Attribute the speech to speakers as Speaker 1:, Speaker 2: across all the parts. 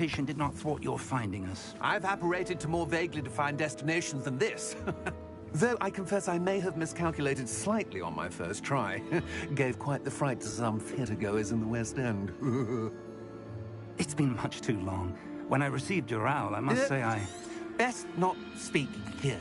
Speaker 1: did not thwart your finding us.
Speaker 2: I've apparated to more vaguely defined destinations than this. Though I confess I may have miscalculated slightly on my first try. Gave quite the fright to some theatre-goers in the West End.
Speaker 1: It's been much too long. When I received your owl, I must say I...
Speaker 2: Best not speak here.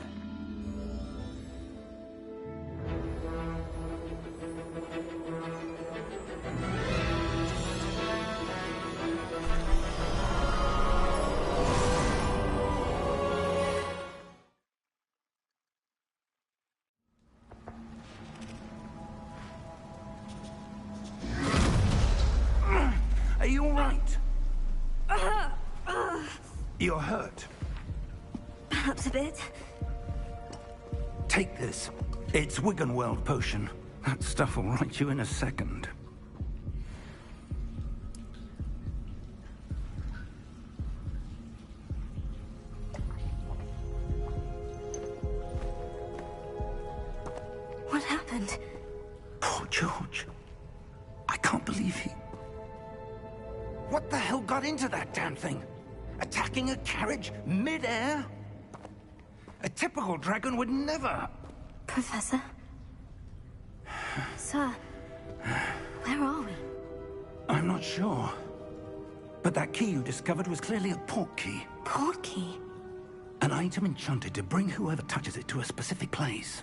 Speaker 1: Are you all right? You're hurt.
Speaker 3: Perhaps a bit.
Speaker 1: Take this. It's Wiggenweld potion. That stuff will right you in a second.
Speaker 3: What happened?
Speaker 1: Poor George. I can't believe he... What the hell got into that damn thing? Attacking a carriage mid-air? A typical dragon would never...
Speaker 3: Professor? Sir, where are we?
Speaker 1: I'm not sure. But that key you discovered was clearly a port key.
Speaker 3: Port key?
Speaker 1: An item enchanted to bring whoever touches it to a specific place.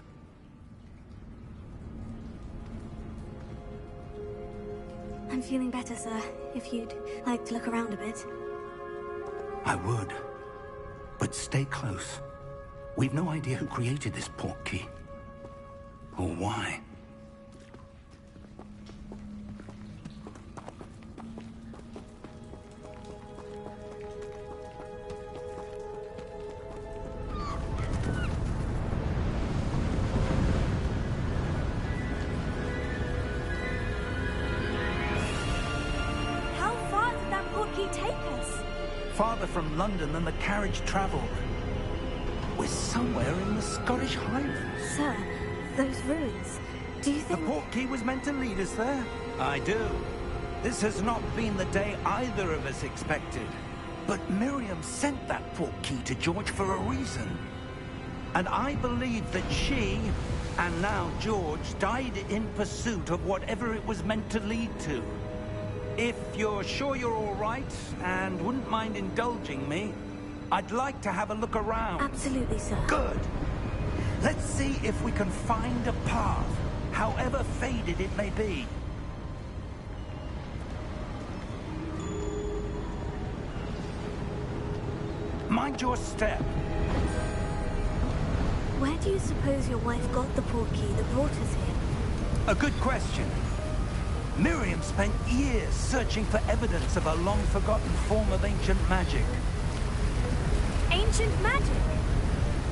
Speaker 3: I'm feeling better, sir. If you'd like to look around a bit.
Speaker 1: I would. But stay close. We've no idea who created this port key. Or why.
Speaker 3: How far did that port key take us?
Speaker 1: Farther from London than the carriage traveled. We're somewhere in the Scottish Highlands.
Speaker 3: Sir, those ruins. Do you
Speaker 1: The
Speaker 3: think...
Speaker 1: port key was meant to lead us there? I do. This has not been the day either of us expected. But Miriam sent that port key to George for a reason. And I believe that she, and now George, died in pursuit of whatever it was meant to lead to. If you're sure you're all right, and wouldn't mind indulging me, I'd like to have a look around.
Speaker 3: Absolutely, sir.
Speaker 1: Good. Let's see if we can find a path, however faded it may be. Mind your step.
Speaker 3: Where do you suppose your wife got the port key that brought us here?
Speaker 1: A good question. Miriam spent years searching for evidence of a long-forgotten form of ancient magic.
Speaker 3: Ancient magic?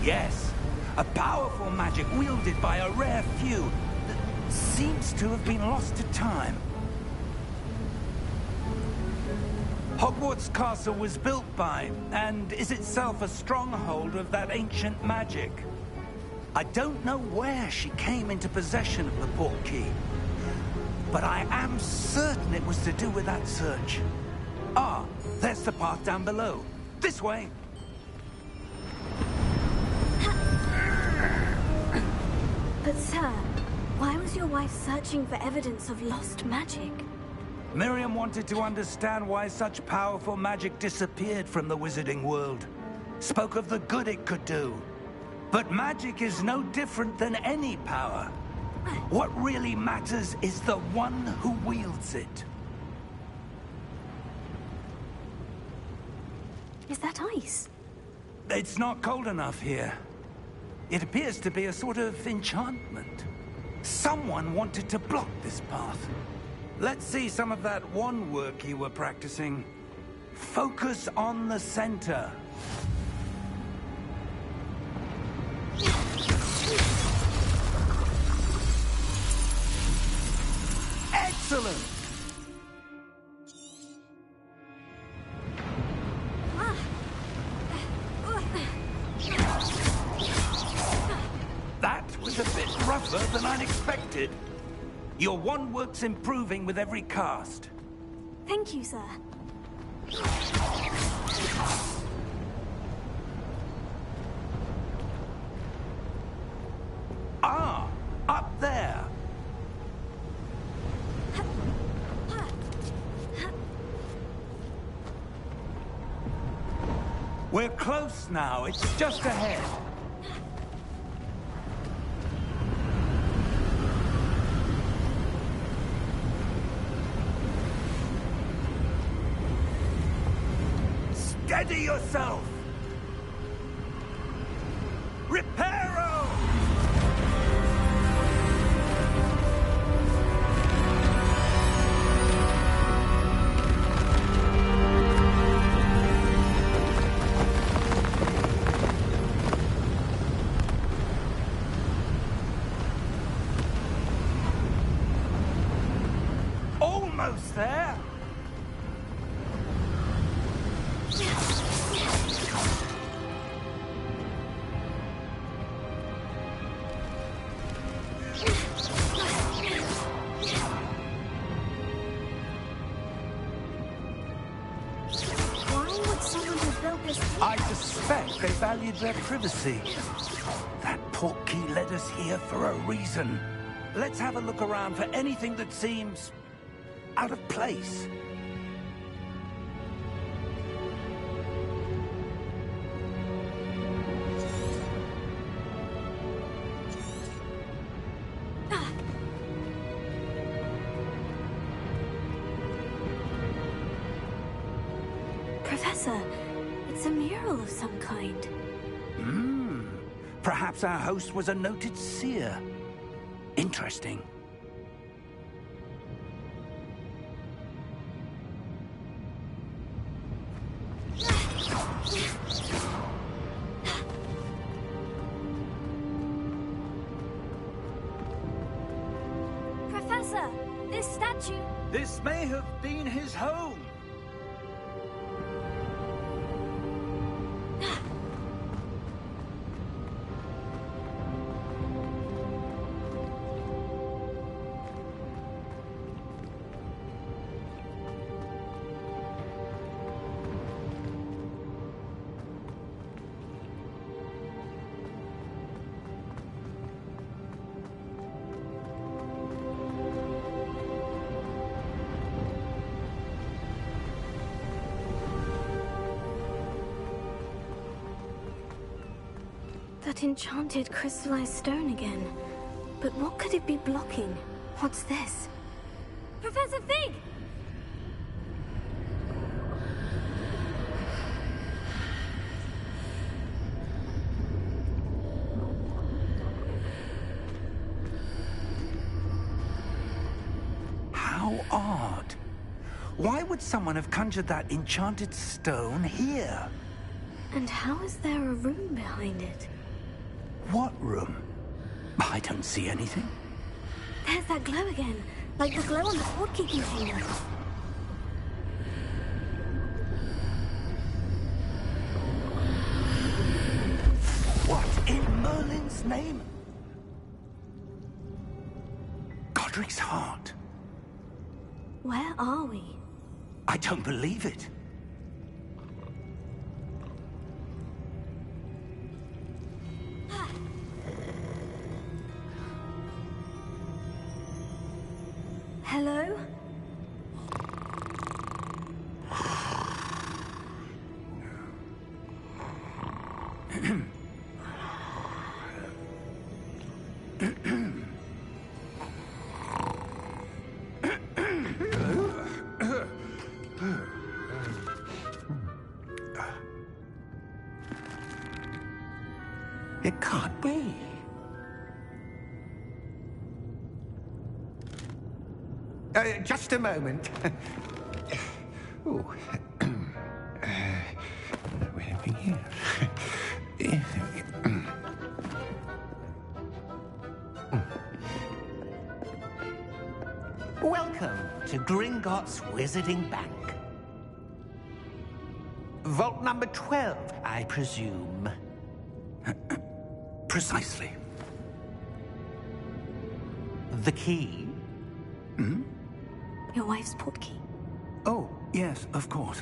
Speaker 1: Yes, a powerful magic wielded by a rare few that seems to have been lost to time. Hogwarts Castle was built by, and is itself a stronghold of that ancient magic. I don't know where she came into possession of the port key, but I am certain it was to do with that search. Ah, there's the path down below. This way.
Speaker 3: But sir, why was your wife searching for evidence of lost magic?
Speaker 1: Miriam wanted to understand why such powerful magic disappeared from the wizarding world. Spoke of the good it could do. But magic is no different than any power. What really matters is the one who wields it.
Speaker 3: Is that ice?
Speaker 1: It's not cold enough here. It appears to be a sort of enchantment. Someone wanted to block this path. Let's see some of that wand work you were practicing. Focus on the center. Excellent! That was a bit rougher than I'd expected. Your wand work's improving with every cast.
Speaker 3: Thank you, sir.
Speaker 1: We're close now. It's just ahead. Steady yourself! Reparo! Almost there! I suspect they valued their privacy. That portkey led us here for a reason. Let's have a look around for anything that seems out of place.
Speaker 3: Professor, it's a mural of some kind.
Speaker 1: Perhaps our host was a noted seer. Interesting.
Speaker 3: Professor, this statue...
Speaker 1: This may have been his home.
Speaker 3: That enchanted crystallized stone again. But what could it be blocking? What's this? Professor Fig!
Speaker 1: How odd. Why would someone have conjured that enchanted stone here?
Speaker 3: And how is there a room behind it?
Speaker 1: What room? I don't see anything.
Speaker 3: There's that glow again, like the glow on the portkey container.
Speaker 1: What in Merlin's name? Godric's heart.
Speaker 3: Where are we?
Speaker 1: I don't believe it.
Speaker 3: Hello?
Speaker 1: It can't be.
Speaker 4: Just a moment. Oh. Where are we here?
Speaker 5: Welcome to Gringotts Wizarding Bank. Vault number 12, I presume.
Speaker 1: Precisely.
Speaker 5: The key?
Speaker 3: Your wife's portkey.
Speaker 1: Oh, yes, of course.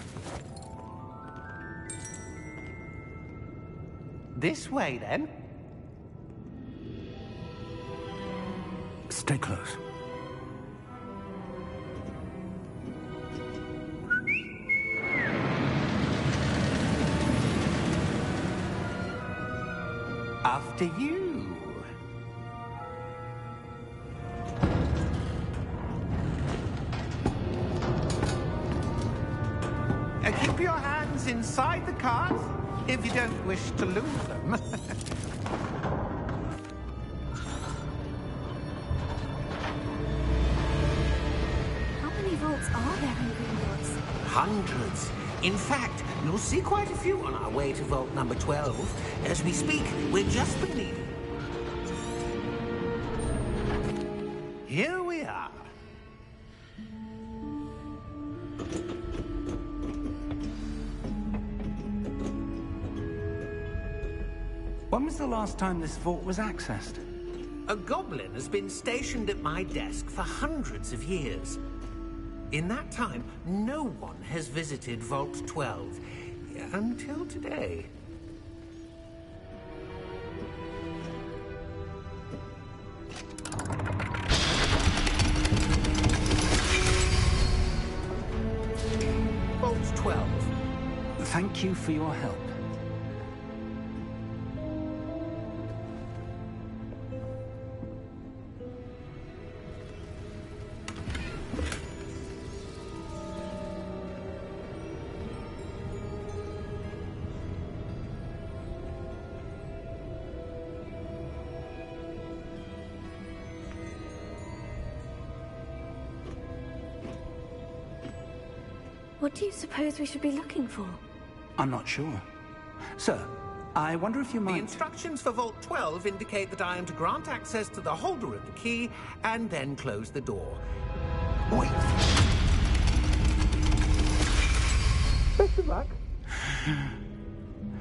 Speaker 5: This way, then.
Speaker 1: Stay close.
Speaker 5: After you. Keep your hands inside the cart if you don't wish to lose them.
Speaker 3: How many vaults are there in Gringotts?
Speaker 5: Hundreds. In fact, you'll see quite a few on our way to vault number 12. As we speak, we're just beneath. Here we are.
Speaker 1: When was the last time this vault was accessed?
Speaker 5: A goblin has been stationed at my desk for hundreds of years. In that time, no one has visited Vault 12. Until today. Vault 12.
Speaker 1: Thank you for your help.
Speaker 3: What do you suppose we should be looking for?
Speaker 1: I'm not sure. Sir, I wonder if you
Speaker 5: The
Speaker 1: might...
Speaker 5: instructions for Vault 12 indicate that I am to grant access to the holder of the key and then close the door.
Speaker 1: Wait!
Speaker 5: Best of luck.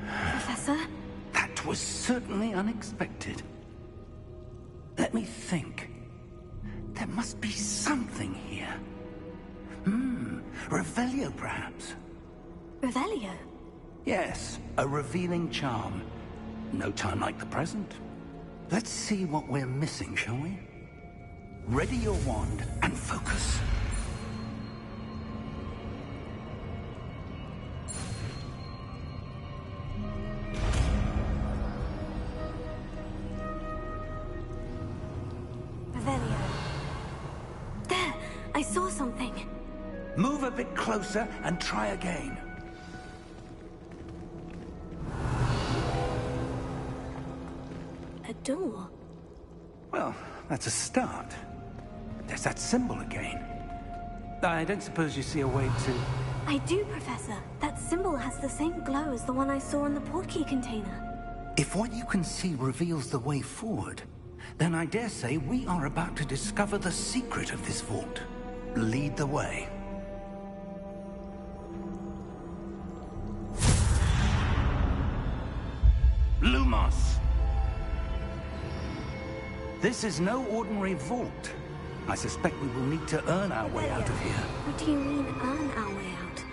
Speaker 3: Professor?
Speaker 1: That was certainly unexpected. Let me think. There must be something here. Revelio, perhaps?
Speaker 3: Revelio?
Speaker 1: Yes, a revealing charm. No time like the present. Let's see what we're missing, shall we? Ready your wand and focus.
Speaker 3: Revelio. There! I saw something.
Speaker 1: Move a bit closer and try again.
Speaker 3: A door.
Speaker 1: Well, that's a start. There's that symbol again. I don't suppose you see a way to...
Speaker 3: I do, Professor. That symbol has the same glow as the one I saw in the portkey container.
Speaker 1: If what you can see reveals the way forward, then I dare say we are about to discover the secret of this vault. Lead the way. Lumos! This is no ordinary vault. I suspect we will need to earn our way out of here.
Speaker 3: What do you mean, earn our way out?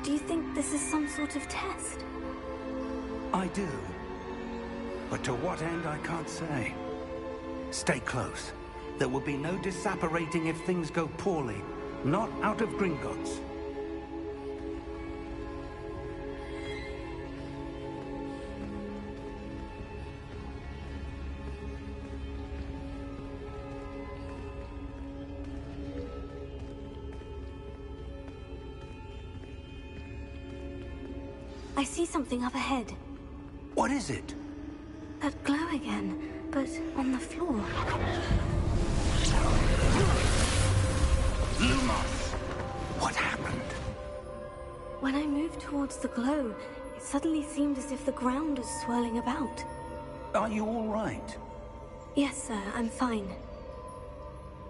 Speaker 3: Do you think this is some sort of test?
Speaker 1: I do. But to what end, I can't say. Stay close. There will be no disapparating if things go poorly. Not out of Gringotts.
Speaker 3: I see something up ahead.
Speaker 1: What is it?
Speaker 3: That glow again, but on the floor.
Speaker 1: Lumos! What happened?
Speaker 3: When I moved towards the glow, it suddenly seemed as if the ground was swirling about.
Speaker 1: Are you all right?
Speaker 3: Yes, sir, I'm fine.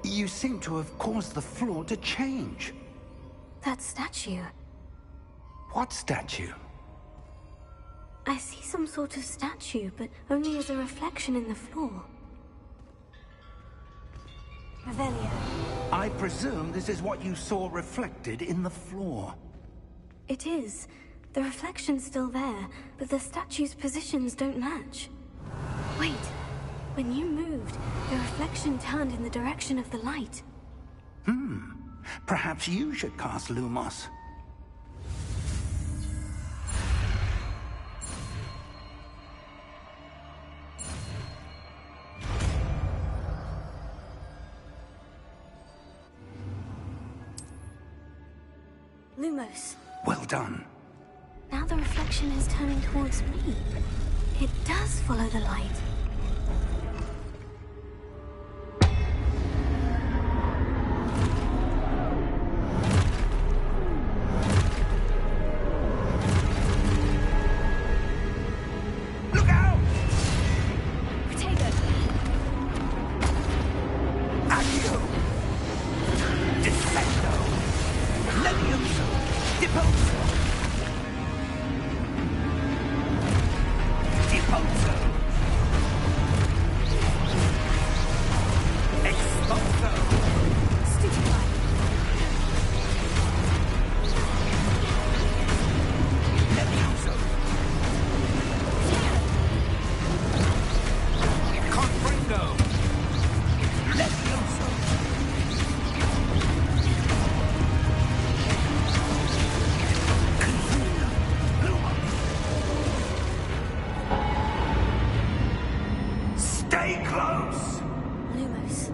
Speaker 1: You seem to have caused the floor to change.
Speaker 3: That statue.
Speaker 1: What statue?
Speaker 3: I see some sort of statue, but only as a reflection in the floor. Revelio.
Speaker 1: I presume this is what you saw reflected in the floor.
Speaker 3: It is. The reflection's still there, but the statue's positions don't match. Wait. When you moved, the reflection turned in the direction of the light.
Speaker 1: Perhaps you should cast Lumos.
Speaker 3: Lumos.
Speaker 1: Well done.
Speaker 3: Now the reflection is turning towards me. It does follow the light.
Speaker 1: Look out!
Speaker 3: Protego!
Speaker 1: Accio! Defendo! Levioso! Deposo! Deposo! Exposo!
Speaker 3: Stupefy!
Speaker 1: Levioso! Comprendo! Levioso! Confundo! Stay close!
Speaker 3: Lumos.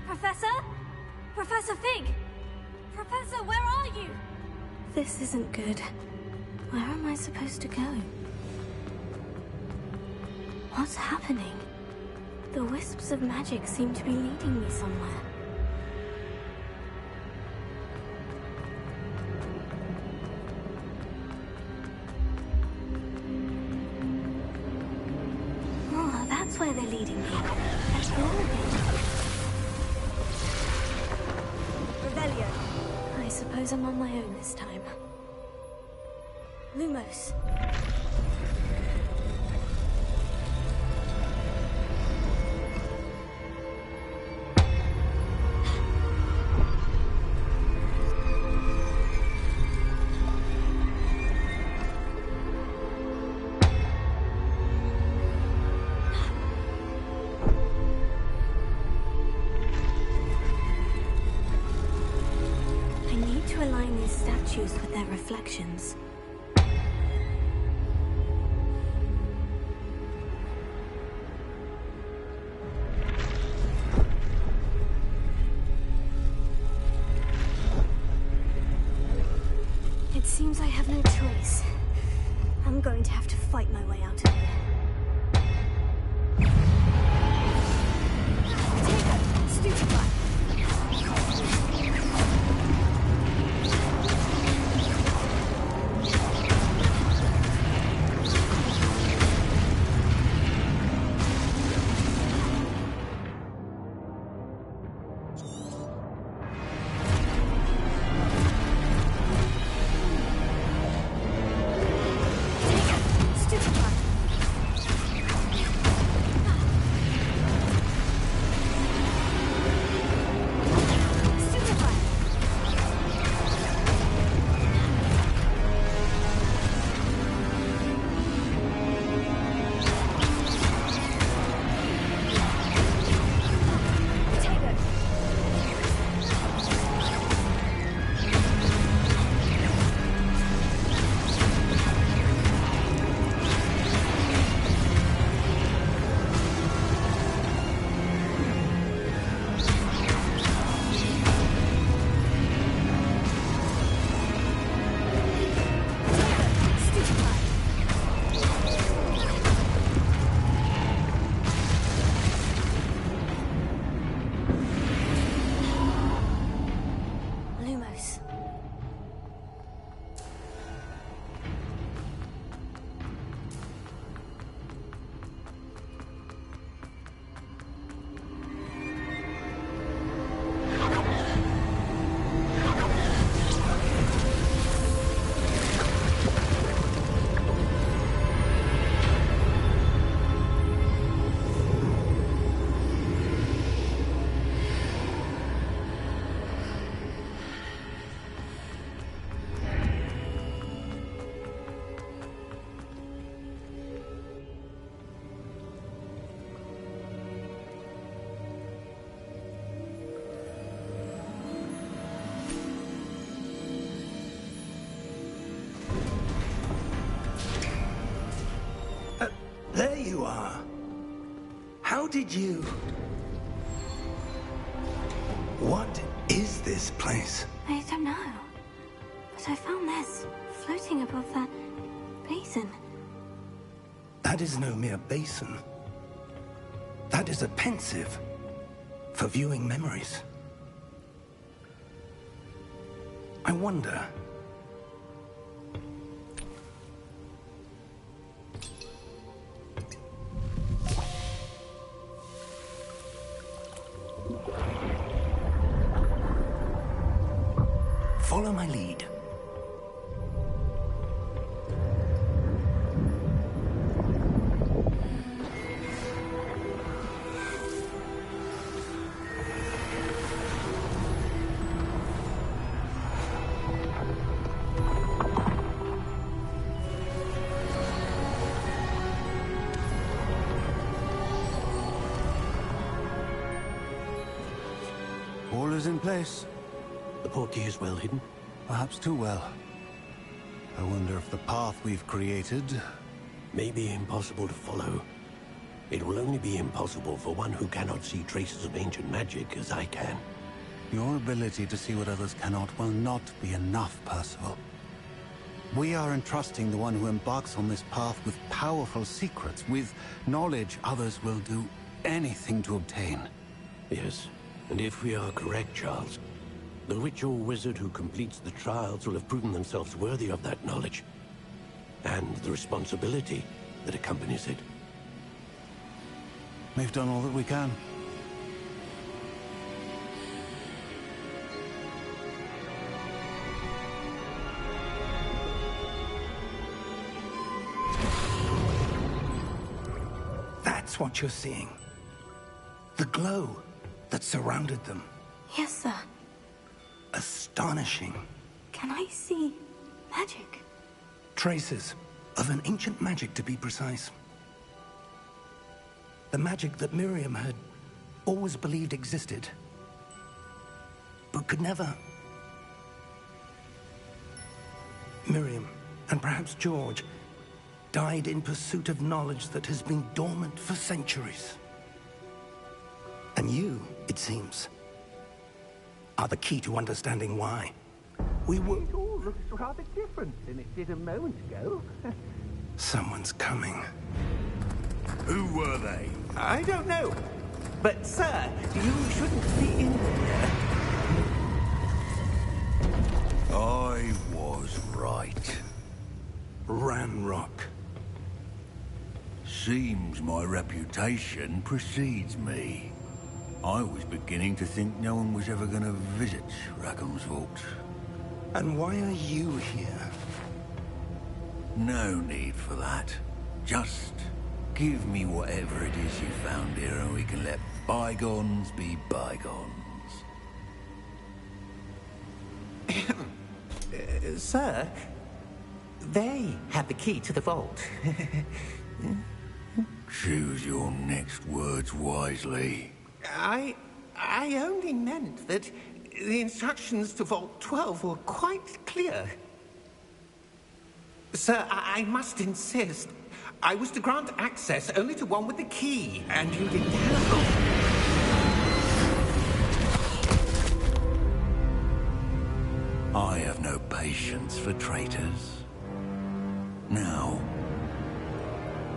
Speaker 3: Professor? Professor Fig! Professor, where are you? This isn't good. Where am I supposed to go? What's happening? The wisps of magic seem to be leading me somewhere. Oh, that's where they're leading me. That's building. Revelio. I suppose I'm on my own this time. Lumos. I need to align these statues with their reflections. It seems I have no choice. I'm going to have to fight my way out of here. Potato! Stupefy! Stupefy!
Speaker 1: How did you... What is this place?
Speaker 3: I don't know. But I found this floating above that basin.
Speaker 1: That is no mere basin. That is a pensive for viewing memories. I wonder... Follow my lead.
Speaker 6: All is in place.
Speaker 7: The portkey is well hidden.
Speaker 6: Perhaps too well. I wonder if the path we've created...
Speaker 7: May be impossible to follow. It will only be impossible for one who cannot see traces of ancient magic as I can.
Speaker 6: Your ability to see what others cannot will not be enough, Percival. We are entrusting the one who embarks on this path with powerful secrets, with knowledge others will do anything to obtain.
Speaker 7: Yes, and if we are correct, Charles, the witch or wizard who completes the trials will have proven themselves worthy of that knowledge, and the responsibility that accompanies it.
Speaker 6: We've done all that we can.
Speaker 1: That's what you're seeing. The glow that surrounded them.
Speaker 3: Yes, sir.
Speaker 1: Astonishing.
Speaker 3: Can I see magic?
Speaker 1: Traces of an ancient magic, to be precise. The magic that Miriam had always believed existed, but could never. Miriam, and perhaps George, died in pursuit of knowledge that has been dormant for centuries. And you, it seems, are the key to understanding why. We were...
Speaker 5: It all looks rather different than it did a moment ago.
Speaker 1: Someone's coming.
Speaker 4: Who were they?
Speaker 5: I don't know. But, sir, you shouldn't be in here.
Speaker 4: I was right.
Speaker 1: Ranrock.
Speaker 4: Seems my reputation precedes me. I was beginning to think no one was ever going to visit Rackham's vault.
Speaker 1: And why are you here?
Speaker 4: No need for that. Just give me whatever it is you found here and we can let bygones be bygones.
Speaker 5: Sir, they had the key to the vault.
Speaker 4: Choose your next words wisely.
Speaker 5: I only meant that the instructions to Vault 12 were quite clear. Sir, I must insist. I was to grant access only to one with the key, and you didn't have...
Speaker 4: I have no patience for traitors. Now,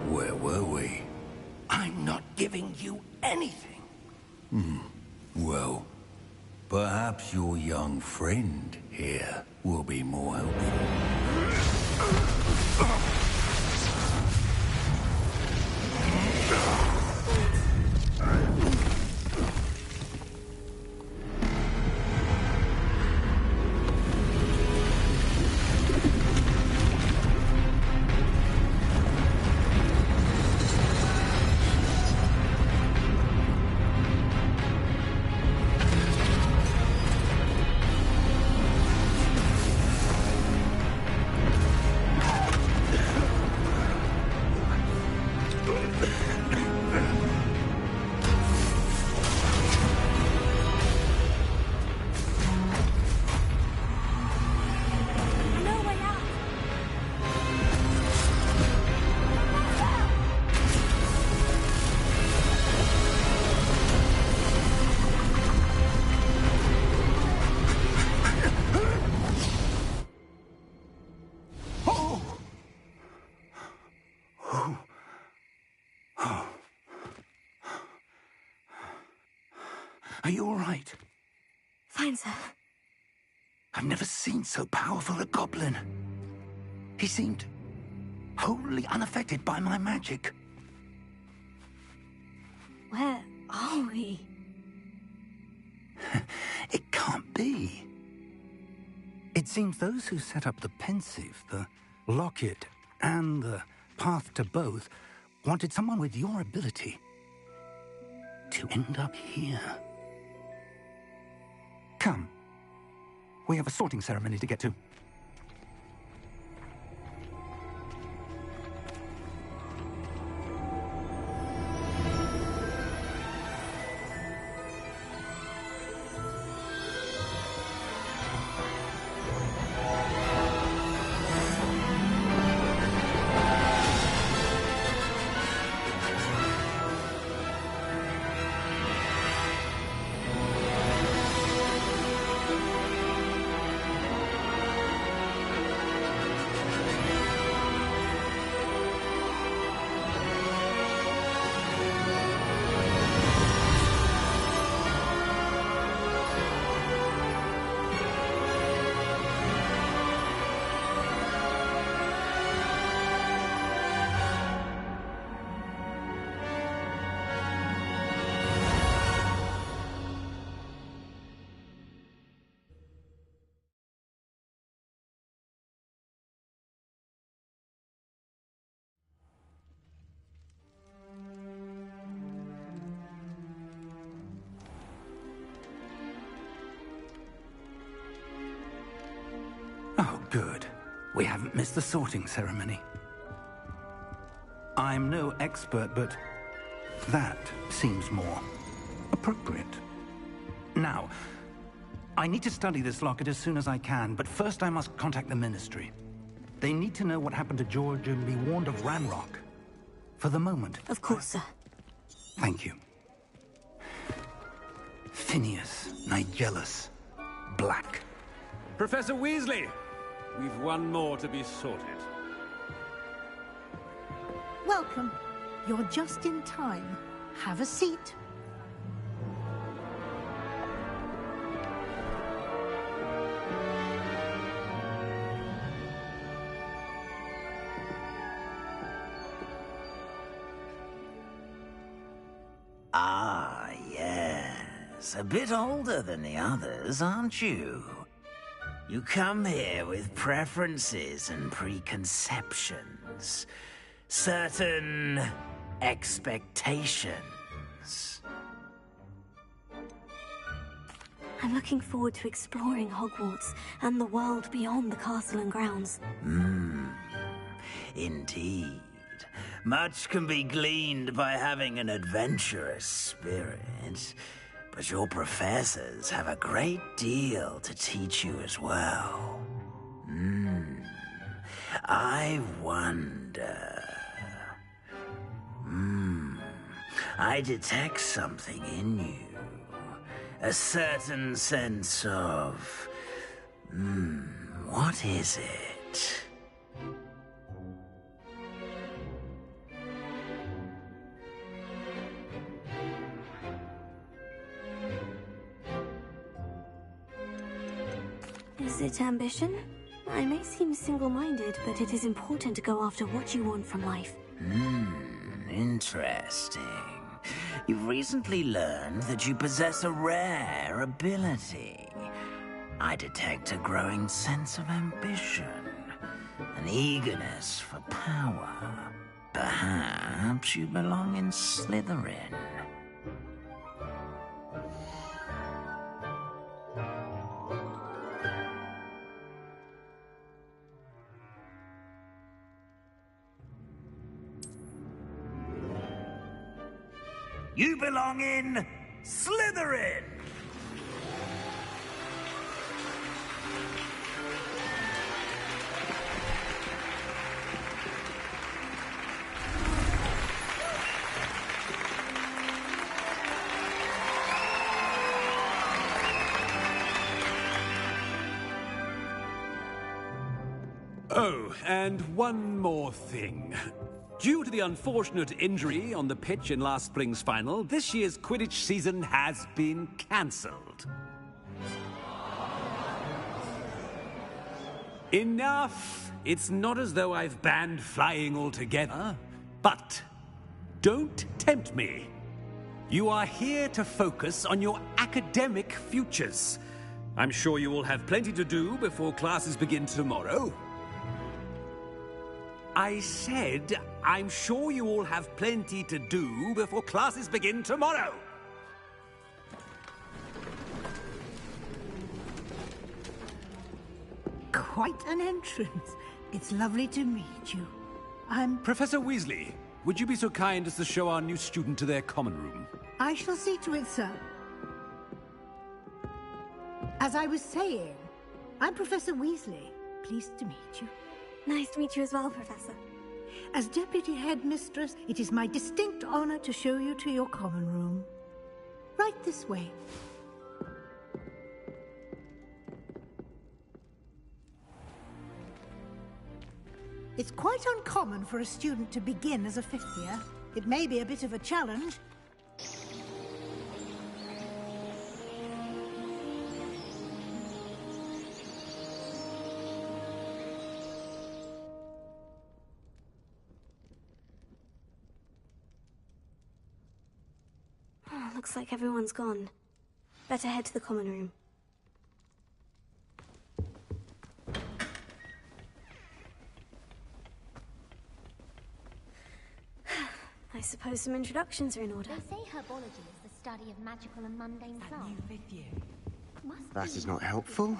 Speaker 4: where were we?
Speaker 1: I'm not giving you anything.
Speaker 4: Well, perhaps your young friend here will be more helpful.
Speaker 1: Are you all right?
Speaker 3: Fine, sir.
Speaker 1: I've never seen so powerful a goblin. He seemed wholly unaffected by my magic.
Speaker 3: Where are we?
Speaker 1: It can't be. It seems those who set up the pensive, the locket, and the path to both wanted someone with your ability to end up here. Come. We have a sorting ceremony to get to. Oh, good. We haven't missed the sorting ceremony. I'm no expert, but that seems more appropriate. Now, I need to study this locket as soon as I can, but first I must contact the Ministry. They need to know what happened to George and be warned of Ranrock. For the moment.
Speaker 3: Of course, sir.
Speaker 1: Thank you. Phineas, Nigellus, Black.
Speaker 8: Professor Weasley! We've one more to be sorted.
Speaker 9: Welcome. You're just in time. Have a seat.
Speaker 4: Ah, yes. A bit older than the others, aren't you? You come here with preferences and preconceptions. Certain expectations.
Speaker 3: I'm looking forward to exploring Hogwarts and the world beyond the castle and grounds.
Speaker 4: Indeed. Much can be gleaned by having an adventurous spirit. But your professors have a great deal to teach you as well. I wonder... I detect something in you. A certain sense of... what is it?
Speaker 3: Is it ambition? I may seem single-minded, but it is important to go after what you want from life.
Speaker 4: Interesting. You've recently learned that you possess a rare ability. I detect a growing sense of ambition, an eagerness for power. Perhaps you belong in Slytherin. You belong in Slytherin!
Speaker 8: Oh, and one more thing. Due to the unfortunate injury on the pitch in last spring's final, this year's Quidditch season has been cancelled. Enough! It's not as though I've banned flying altogether, but don't tempt me. You are here to focus on your academic futures. I'm sure you will have plenty to do before classes begin tomorrow. I said, I'm sure you all have plenty to do before classes begin tomorrow.
Speaker 9: Quite an entrance. It's lovely to meet you.
Speaker 8: Professor Weasley, would you be so kind as to show our new student to their common room?
Speaker 9: I shall see to it, sir. As I was saying, I'm Professor Weasley. Pleased to meet you.
Speaker 3: Nice to meet you as well, Professor.
Speaker 9: As Deputy Headmistress, it is my distinct honor to show you to your common room. Right this way. It's quite uncommon for a student to begin as a fifth year. It may be a bit of a challenge.
Speaker 3: Oh, looks like everyone's gone. Better head to the common room. I suppose some introductions are in order.
Speaker 10: They say herbology is the study of magical and mundane plants.
Speaker 11: That is not helpful.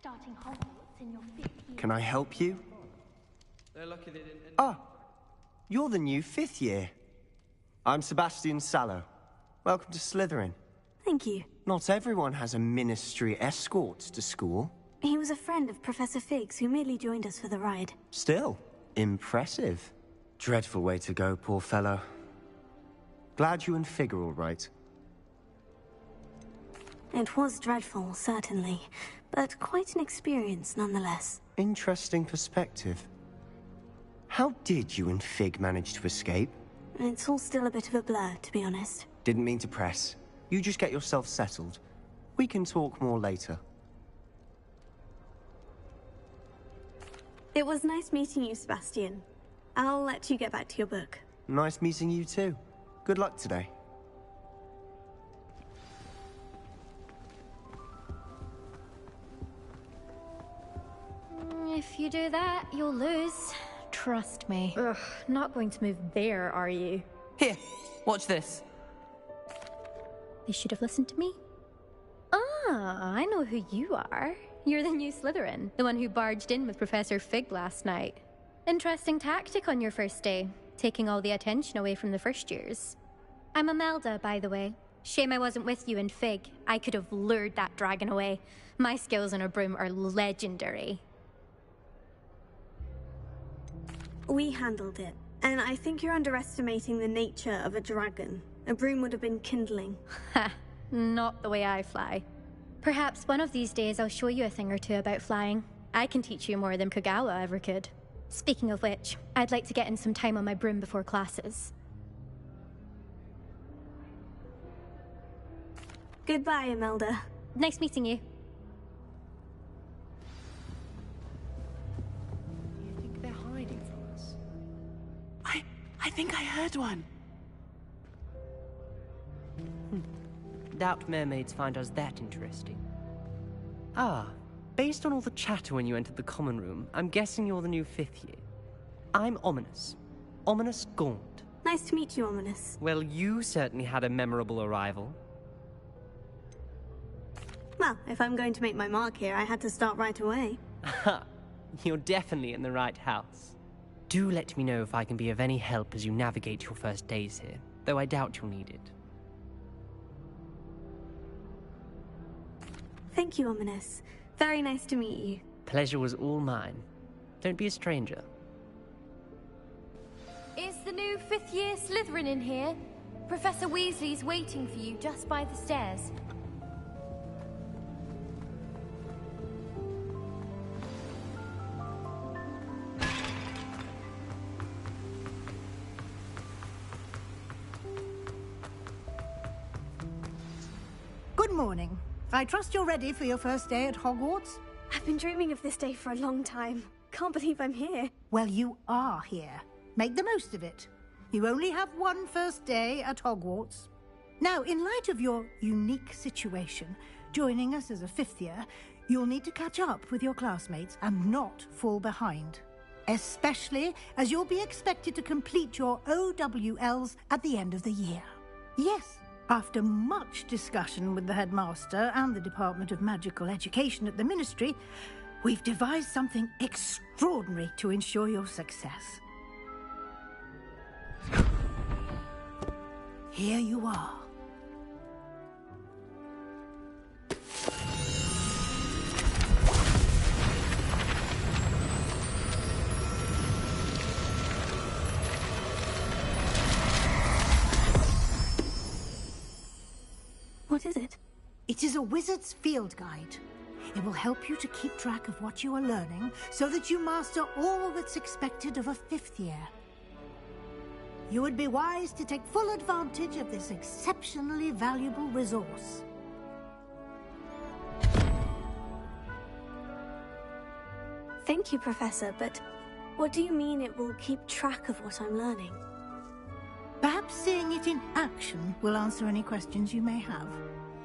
Speaker 10: Starting Hogwarts in your 5th year.
Speaker 11: Can I help you?
Speaker 12: They're lucky they didn't.
Speaker 11: Ah, you're the new 5th year. I'm Sebastian Sallow. Welcome to Slytherin.
Speaker 3: Thank you.
Speaker 11: Not everyone has a ministry escort to school.
Speaker 3: He was a friend of Professor Fig's who merely joined us for the ride.
Speaker 11: Still, impressive. Dreadful way to go, poor fellow. Glad you and Fig are all right.
Speaker 3: It was dreadful, certainly, but quite an experience nonetheless.
Speaker 11: Interesting perspective. How did you and Fig manage to escape?
Speaker 3: It's all still a bit of a blur, to be honest.
Speaker 11: Didn't mean to press. You just get yourself settled. We can talk more later.
Speaker 3: It was nice meeting you, Sebastian. I'll let you get back to your book.
Speaker 11: Nice meeting you too. Good luck today.
Speaker 10: If you do that, you'll lose. Trust me.
Speaker 13: Ugh, not going to move there, are you?
Speaker 12: Here, watch this.
Speaker 13: They should have listened to me. Ah, I know who you are. You're the new Slytherin, the one who barged in with Professor Fig last night. Interesting tactic on your first day, taking all the attention away from the first years. I'm Imelda, by the way. Shame I wasn't with you and Fig. I could have lured that dragon away. My skills on a broom are legendary.
Speaker 3: We handled it, and I think you're underestimating the nature of a dragon. A broom would have been kindling.
Speaker 13: Ha, not the way I fly. Perhaps one of these days I'll show you a thing or two about flying. I can teach you more than Kogawa ever could. Speaking of which, I'd like to get in some time on my broom before classes.
Speaker 3: Goodbye, Imelda.
Speaker 13: Nice meeting you.
Speaker 12: Do you think they're hiding from us?
Speaker 14: I think I heard one.
Speaker 12: Doubt mermaids find us that interesting. Ah, based on all the chatter when you entered the common room, I'm guessing you're the new 5th year. I'm Ominous. Ominous Gaunt.
Speaker 3: Nice to meet you, Ominous.
Speaker 12: Well, you certainly had a memorable arrival.
Speaker 3: Well, if I'm going to make my mark here, I had to start right away.
Speaker 12: Ha! You're definitely in the right house. Do let me know if I can be of any help as you navigate your first days here, though I doubt you'll need it.
Speaker 3: Thank you, Ominous. Very nice to meet you.
Speaker 12: Pleasure was all mine. Don't be a stranger.
Speaker 10: Is the new 5th year Slytherin in here? Professor Weasley's waiting for you just by the stairs.
Speaker 9: morning. I trust you're ready for your first day at Hogwarts?
Speaker 3: I've been dreaming of this day for a long time. Can't believe I'm here.
Speaker 9: Well, you are here. Make the most of it. You only have one first day at Hogwarts. Now, in light of your unique situation, joining us as a fifth year, you'll need to catch up with your classmates and not fall behind. Especially as you'll be expected to complete your OWLs at the end of the year. Yes, after much discussion with the headmaster and the Department of Magical Education at the Ministry, we've devised something extraordinary to ensure your success. Here you are.
Speaker 3: What is it?
Speaker 9: It is a wizard's field guide. It will help you to keep track of what you are learning so that you master all that's expected of a fifth year. You would be wise to take full advantage of this exceptionally valuable resource.
Speaker 3: Thank you, Professor, but what do you mean it will keep track of what I'm learning?
Speaker 9: Perhaps seeing it in action will answer any questions you may have.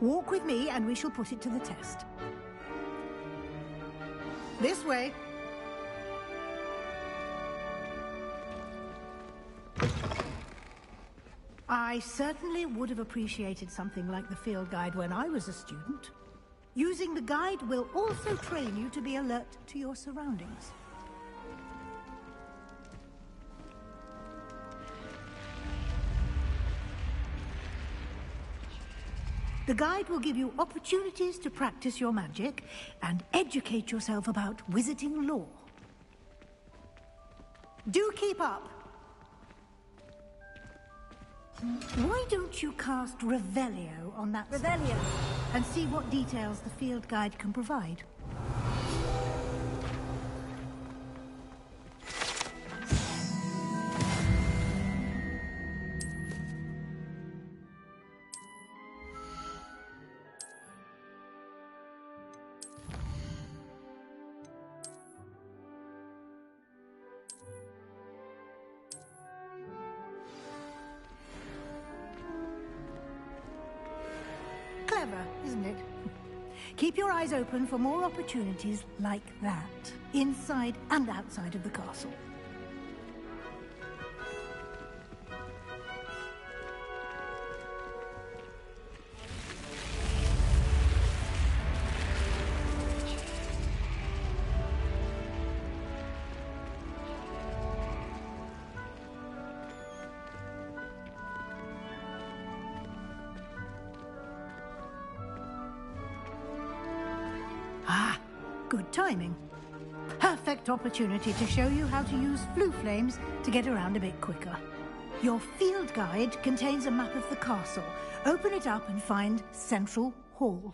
Speaker 9: Walk with me and we shall put it to the test. This way. I certainly would have appreciated something like the field guide when I was a student. Using the guide will also train you to be alert to your surroundings. The guide will give you opportunities to practice your magic and educate yourself about wizarding lore. Do keep up! Why don't you cast Revelio on that
Speaker 3: Revelio?
Speaker 9: And see what details the field guide can provide? Clever, isn't it? Keep your eyes open for more opportunities like that, inside and outside of the castle. Ah, good timing. Perfect opportunity to show you how to use flue flames to get around a bit quicker. Your field guide contains a map of the castle. Open it up and find Central Hall.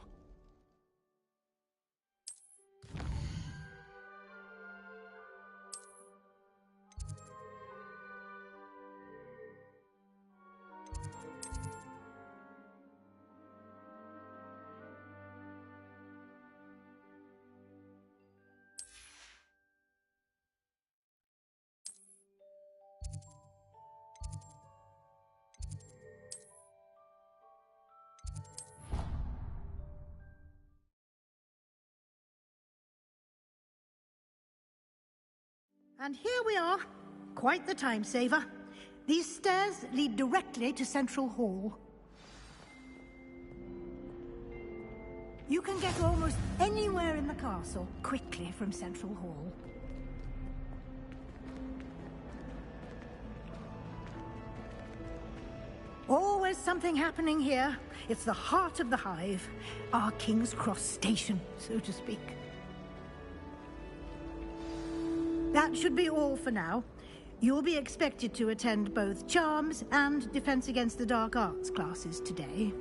Speaker 9: And here we are. Quite the time saver. These stairs lead directly to Central Hall. You can get almost anywhere in the castle quickly from Central Hall. Always something happening here. It's the heart of the hive. Our King's Cross station, so to speak. That should be all for now. You'll be expected to attend both Charms and Defense Against the Dark Arts classes today.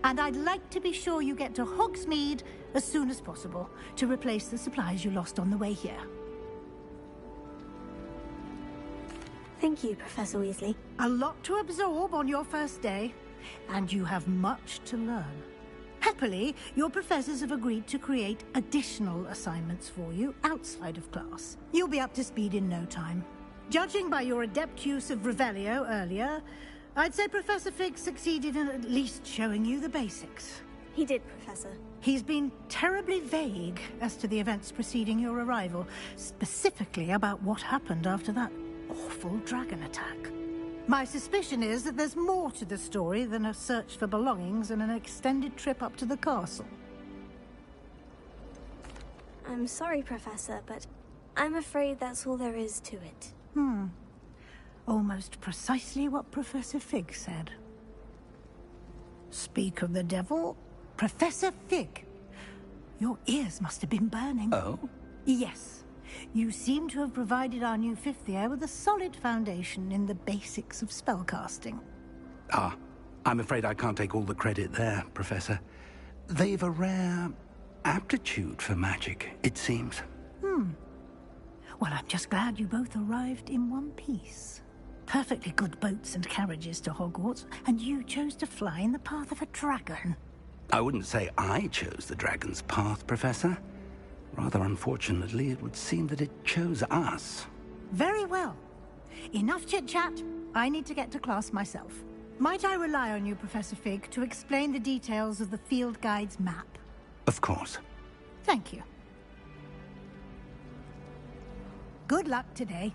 Speaker 9: And I'd like to be sure you get to Hogsmeade as soon as possible to replace the supplies you lost on the way here.
Speaker 3: Thank you, Professor Weasley.
Speaker 9: A lot to absorb on your first day, and you have much to learn. Happily, your professors have agreed to create additional assignments for you outside of class. You'll be up to speed in no time. Judging by your adept use of Revelio earlier, I'd say Professor Fig succeeded in at least showing you the basics.
Speaker 3: He did, Professor.
Speaker 9: He's been terribly vague as to the events preceding your arrival, specifically about what happened after that awful dragon attack. My suspicion is that there's more to the story than a search for belongings and an extended trip up to the castle.
Speaker 3: I'm sorry, Professor, but I'm afraid that's all there is to it.
Speaker 9: Almost precisely what Professor Fig said. Speak of the devil, Professor Fig. Your ears must have been burning.
Speaker 6: Oh?
Speaker 9: Yes. You seem to have provided our new fifth year with a solid foundation in the basics of spellcasting.
Speaker 6: Ah, I'm afraid I can't take all the credit there, Professor. They've a rare aptitude for magic, it seems.
Speaker 9: Well, I'm just glad you both arrived in one piece. Perfectly good boats and carriages to Hogwarts, and you chose to fly in the path of a dragon.
Speaker 6: I wouldn't say I chose the dragon's path, Professor. Rather unfortunately, it would seem that it chose us.
Speaker 9: Very well. Enough chit-chat. I need to get to class myself. Might I rely on you, Professor Fig, to explain the details of the field guide's map?
Speaker 6: Of course.
Speaker 9: Thank you. Good luck today.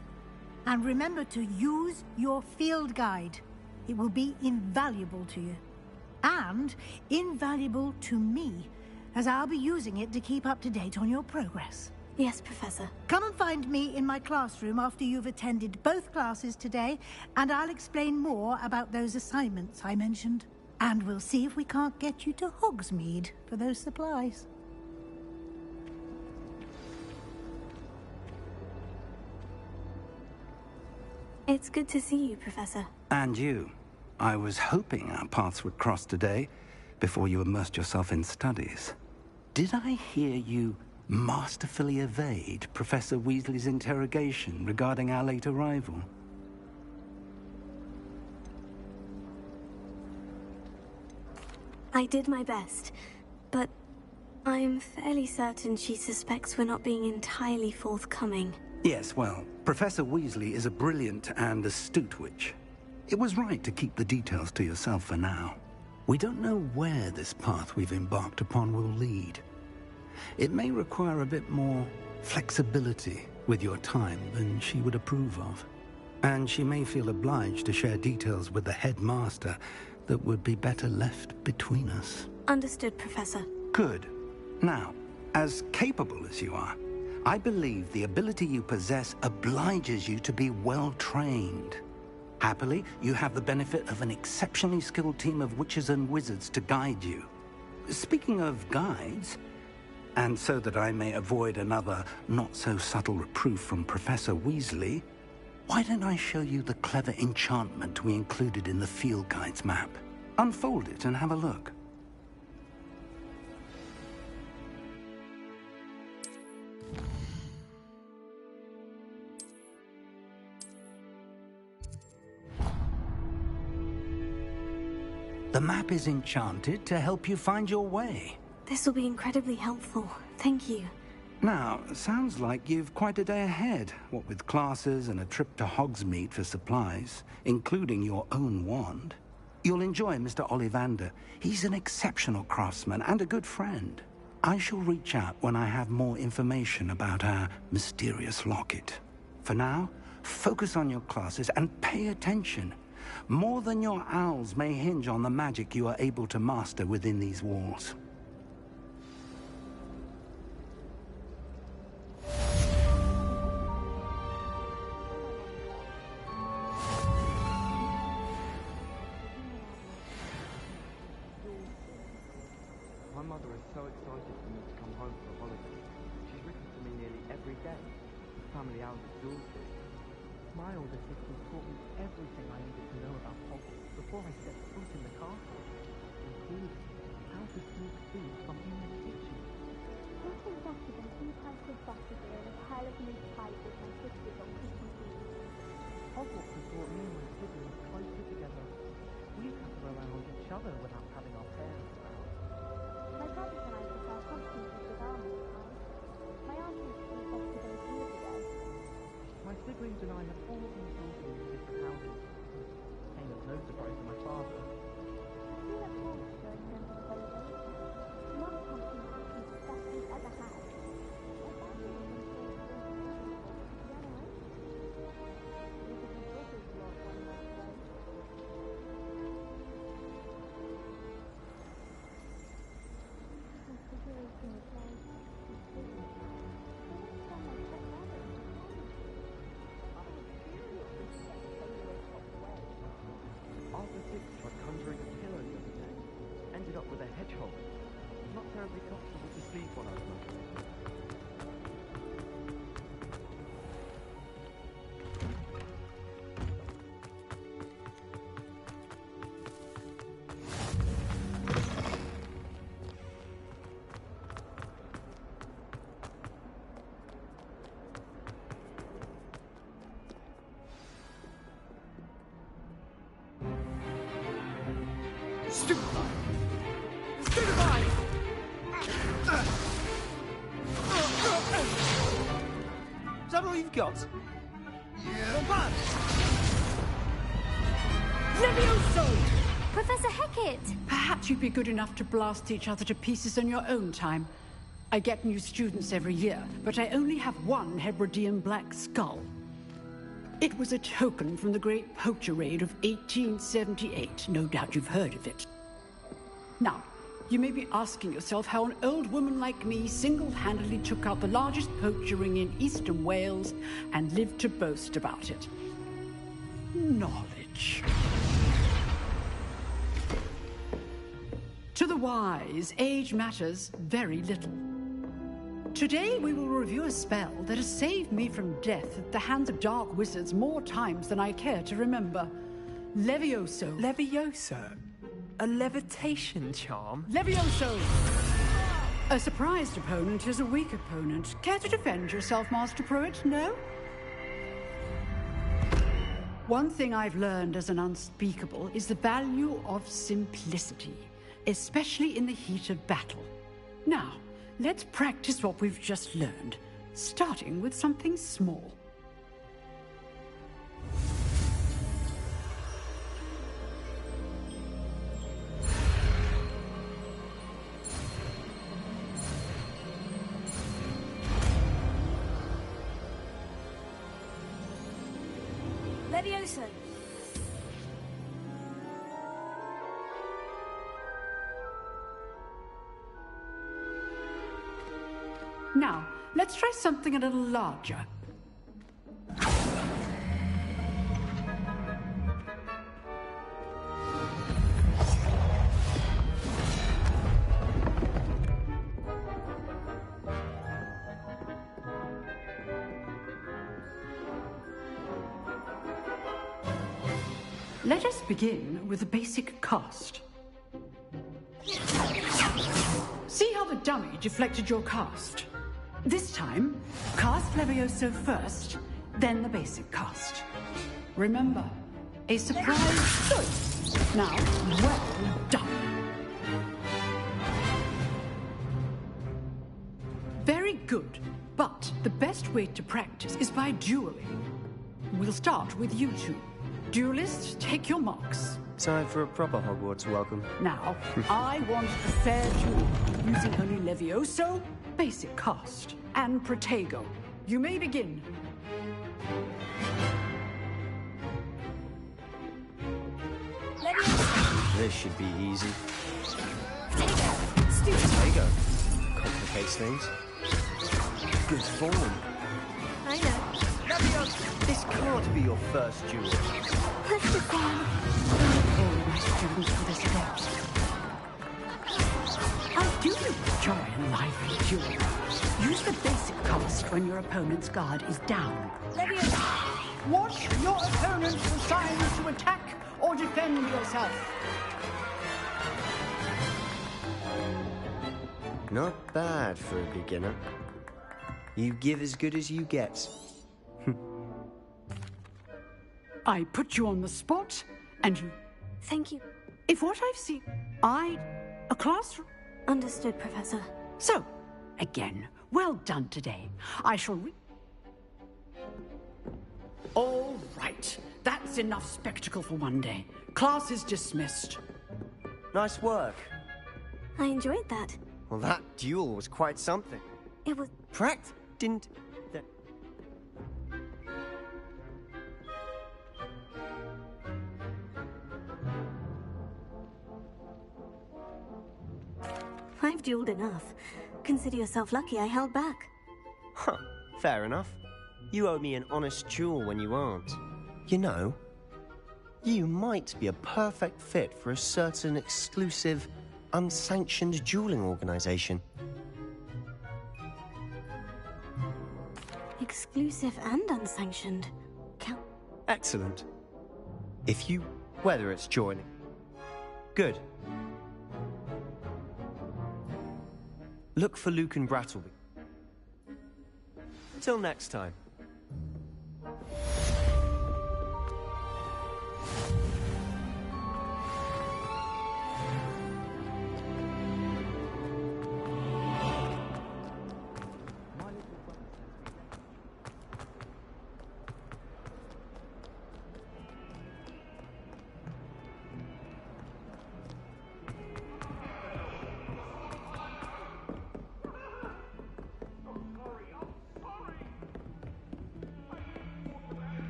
Speaker 9: And remember to use your field guide. It will be invaluable to you. And invaluable to me, as I'll be using it to keep up to date on your progress.
Speaker 3: Yes, Professor.
Speaker 9: Come and find me in my classroom after you've attended both classes today, and I'll explain more about those assignments I mentioned. And we'll see if we can't get you to Hogsmeade for those supplies.
Speaker 3: It's good to see you, Professor.
Speaker 6: And you. I was hoping our paths would cross today, before you immersed yourself in studies. Did I hear you masterfully evade Professor Weasley's interrogation regarding our late arrival?
Speaker 3: I did my best, but I'm fairly certain she suspects we're not being entirely forthcoming.
Speaker 6: Yes, well, Professor Weasley is a brilliant and astute witch. It was right to keep the details to yourself for now. We don't know where this path we've embarked upon will lead. It may require a bit more flexibility with your time than she would approve of. And she may feel obliged to share details with the headmaster that would be better left between us.
Speaker 3: Understood, Professor.
Speaker 6: Good. Now, as capable as you are, I believe the ability you possess obliges you to be well-trained. Happily, you have the benefit of an exceptionally skilled team of witches and wizards to guide you. Speaking of guides, and so that I may avoid another not-so-subtle reproof from Professor Weasley, why don't I show you the clever enchantment we included in the field guide's map? Unfold it and have a look. The map is enchanted to help you find your way.
Speaker 3: This will be incredibly helpful. Thank you.
Speaker 6: Now, sounds like you've quite a day ahead, what with classes and a trip to Hogsmeade for supplies, including your own wand. You'll enjoy Mr. Ollivander. He's an exceptional craftsman and a good friend. I shall reach out when I have more information about our mysterious locket. For now, focus on your classes and pay attention. More than your owls may hinge on the magic you are able to master within these walls.
Speaker 11: My mother is so excited for me to come home for a holiday. She's written to me nearly every day. The family hours exhausted. My older sister taught me everything I needed to know about Hogwarts before I stepped foot in the castle, including how to sneak food from in the kitchen.
Speaker 15: What exactly does you have to sausage in a pile of meat pies with my sisters on Christmas Eve?
Speaker 11: Hogwarts has brought me and my siblings closer together. We can throw around each other without having our parents around.
Speaker 16: that all you've got?
Speaker 17: Levioso!
Speaker 10: Professor Hecat!
Speaker 17: Perhaps you'd be good enough to blast each other to pieces on your own time. I get new students every year, but I only have one Hebridean black skull. It was a token from the Great Poacher Raid of 1878. No doubt you've heard of it. Now, you may be asking yourself how an old woman like me single-handedly took out the largest poacher ring in eastern Wales and lived to boast about it. Knowledge. To the wise, age matters very little. Today we will review a spell that has saved me from death at the hands of dark wizards more times than I care to remember. Levioso.
Speaker 18: Levioso? A levitation charm?
Speaker 17: Levioso! A surprised opponent is a weak opponent. Care to defend yourself, Master Pruitt? No? One thing I've learned as an unspeakable is the value of simplicity, especially in the heat of battle. Now, let's practice what we've just learned, starting with something small.
Speaker 3: Levioso.
Speaker 17: Now, let's try something a little larger. Let us begin with the basic cast. See how the dummy deflected your cast? This time, cast Levioso first, then the basic cast. Remember, a surprise choice. Now, well done. Very good, but the best way to practice is by dueling. We'll start with you two. Duelists, take your marks.
Speaker 19: Time for a proper Hogwarts welcome.
Speaker 17: Now, I want a fair duel, using only Levioso, basic cast, and Protego. You may begin.
Speaker 19: This should be easy.
Speaker 3: Stupid.
Speaker 19: Protego. Complicates things. Good form.
Speaker 3: I know.
Speaker 19: This can't be your first duel.
Speaker 3: Let's be gone.
Speaker 17: All my students for this event. I do enjoy a lively duel. Use the basic cast when your opponent's guard is down. Watch your opponent's assigned to attack or defend yourself.
Speaker 19: Not bad for a beginner. You give as good as you get.
Speaker 17: I put you on the spot, and you...
Speaker 3: Thank you.
Speaker 17: If what I've seen... a classroom...
Speaker 3: Understood, Professor.
Speaker 17: So, again, well done today. I shall All right. That's enough spectacle for one day. Class is dismissed.
Speaker 19: Nice work.
Speaker 3: I enjoyed that.
Speaker 19: Well, that duel was quite something.
Speaker 3: It was...
Speaker 19: Didn't...
Speaker 3: I've dueled enough. Consider yourself lucky I held back.
Speaker 19: Huh. Fair enough. You owe me an honest duel when you aren't. You know, you might be a perfect fit for a certain exclusive, unsanctioned dueling organization.
Speaker 3: Exclusive and unsanctioned.
Speaker 19: Excellent. Whether it's joining. Good. Look for Luke and Brattleby. Till next time.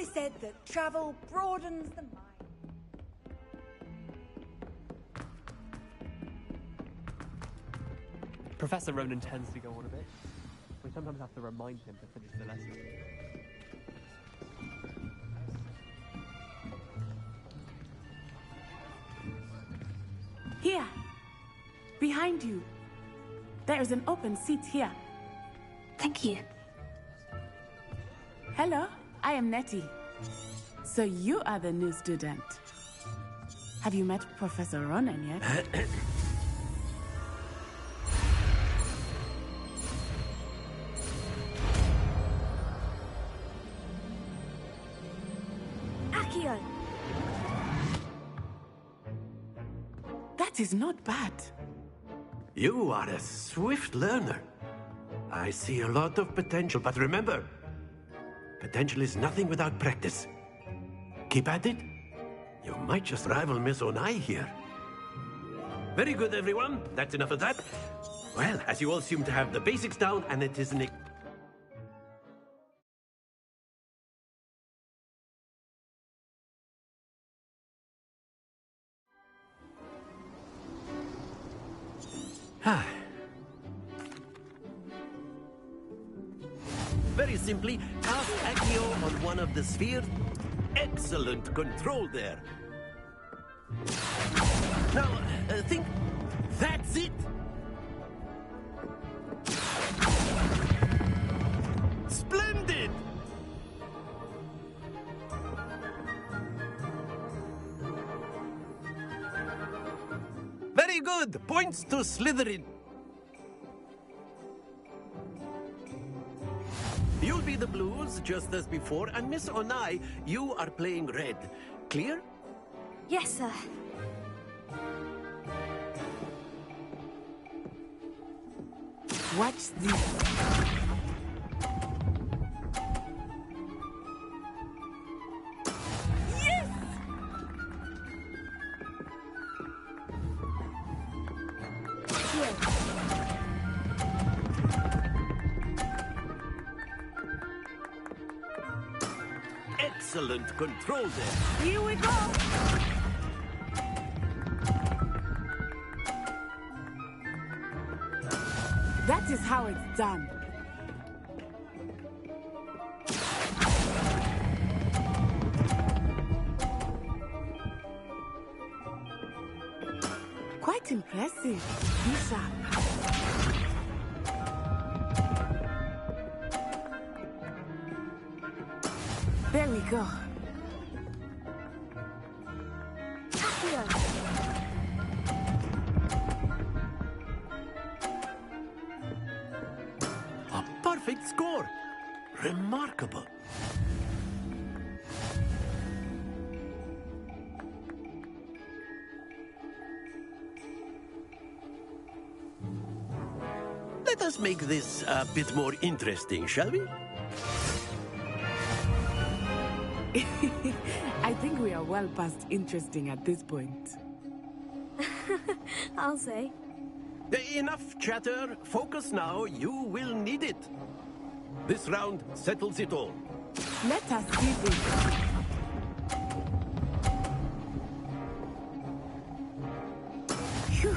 Speaker 16: always said that travel broadens the mind.
Speaker 18: Professor Ronan tends to go on a bit. We sometimes have to remind him to finish the lesson.
Speaker 14: Here. Behind you. There is an open seat here.
Speaker 3: Thank you.
Speaker 14: Hello, I am Nettie. So you are the new student. Have you met Professor Ronan yet?
Speaker 16: Accio!
Speaker 14: That is not bad.
Speaker 7: You are a swift learner. I see a lot of potential, but remember, potential is nothing without practice. Keep at it. You might just rival Miss Onai here. Very good, everyone. That's enough of that. Well, as you all seem to have the basics down, and it is an... Very simply, cast Accio on one of the spheres. Excellent control there. Now, think. That's it! Splendid! Very good! Points to Slytherin. You'll be the blues, just as before, and Miss Onai, you are playing red. Clear?
Speaker 3: Yes, sir.
Speaker 14: Watch this. Yes!
Speaker 7: Excellent control there.
Speaker 14: Here we go! That is how it's done. Quite impressive. Be sharp. There we go.
Speaker 7: A perfect score. Remarkable. Let us make this a bit more interesting, shall we?
Speaker 14: I think we are well past interesting at this point.
Speaker 3: I'll say.
Speaker 7: Enough chatter. Focus now. You will need it. This round settles it all.
Speaker 14: Let us see this. Phew.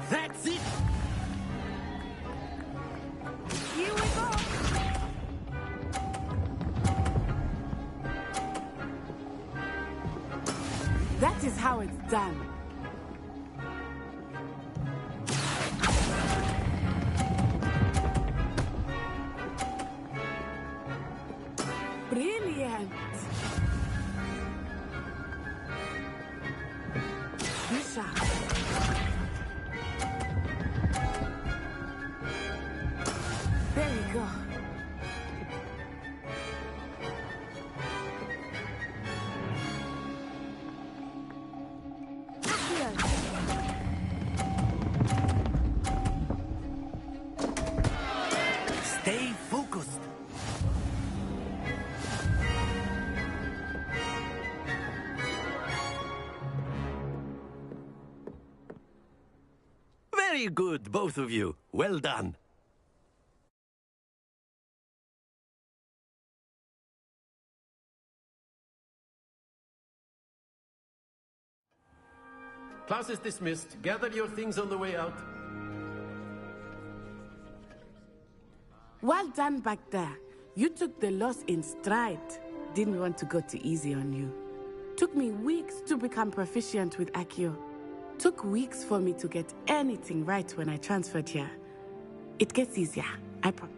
Speaker 7: That's it.
Speaker 14: Here we go. That is how it's done. Brilliant. Bishop. There we go.
Speaker 7: Very good, both of you. Well done.
Speaker 20: Class is dismissed. Gather your things on the way out.
Speaker 14: Well done back there. You took the loss in stride. Didn't want to go too easy on you. Took me weeks to become proficient with Accio. Took weeks for me to get anything right when I transferred here. It gets easier, I promise.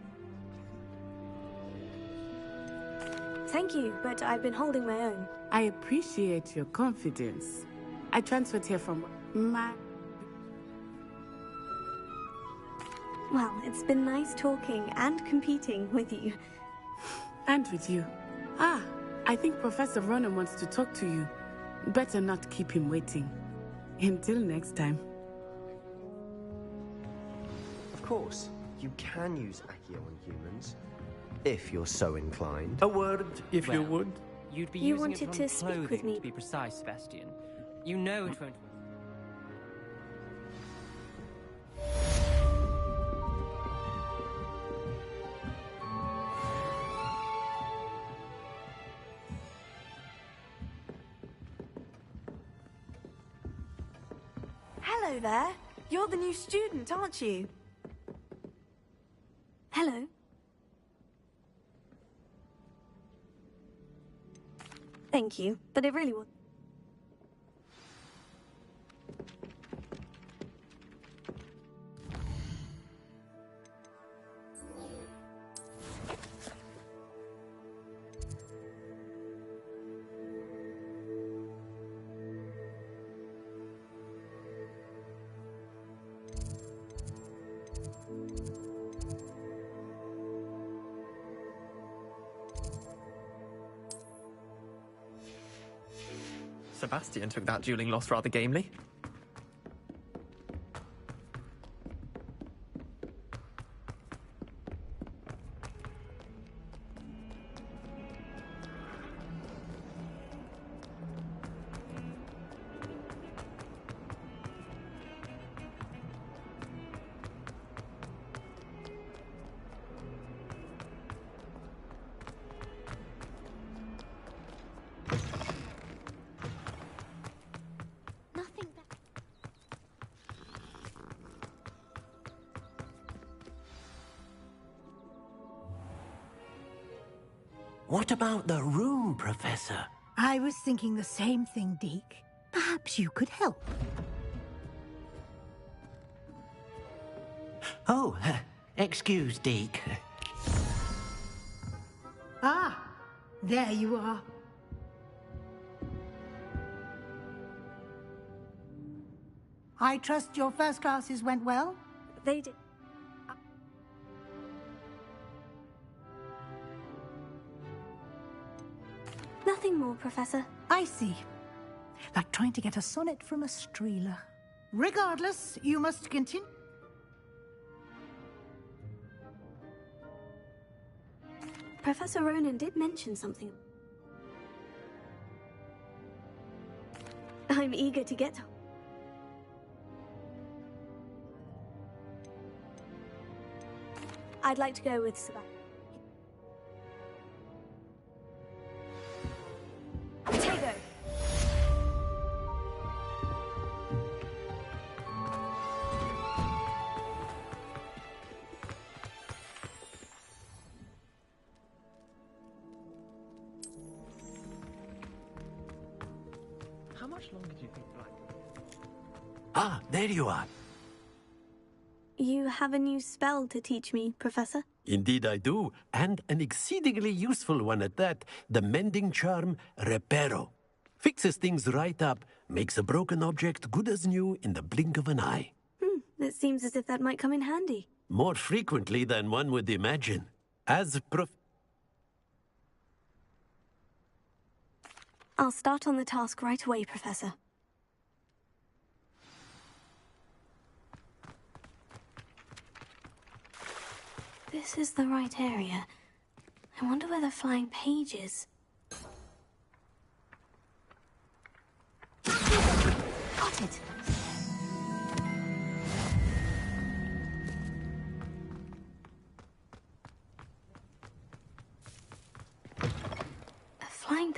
Speaker 3: Thank you, but I've been holding my own.
Speaker 14: I appreciate your confidence. I transferred here from my...
Speaker 3: Well, it's been nice talking and competing with you.
Speaker 14: And with you. Ah, I think Professor Ronan wants to talk to you. Better not keep him waiting. Until next time.
Speaker 19: Of course, you can use Accio on humans, if you're so inclined.
Speaker 20: A word, if you would.
Speaker 12: You'd be
Speaker 3: You
Speaker 12: using
Speaker 3: wanted
Speaker 12: it on
Speaker 3: to speak with
Speaker 12: clothing,
Speaker 3: me.
Speaker 12: to be precise, Sebastian. You know it won't...
Speaker 16: Hello there. You're the new student, aren't you?
Speaker 3: Hello. Thank you, but it really was...
Speaker 21: Sebastian took that dueling loss rather gamely.
Speaker 7: What about the room, Professor?
Speaker 9: I was thinking the same thing, Deke. Perhaps you could help.
Speaker 4: Oh, excuse, Deke.
Speaker 9: Ah, there you are. I trust your first classes went well?
Speaker 3: They did. Nothing more, Professor.
Speaker 9: I see. Like trying to get a sonnet from a streeler. Regardless, you must continue.
Speaker 3: Professor Ronan did mention something. I'm eager to get... I'd like to go with Sebastian. Tego!
Speaker 21: How much longer do you think Black...
Speaker 7: Ah, there you are.
Speaker 3: You have a new spell to teach me, Professor?
Speaker 7: Indeed I do, and an exceedingly useful one at that. The mending charm, Reparo. Fixes things right up, makes a broken object good as new in the blink of an eye.
Speaker 3: It seems as if that might come in handy.
Speaker 7: More frequently than one would imagine.
Speaker 3: I'll start on the task right away, Professor. This is the right area. I wonder where the flying page is. Got it!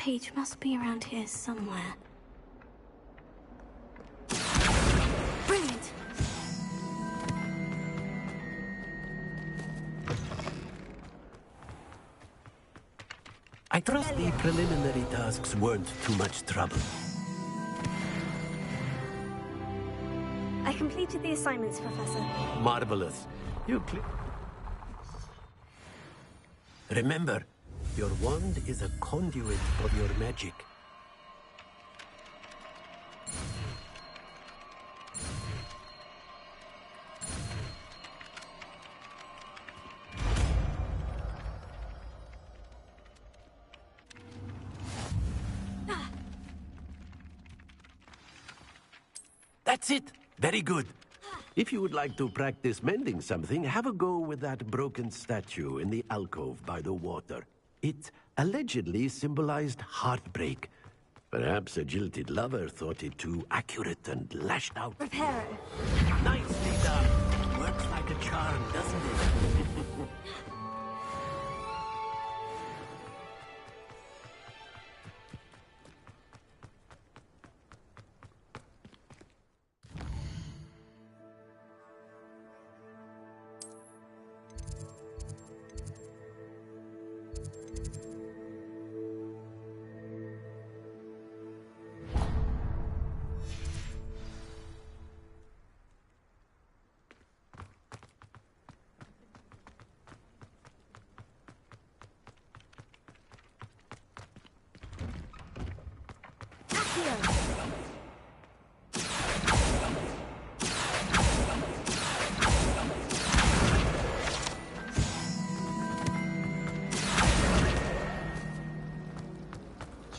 Speaker 3: page must be around here somewhere. Brilliant!
Speaker 20: I trust the preliminary tasks weren't too much trouble.
Speaker 3: I completed the assignments, Professor.
Speaker 20: Marvelous. Remember, your wand is a conduit of your magic. That's it. Very good. If you would like to practice mending something, have a go with that broken statue in the alcove by the water. It allegedly symbolized heartbreak. Perhaps a jilted lover thought it too accurate and lashed out.
Speaker 3: Repair it.
Speaker 20: Nicely done. Works like a charm, doesn't it?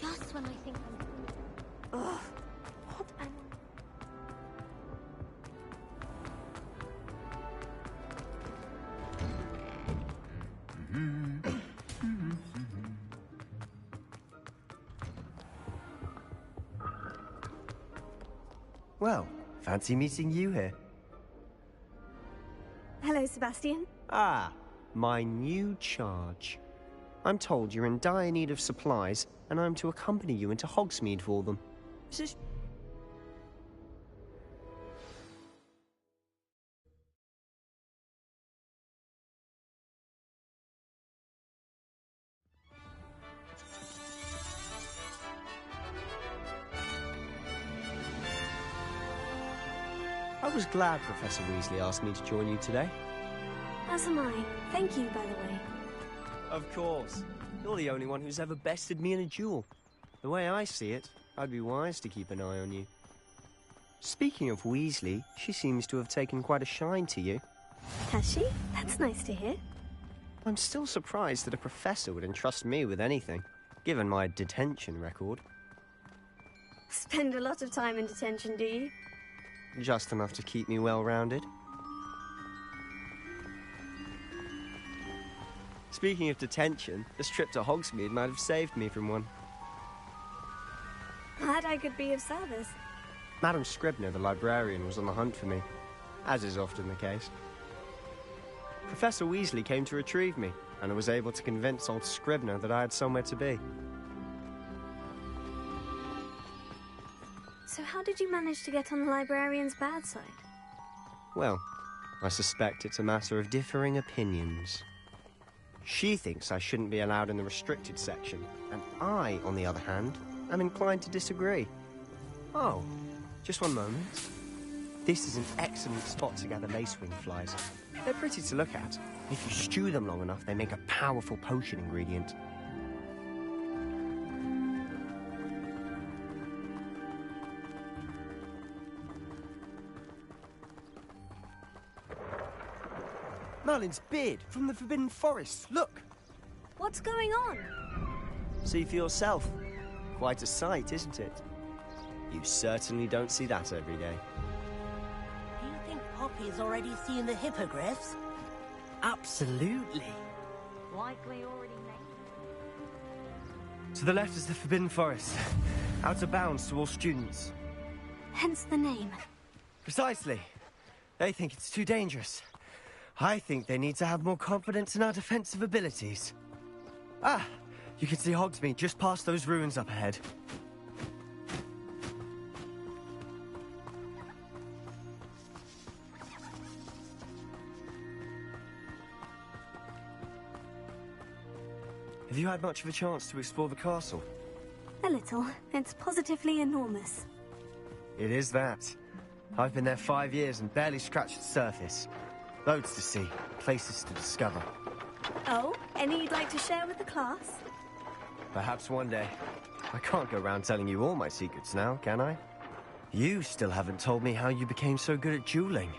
Speaker 3: Just when I think I'm... Ugh. What am
Speaker 19: Well, fancy meeting you here.
Speaker 3: Hello, Sebastian.
Speaker 19: Ah, my new charge. I'm told you're in dire need of supplies, and I'm to accompany you into Hogsmeade for them. Is this... I was glad Professor Weasley asked me to join you today.
Speaker 3: As am I. Thank you, by the way.
Speaker 19: Of course. You're the only one who's ever bested me in a duel. The way I see it, I'd be wise to keep an eye on you. Speaking of Weasley, she seems to have taken quite a shine to you.
Speaker 3: Has she? That's nice to hear.
Speaker 19: I'm still surprised that a professor would entrust me with anything, given my detention record.
Speaker 3: Spend a lot of time in detention, do you?
Speaker 19: Just enough to keep me well-rounded. Speaking of detention, this trip to Hogsmeade might have saved me from one.
Speaker 3: Glad I could be of service.
Speaker 19: Madam Scribner, the librarian, was on the hunt for me, as is often the case. Professor Weasley came to retrieve me, and I was able to convince old Scribner that I had somewhere to be.
Speaker 3: So how did you manage to get on the librarian's bad side?
Speaker 19: Well, I suspect it's a matter of differing opinions. She thinks I shouldn't be allowed in the restricted section, and I, on the other hand, am inclined to disagree. Oh, just one moment. This is an excellent spot to gather lacewing flies. They're pretty to look at. If you stew them long enough, they make a powerful potion ingredient. Merlin's beard from the Forbidden Forest. Look!
Speaker 3: What's going on?
Speaker 19: See for yourself. Quite a sight, isn't it? You certainly don't see that every day.
Speaker 2: Do you think Poppy's already seen the hippogriffs?
Speaker 19: Absolutely.
Speaker 2: Likely already
Speaker 19: To the left is the Forbidden Forest. Out of bounds to all students.
Speaker 3: Hence the name.
Speaker 19: Precisely. They think it's too dangerous. I think they need to have more confidence in our defensive abilities. Ah, You can see Hogsmeade just past those ruins up ahead. Have you had much of a chance to explore the castle?
Speaker 3: A little. It's positively enormous.
Speaker 19: It is that. I've been there 5 years and barely scratched the surface. Loads to see, places to discover.
Speaker 3: Oh, any you'd like to share with the class?
Speaker 19: Perhaps one day. I can't go around telling you all my secrets now, can I? You still haven't told me how you became so good at dueling.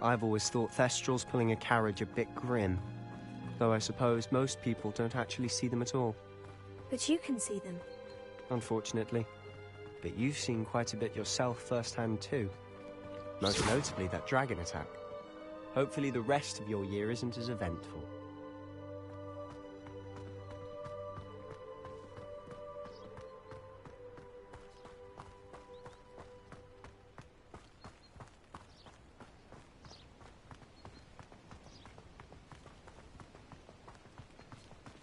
Speaker 19: I've always thought Thestrals pulling a carriage a bit grim. Though I suppose most people don't actually see them at all.
Speaker 3: But you can see them.
Speaker 19: Unfortunately. But you've seen quite a bit yourself firsthand too. Most notably that dragon attack. Hopefully the rest of your year isn't as eventful.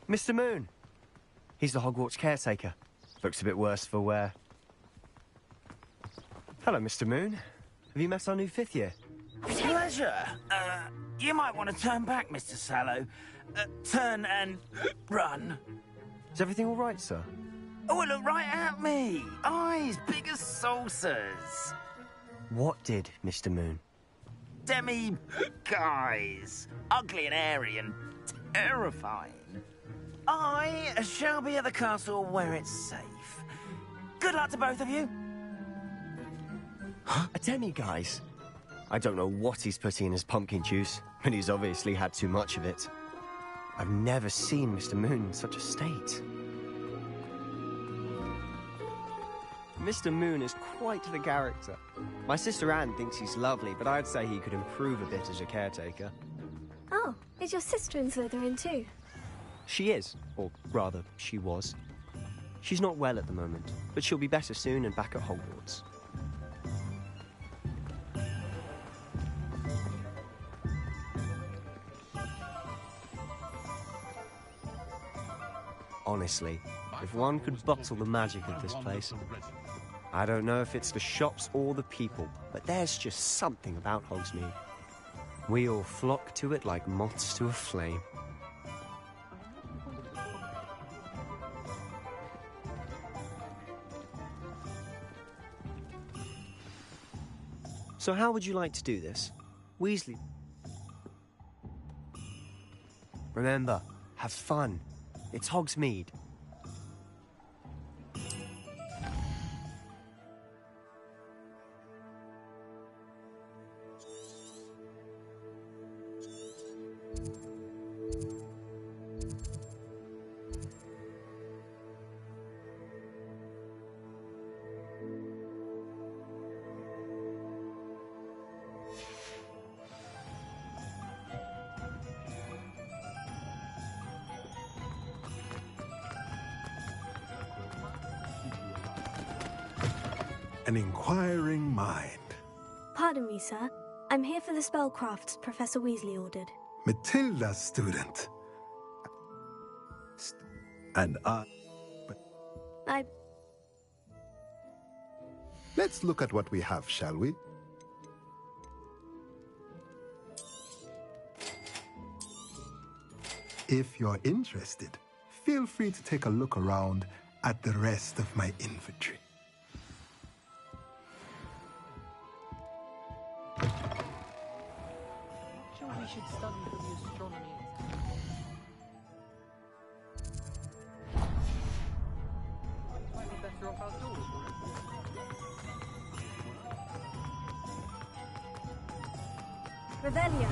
Speaker 19: Mr. Moon! He's the Hogwarts caretaker. Looks a bit worse for wear. Hello, Mr. Moon. Have you met our new 5th year?
Speaker 1: Pleasure. You might want to turn back, Mr. Sallow. Turn and run.
Speaker 19: Is everything all right, sir?
Speaker 1: Oh, look right at me. Eyes big as saucers.
Speaker 19: What did, Mr. Moon?
Speaker 1: Guys. Ugly and airy and terrifying. I shall be at the castle where it's safe. Good luck to both of you.
Speaker 19: A demi-guise? I don't know what he's putting in his pumpkin juice, but he's obviously had too much of it. I've never seen Mr. Moon in such a state. Mr. Moon is quite the character. My sister Anne thinks he's lovely, but I'd say he could improve a bit as a caretaker.
Speaker 3: Oh, is your sister in Slytherin too?
Speaker 19: She is, or rather, she was. She's not well at the moment, but she'll be better soon and back at Hogwarts. Honestly, if one could bottle the magic of this place. I don't know if it's the shops or the people, but there's just something about Hogsmeade. We all flock to it like moths to a flame. So how would you like to do this? Weasley... Remember, have fun. It's Hogsmeade.
Speaker 5: An inquiring mind.
Speaker 3: Pardon me, sir. I'm here for the spellcrafts Professor Weasley ordered.
Speaker 5: Matilda's student. And Let's look at what we have, shall we? If you're interested, feel free to take a look around at the rest of my inventory.
Speaker 21: Sure, we should study for the astronomy. Might be better off outdoors.
Speaker 3: Revelio.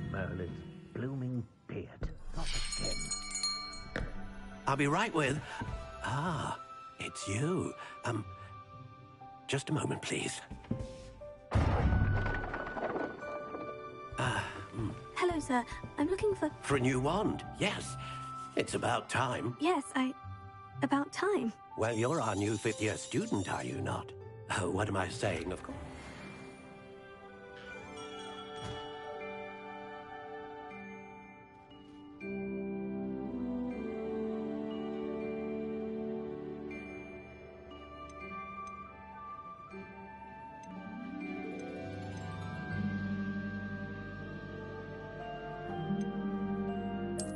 Speaker 20: Merlin's blooming beard. Not again.
Speaker 7: I'll be right with... Ah, it's you. Just a moment, please.
Speaker 3: Hello, sir. I'm looking for...
Speaker 7: For a new wand, yes. It's about time.
Speaker 3: Yes, about time.
Speaker 7: Well, you're our new fifth-year student, are you not? Oh, what am I saying, of course?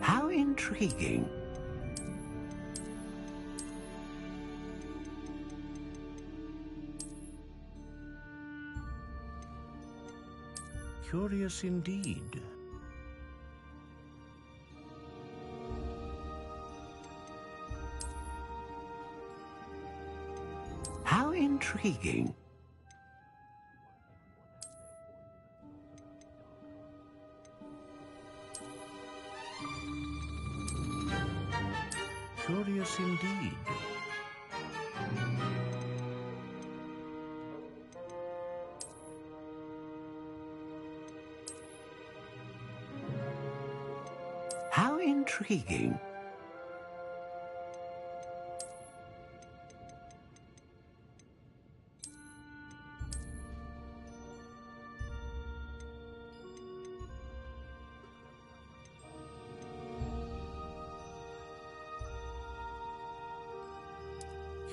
Speaker 7: How intriguing.
Speaker 20: Curious indeed.
Speaker 7: How intriguing.
Speaker 20: Curious indeed.
Speaker 7: How intriguing.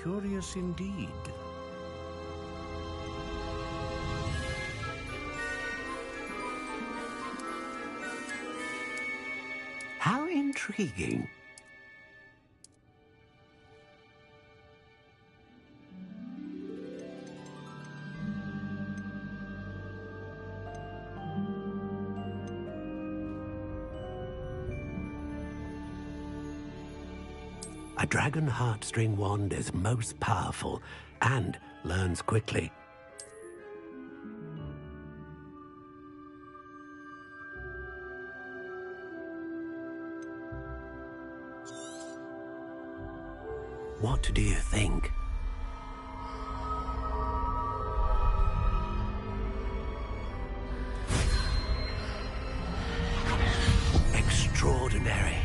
Speaker 20: Curious indeed.
Speaker 7: How intriguing. A dragon heartstring wand is most powerful and learns quickly. What do you think? Extraordinary.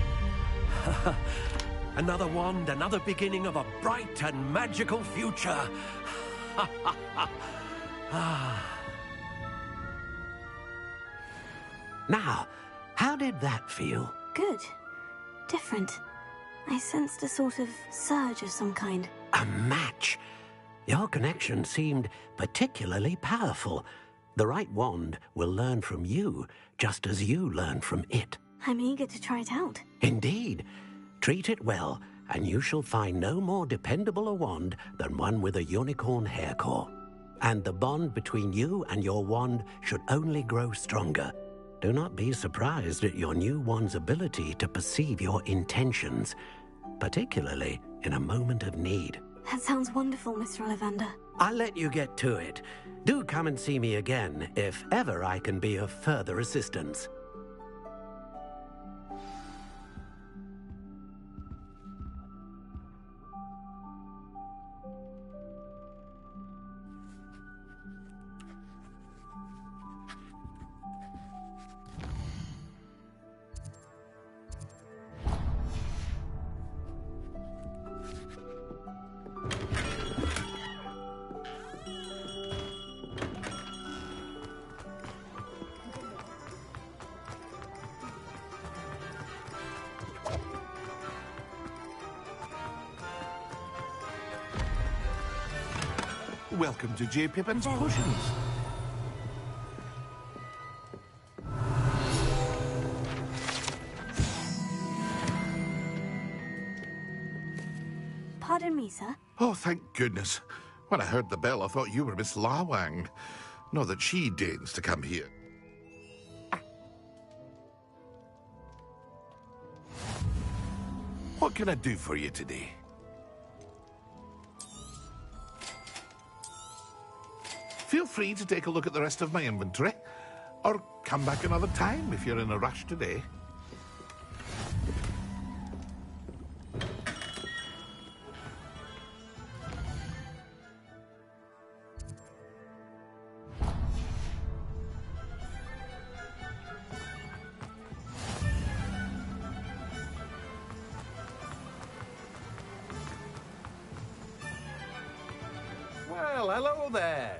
Speaker 7: Another wand, another beginning of a bright and magical future. Now, how did that feel?
Speaker 3: Good. Different. I sensed a sort of surge of some kind.
Speaker 7: A match. Your connection seemed particularly powerful. The right wand will learn from you, just as you learn from it.
Speaker 3: I'm eager to try it out.
Speaker 7: Indeed. Treat it well, and you shall find no more dependable a wand than one with a unicorn hair core. And the bond between you and your wand should only grow stronger. Do not be surprised at your new wand's ability to perceive your intentions, particularly in a moment of need.
Speaker 3: That sounds wonderful, Mr. Ollivander.
Speaker 7: I'll let you get to it. Do come and see me again if ever I can be of further assistance.
Speaker 8: Welcome to J. Pippin's Potions.
Speaker 3: Pardon me, sir.
Speaker 8: Oh, thank goodness. When I heard the bell, I thought you were Miss Lawang. Not that she deigns to come here. What can I do for you today? Feel free to take a look at the rest of my inventory, or come back another time if you're in a rush today.
Speaker 13: there!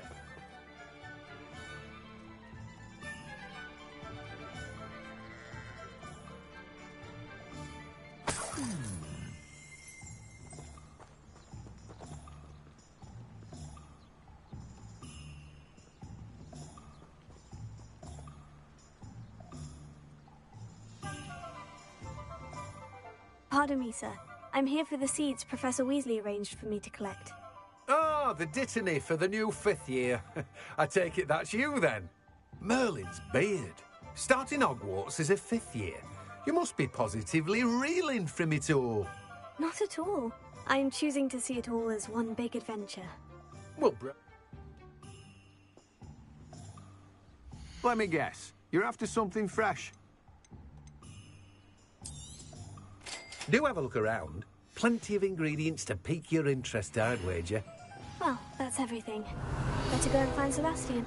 Speaker 3: Pardon me, sir. I'm here for the seeds Professor Weasley arranged for me to collect.
Speaker 13: Ah, the dittany for the new 5th year. I take it that's you, then. Merlin's beard. Starting Hogwarts as a 5th year. You must be positively reeling from it all.
Speaker 3: Not at all. I'm choosing to see it all as one big adventure.
Speaker 13: Well,
Speaker 22: Let me guess. You're after something fresh.
Speaker 13: do have a look around. Plenty of ingredients to pique your interest, I'd wager.
Speaker 3: Well, that's everything. Better go and find Sebastian.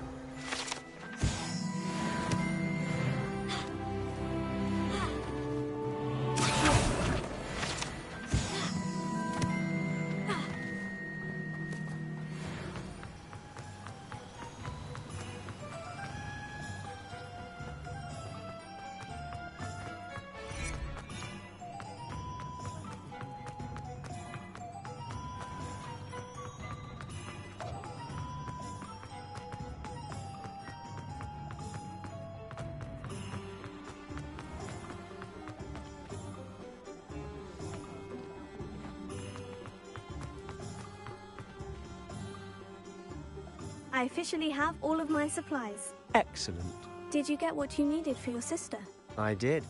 Speaker 3: I officially have all of my supplies.
Speaker 19: Excellent.
Speaker 3: Did you get what you needed for your sister?
Speaker 19: I did.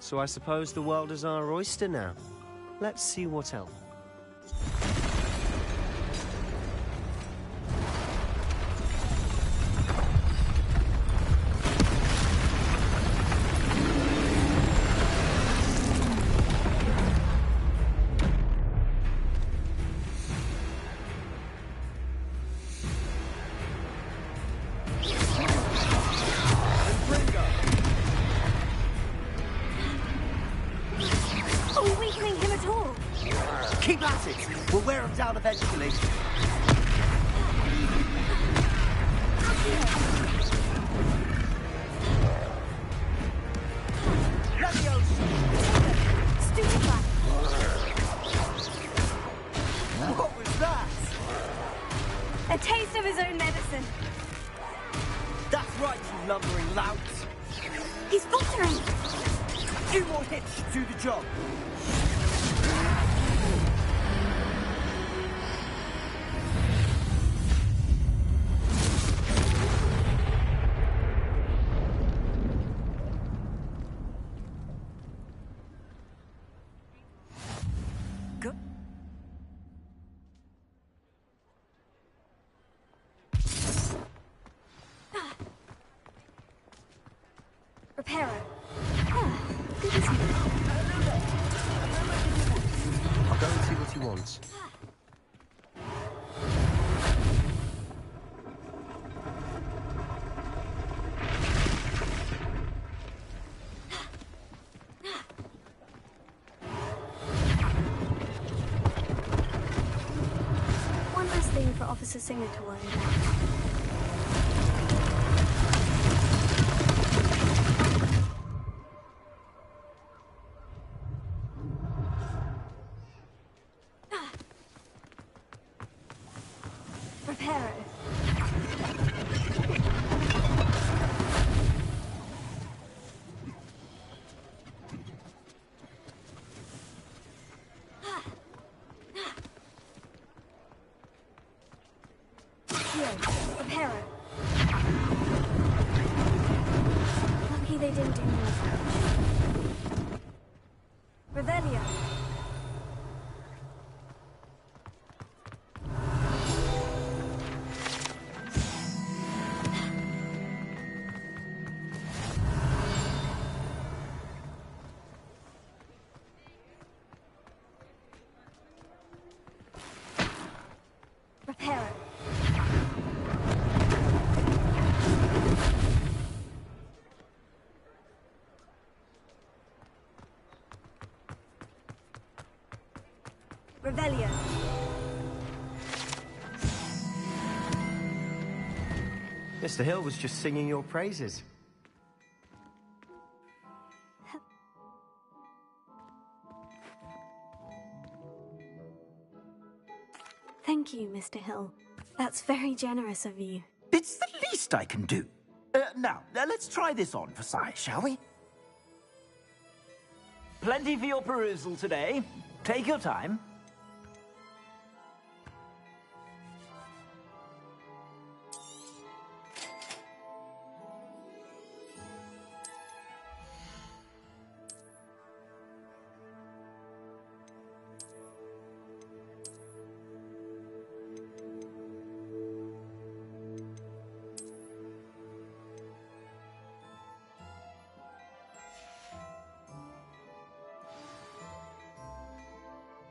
Speaker 19: So I suppose the world is our oyster now. Let's see what else.
Speaker 4: Keep at it! We'll wear him down eventually.
Speaker 3: Stupefy!
Speaker 4: What was that?
Speaker 3: A taste of his own medicine.
Speaker 4: That's right, you lumbering louts.
Speaker 3: He's faltering!
Speaker 4: A few more hits should do the job.
Speaker 3: Reparo.
Speaker 19: I'll go and see what he wants.
Speaker 3: One last thing for Officer Singer to worry about. Lucky they didn't do more damage. Revelio. Reparo. Revelio.
Speaker 19: Mr. Hill was just singing your praises.
Speaker 3: Thank you, Mr. Hill. That's very generous of you.
Speaker 1: It's the least I can do. Now, let's try this on for size, shall we? Plenty for your perusal today. Take your time.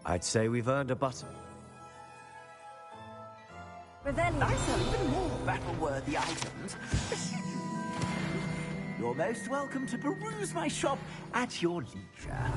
Speaker 19: I'd say we've earned a button.
Speaker 3: Revelio.
Speaker 1: I sell even more battle-worthy items. You're most welcome to peruse my shop at your leisure.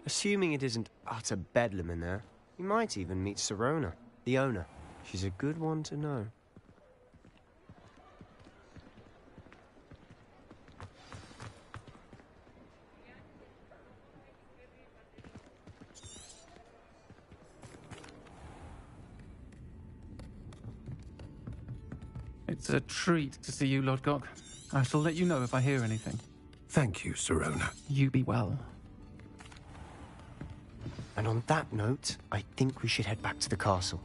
Speaker 19: Assuming it isn't utter bedlam in there, you might even meet Sirona, the owner. She's a good one to know.
Speaker 6: It's a treat to see you, Lodgok. I shall let you know if I hear anything.
Speaker 20: Thank you, Sirona.
Speaker 6: You be well.
Speaker 19: And on that note, I think we should head back to the castle.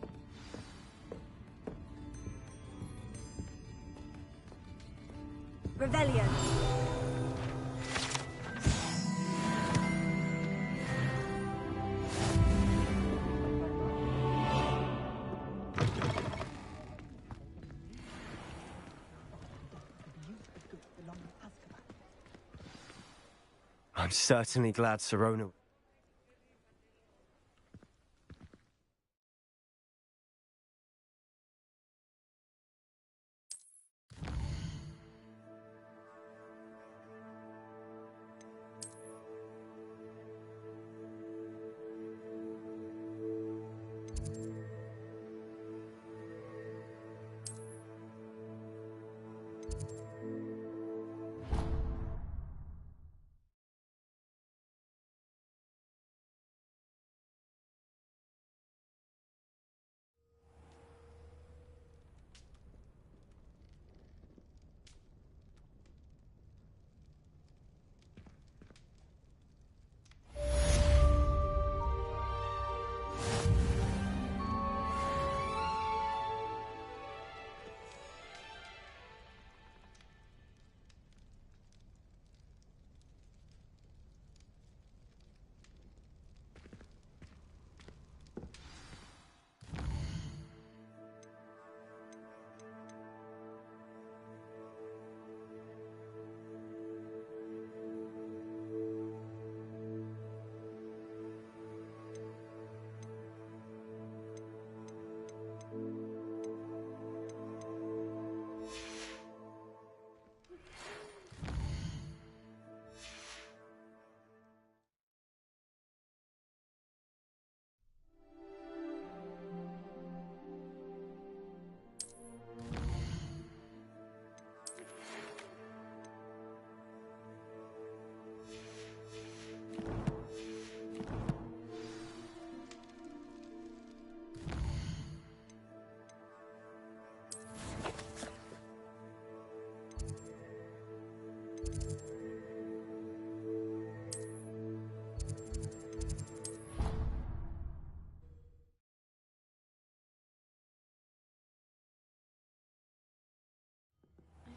Speaker 3: Revelio.
Speaker 19: I'm certainly glad Sirona...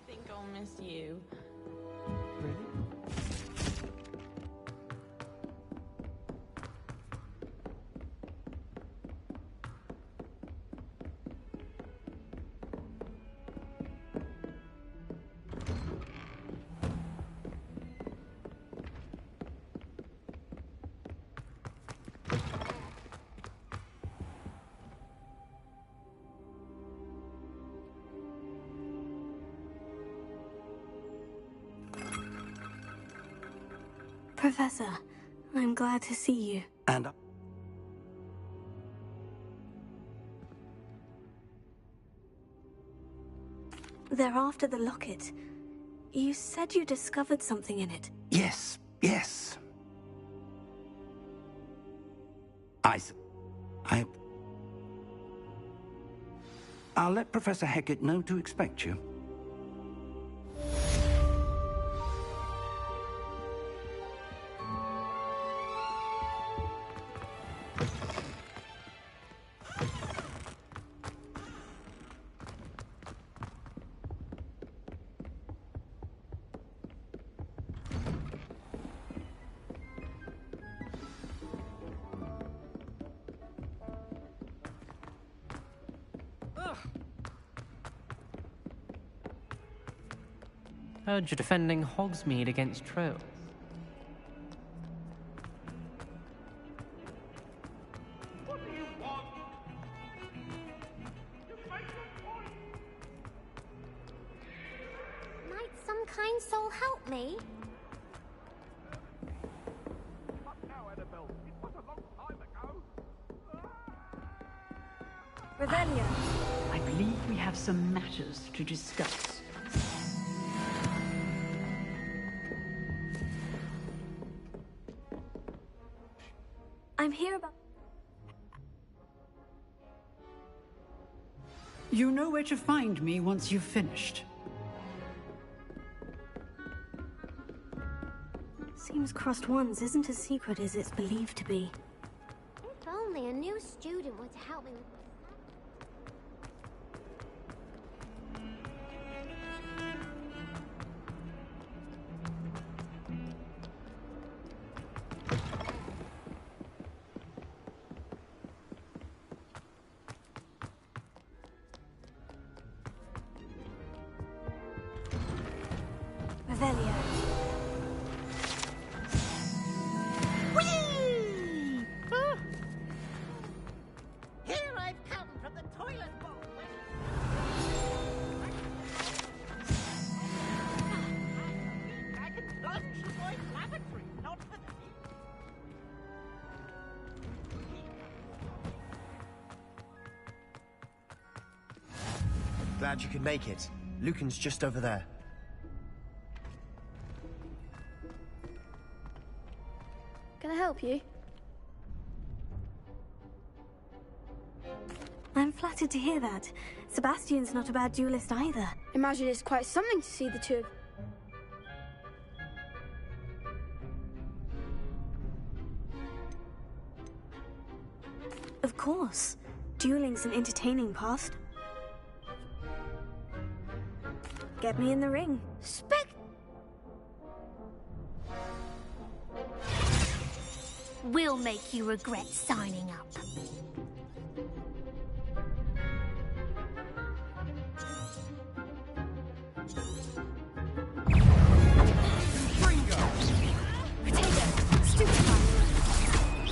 Speaker 11: I think I'll miss you.
Speaker 3: Professor, I'm glad to see you.
Speaker 1: And
Speaker 3: they're after the locket. You said you discovered something in it.
Speaker 1: yes, yes. I'll let Professor Hecat know to expect you.
Speaker 12: Heard you're defending Hogsmeade against trolls.
Speaker 10: Might some kind soul help me?
Speaker 3: Revelia.
Speaker 17: I believe we have some matters to discuss.
Speaker 3: I'm here about...
Speaker 17: You know where to find me once you've finished.
Speaker 3: Seems Crossed Wands isn't as secret as it's believed to be.
Speaker 10: If only a new student were to help me with...
Speaker 3: Revelia.
Speaker 19: Glad you could make it. Lucan's just over there.
Speaker 15: Can I help you?
Speaker 3: I'm flattered to hear that. Sebastian's not a bad duelist either.
Speaker 15: Imagine it's quite something to see the two of...
Speaker 3: Of course. Dueling's an entertaining past. Get me in the ring.
Speaker 2: We'll make you regret signing up.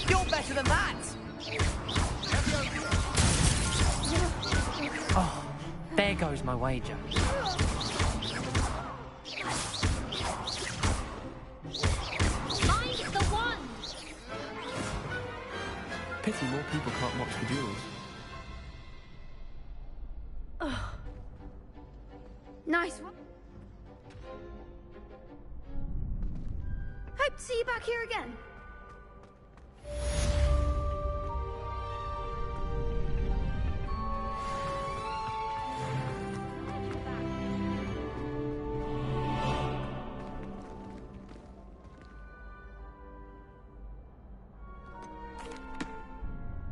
Speaker 12: You're better than that! Oh, there goes my wager.
Speaker 10: Mind the wand!
Speaker 6: Pity more people can't watch the duels.
Speaker 15: Nice one. Hope to see you back here again.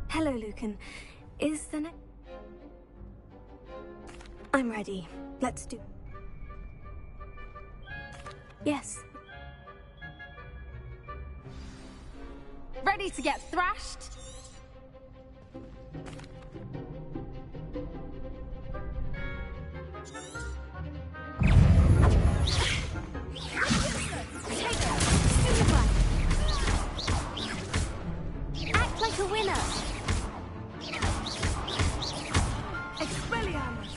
Speaker 3: Hello, Lucan. Is the next... I'm ready. Let's do... Yes.
Speaker 10: Ready to get thrashed?
Speaker 2: Act like a winner.
Speaker 15: Expelliarmus!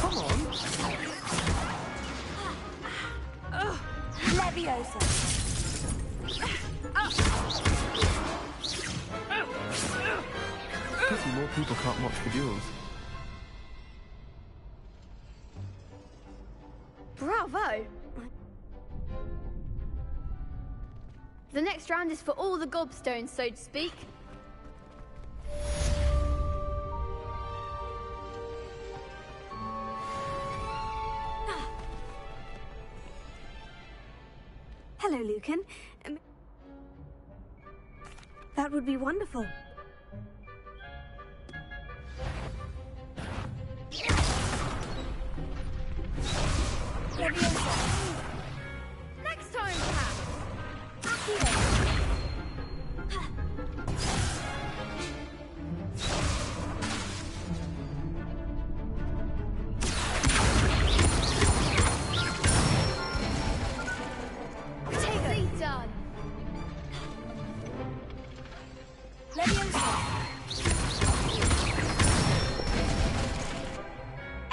Speaker 12: Come on!
Speaker 2: Leviosa.
Speaker 6: Pity more people can't watch the duels.
Speaker 15: Bravo! The next round is for all the gobstones, so to speak.
Speaker 3: Hello, Lucan. That would be wonderful.
Speaker 15: Next time, perhaps. Tightly done.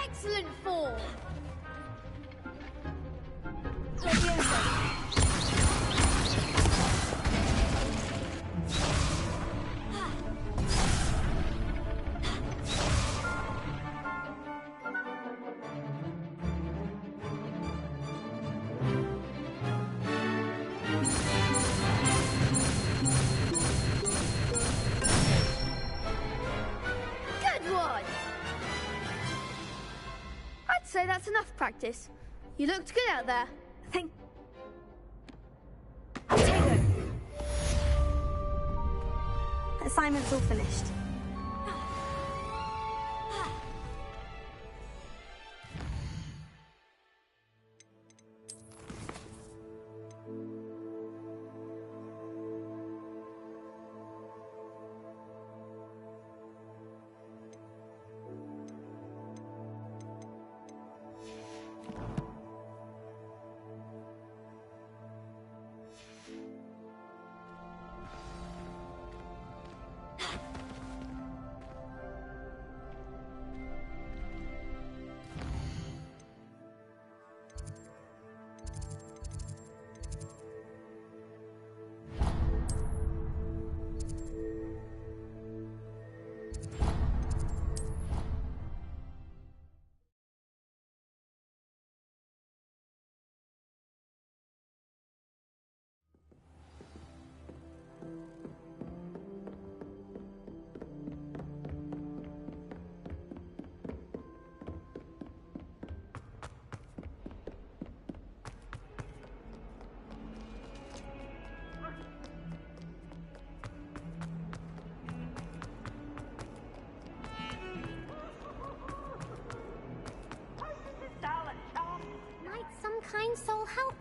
Speaker 15: Excellent form. Good one. I'd say that's enough practice. You looked good out there.
Speaker 3: Thank... Assignment's all finished.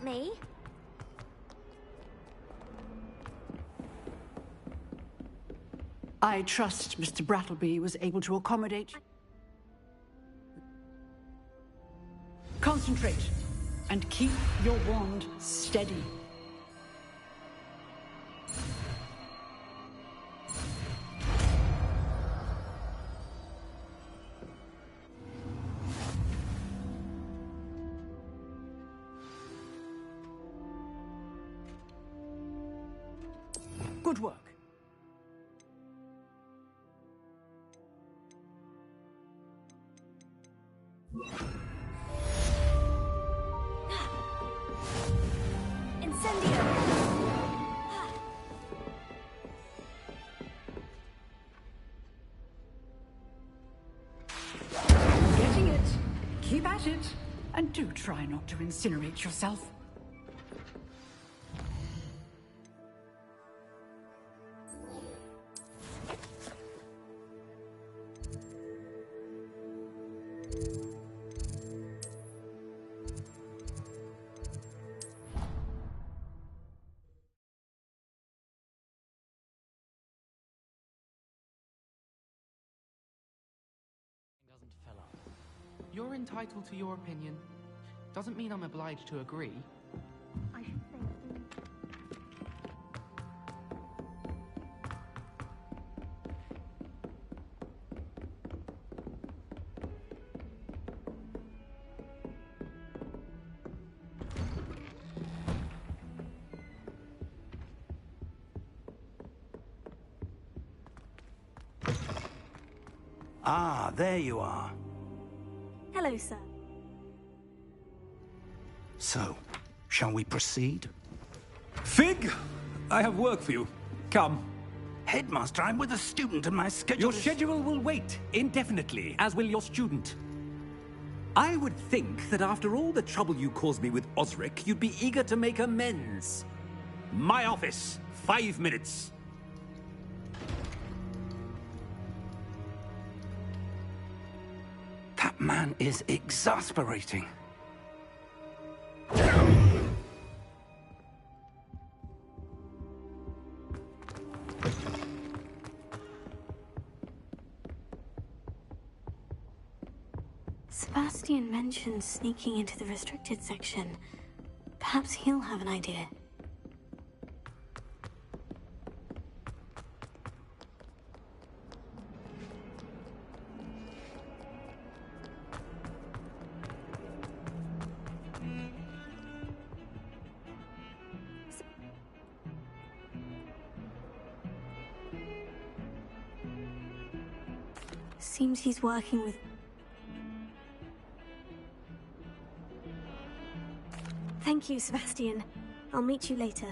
Speaker 15: Me?
Speaker 17: I trust Mr. Brattleby was able to accommodate. Concentrate and keep your wand steady. Good work.
Speaker 15: Incendio!
Speaker 17: Getting it. Keep at it. And do try not to incinerate yourself.
Speaker 21: You're entitled to your opinion. Doesn't mean I'm obliged to agree.
Speaker 15: I should say
Speaker 1: Ah, there you are.
Speaker 3: Hello, sir.
Speaker 1: So, shall we proceed?
Speaker 14: Fig, I have work for you. Come.
Speaker 1: Headmaster, I'm with a student and my schedule
Speaker 14: Your schedule will wait indefinitely, as will your student. I would think that after all the trouble you caused me with Osric, you'd be eager to make amends. My office, 5 minutes.
Speaker 1: That man is exasperating.
Speaker 3: Sebastian mentioned sneaking into the restricted section. Perhaps he'll have an idea. Seems he's working with... Thank you, Sebastian. I'll meet you later.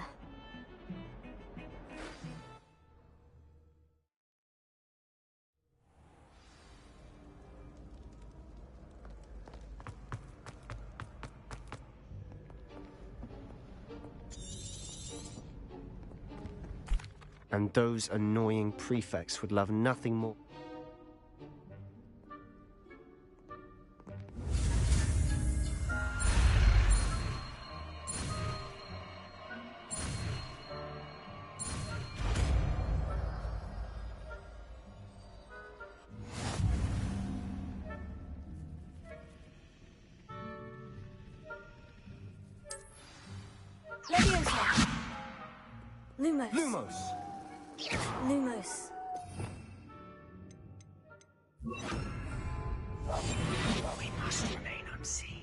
Speaker 19: And those annoying prefects would love nothing more.
Speaker 3: Leviosa! Lumos.
Speaker 19: Lumos!
Speaker 3: Lumos.
Speaker 4: We must remain unseen.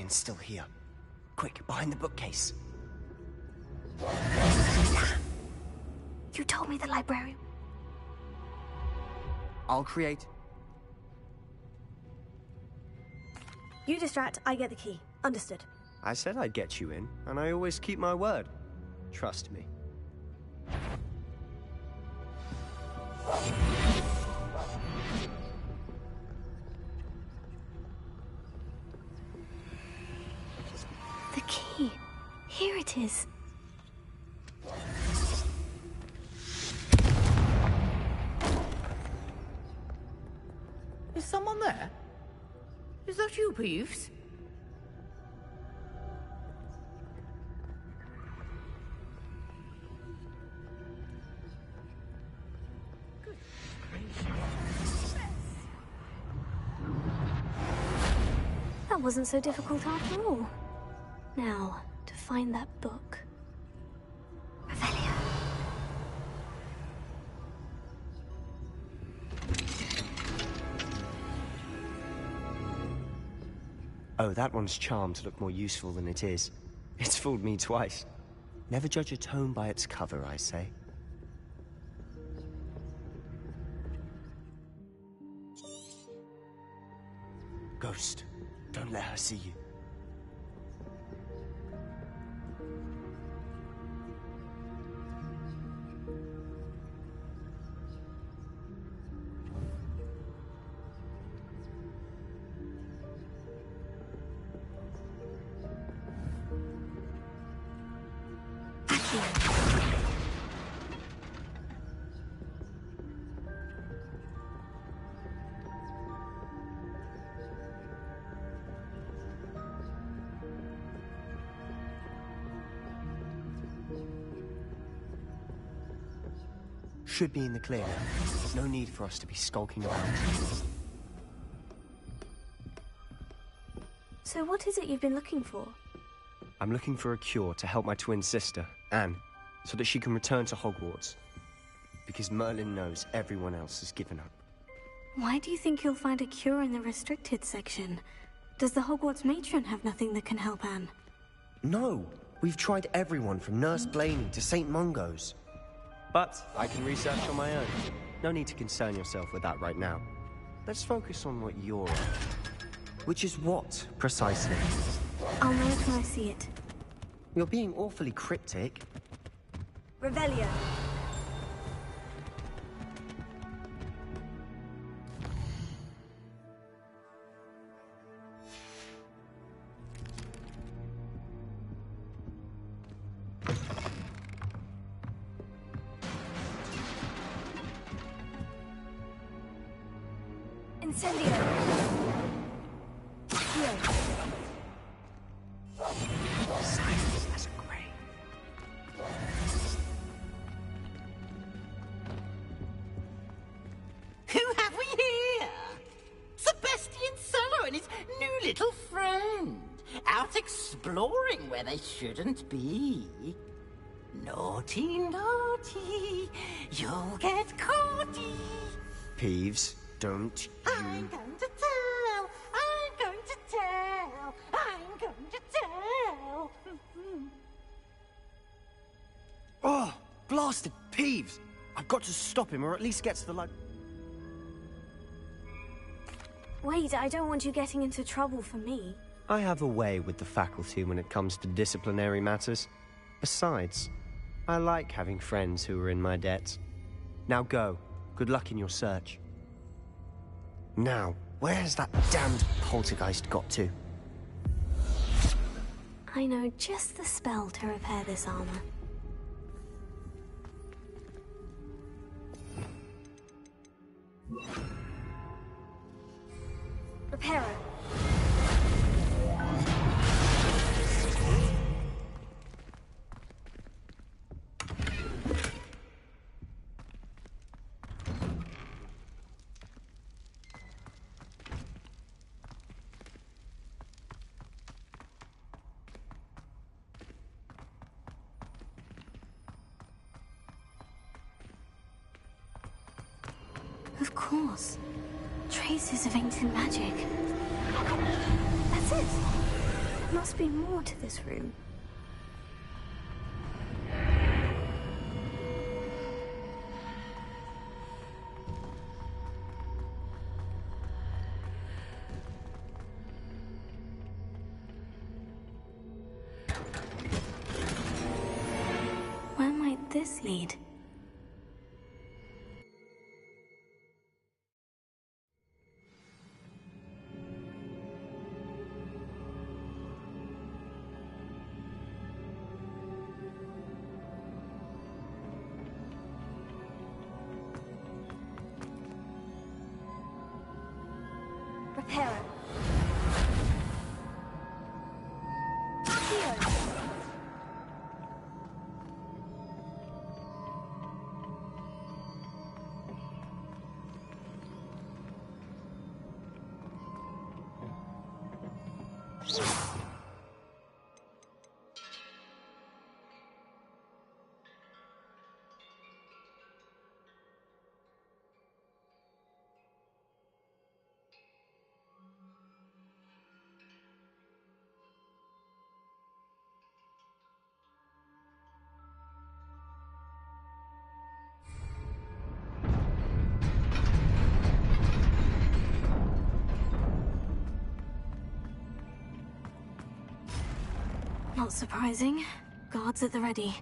Speaker 19: Merlin's still here. Quick, behind the bookcase.
Speaker 3: You told me the librarian.
Speaker 19: I'll create.
Speaker 16: You distract, I get the key. Understood.
Speaker 19: I said I'd get you in, and I always keep my word. Trust me.
Speaker 3: The key. Here it is.
Speaker 18: Is someone there? Is that you, Peeves?
Speaker 3: That wasn't so difficult after all. Now, to find that book. Revelio.
Speaker 19: Oh, that one's charmed to look more useful than it is. It's fooled me twice. Never judge a tome by its cover, I say. Ghost, don't let her see you. Should be in the clear now. No need for us to be skulking around.
Speaker 3: So what is it you've been looking for?
Speaker 19: I'm looking for a cure to help my twin sister, Anne, so that she can return to Hogwarts. Because Merlin knows everyone else has given up.
Speaker 3: Why do you think you'll find a cure in the restricted section? Does the Hogwarts matron have nothing that can help Anne?
Speaker 19: No! We've tried everyone from Nurse Blaney to St. Mungo's. But I can research on my own. No need to concern yourself with that right now. Let's focus on what you're on. Which is what, precisely?
Speaker 3: I'll know it when I see it.
Speaker 19: You're being awfully cryptic.
Speaker 16: Revelio. Incendio. Here.
Speaker 4: Silence as a grave.
Speaker 18: Who have we here? Sebastian Solo and his new little friend. Out exploring where they shouldn't be. Naughty, naughty. You'll get caughty.
Speaker 19: Peeves, don't you...
Speaker 18: I'm going to tell. I'm going to tell. I'm going to tell.
Speaker 19: Oh, blasted Peeves! I've got to stop him, or at least get to the light.
Speaker 3: Wait, I don't want you getting into trouble for me.
Speaker 19: I have a way with the faculty when it comes to disciplinary matters. Besides, I like having friends who are in my debt. Now go. Good luck in your search. Now, where's that damned poltergeist got to?
Speaker 3: I know just the spell to repair this armor.
Speaker 16: Reparo.
Speaker 3: Of course. Traces of ancient magic. That's it. There must be more to this room. Where might this lead?
Speaker 16: Repair it.
Speaker 3: Not surprising. Guards at the ready.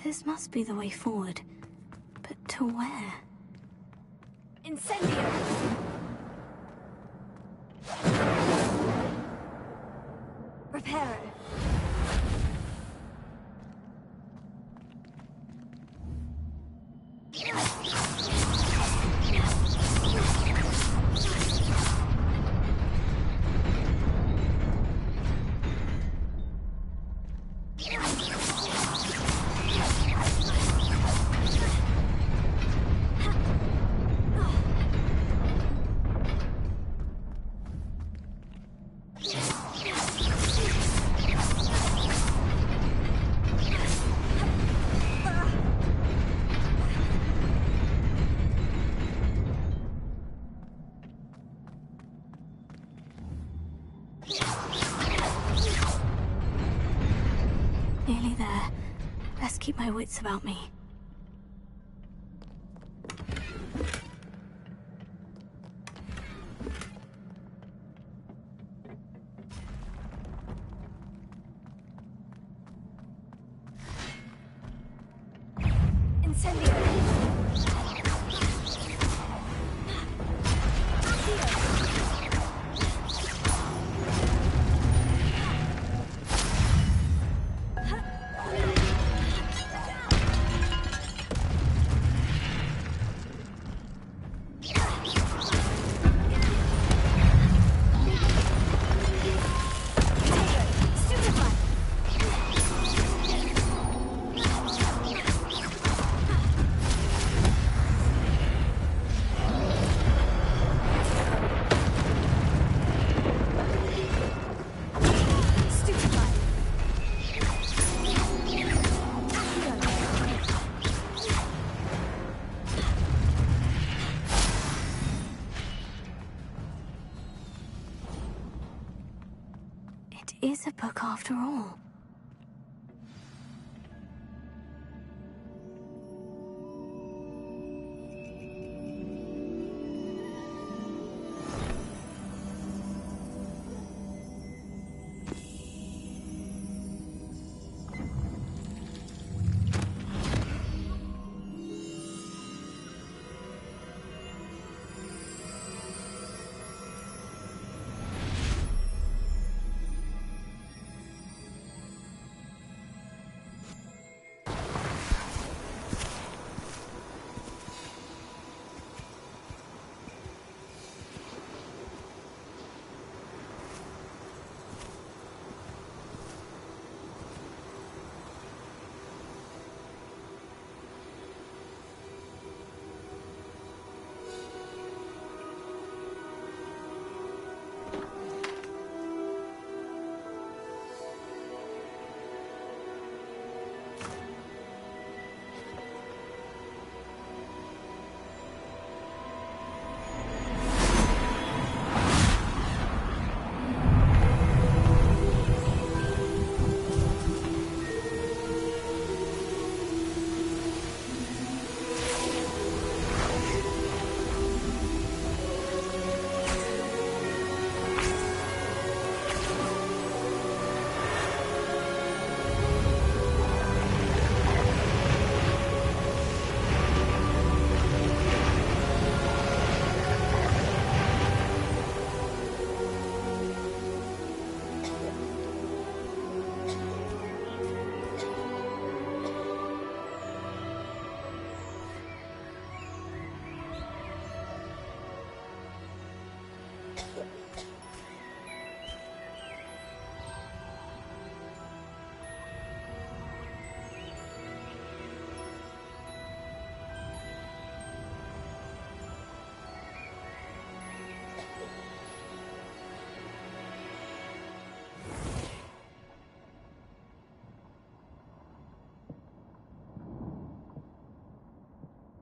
Speaker 3: This must be the way forward. But to where?
Speaker 16: Incendio! Reparo.
Speaker 3: Nearly there. Best keep my wits about me.
Speaker 16: Incendio!
Speaker 3: is a book after all.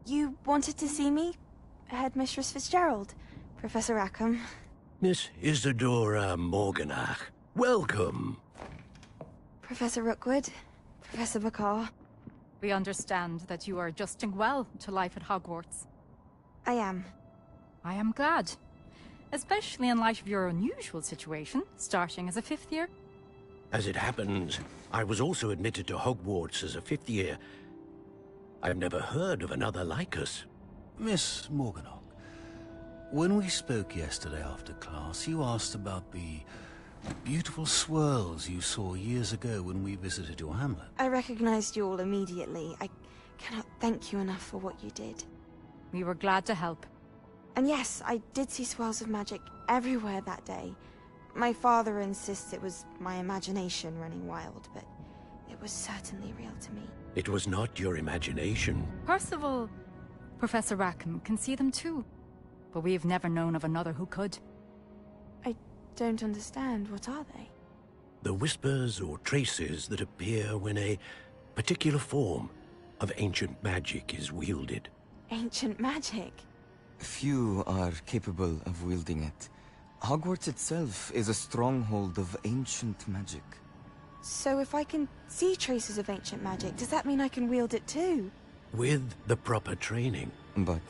Speaker 5: You wanted to see me? Headmistress Fitzgerald, Professor Rackham.
Speaker 20: Miss Isadora Morganach, welcome.
Speaker 5: Professor Rookwood, Professor Bakar.
Speaker 9: We understand that you are adjusting well to life at Hogwarts.
Speaker 5: I am.
Speaker 9: I am glad. Especially in light of your unusual situation, starting as a 5th year.
Speaker 20: As it happens, I was also admitted to Hogwarts as a 5th year. I've never heard of another like us.
Speaker 23: Miss Morganach, when we spoke yesterday after class, you asked about the beautiful swirls you saw years ago when we visited your hamlet.
Speaker 5: I recognized you all immediately. I cannot thank you enough for what you did.
Speaker 9: We were glad to help.
Speaker 5: And yes, I did see swirls of magic everywhere that day. My father insists it was my imagination running wild, but it was certainly real to me.
Speaker 20: It was not your imagination.
Speaker 9: Percival, Professor Rackham can see them too. But we've never known of another who could.
Speaker 5: I don't understand. What are they?
Speaker 20: The whispers or traces that appear when a particular form of ancient magic is wielded.
Speaker 5: Ancient magic?
Speaker 24: Few are capable of wielding it. Hogwarts itself is a stronghold of ancient magic.
Speaker 5: So if I can see traces of ancient magic, does that mean I can wield it too?
Speaker 20: With the proper training.
Speaker 24: But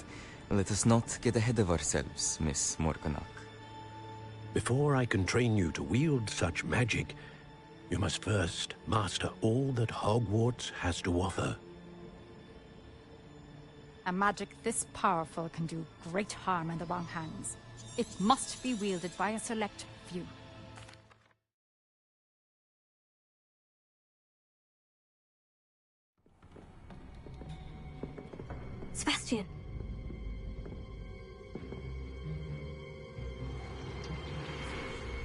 Speaker 24: let us not get ahead of ourselves, Miss Morganach.
Speaker 20: Before I can train you to wield such magic, you must first master all that Hogwarts has to offer.
Speaker 9: A magic this powerful can do great harm in the wrong hands. It must be wielded by a select few.
Speaker 3: Sebastian.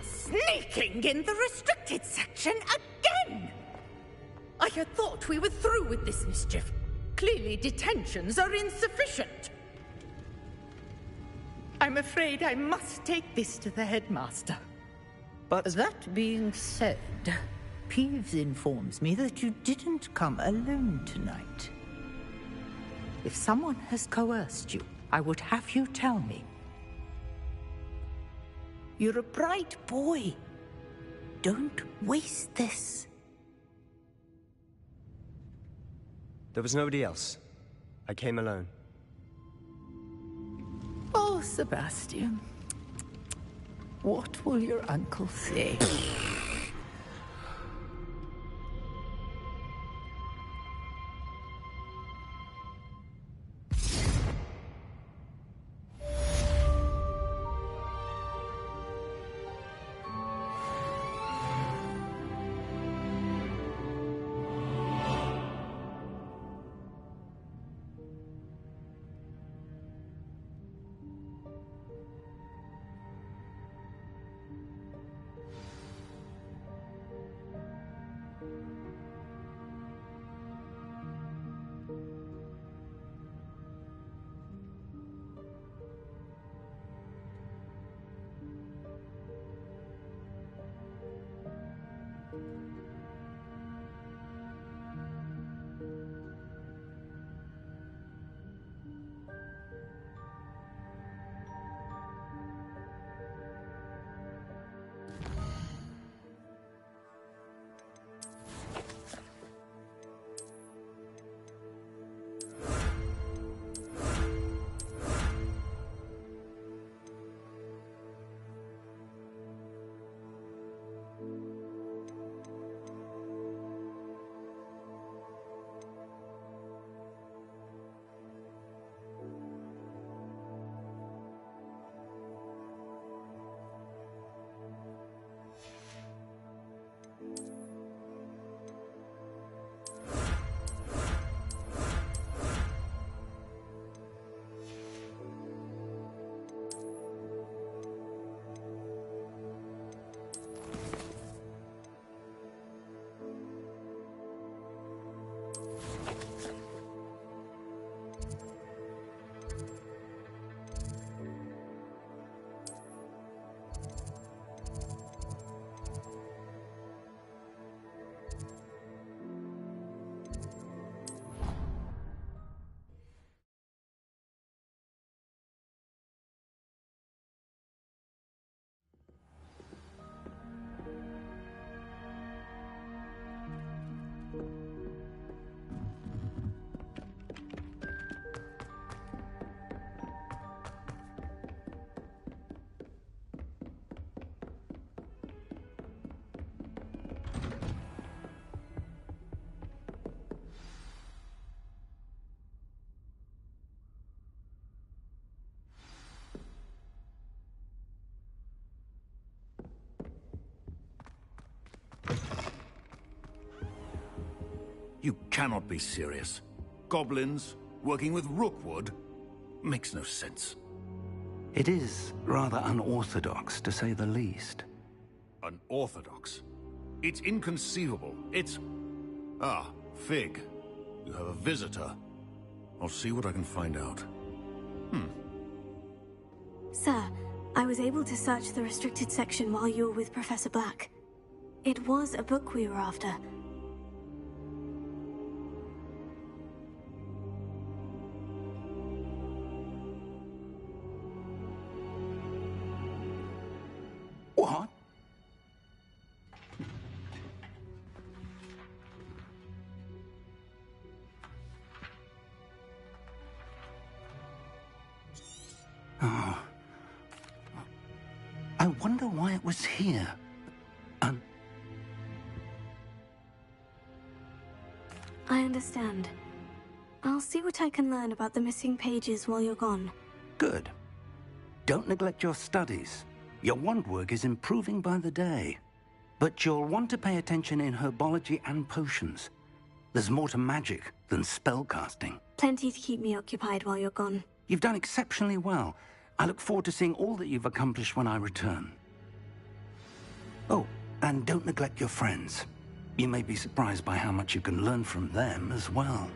Speaker 25: Sneaking in the restricted section again! I had thought we were through with this mischief. Clearly detentions are insufficient. I'm afraid I must take this to the headmaster.
Speaker 26: But that being said, Peeves informs me that you didn't come alone tonight. If someone has coerced you, I would have you tell me. You're a bright boy. Don't waste this.
Speaker 19: There was nobody else. I came alone.
Speaker 26: Oh, Sebastian. What will your uncle say?
Speaker 1: You cannot be serious. Goblins working with Rookwood? Makes no sense.
Speaker 7: It is rather unorthodox, to say the least.
Speaker 1: Unorthodox? It's inconceivable. It's... Ah, Fig. You have a visitor. I'll see what I can find out.
Speaker 3: Sir, I was able to search the restricted section while you were with Professor Black. It was a book we were after.
Speaker 7: What? Oh. I wonder why it was here.
Speaker 3: I understand. I'll see what I can learn about the missing pages while you're gone.
Speaker 7: Good. Don't neglect your studies. Your wand work is improving by the day. But you'll want to pay attention in herbology and potions. There's more to magic than spellcasting.
Speaker 3: Plenty to keep me occupied while you're gone.
Speaker 7: You've done exceptionally well. I look forward to seeing all that you've accomplished when I return. Oh, and don't neglect your friends. You may be surprised by how much you can learn from them as well.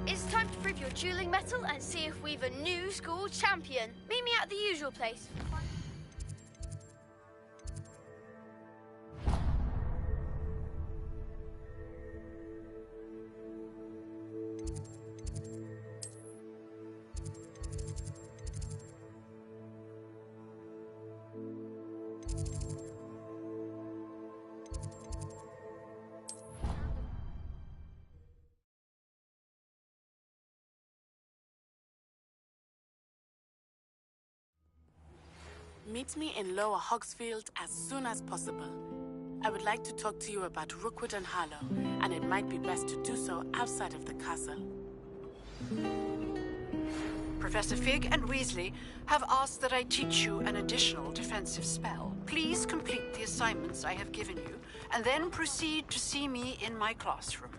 Speaker 8: It's time to prepare save your dueling metal and see if we've a new school champion. Meet me at the usual place.
Speaker 10: Meet me in Lower Hogsfield as soon as possible. I would like to talk to you about Rookwood and Harlow, and it might be best to do so outside of the castle.
Speaker 17: Professor Fig and Weasley have asked that I teach you an additional defensive spell. Please complete the assignments I have given you, and then proceed to see me in my classroom.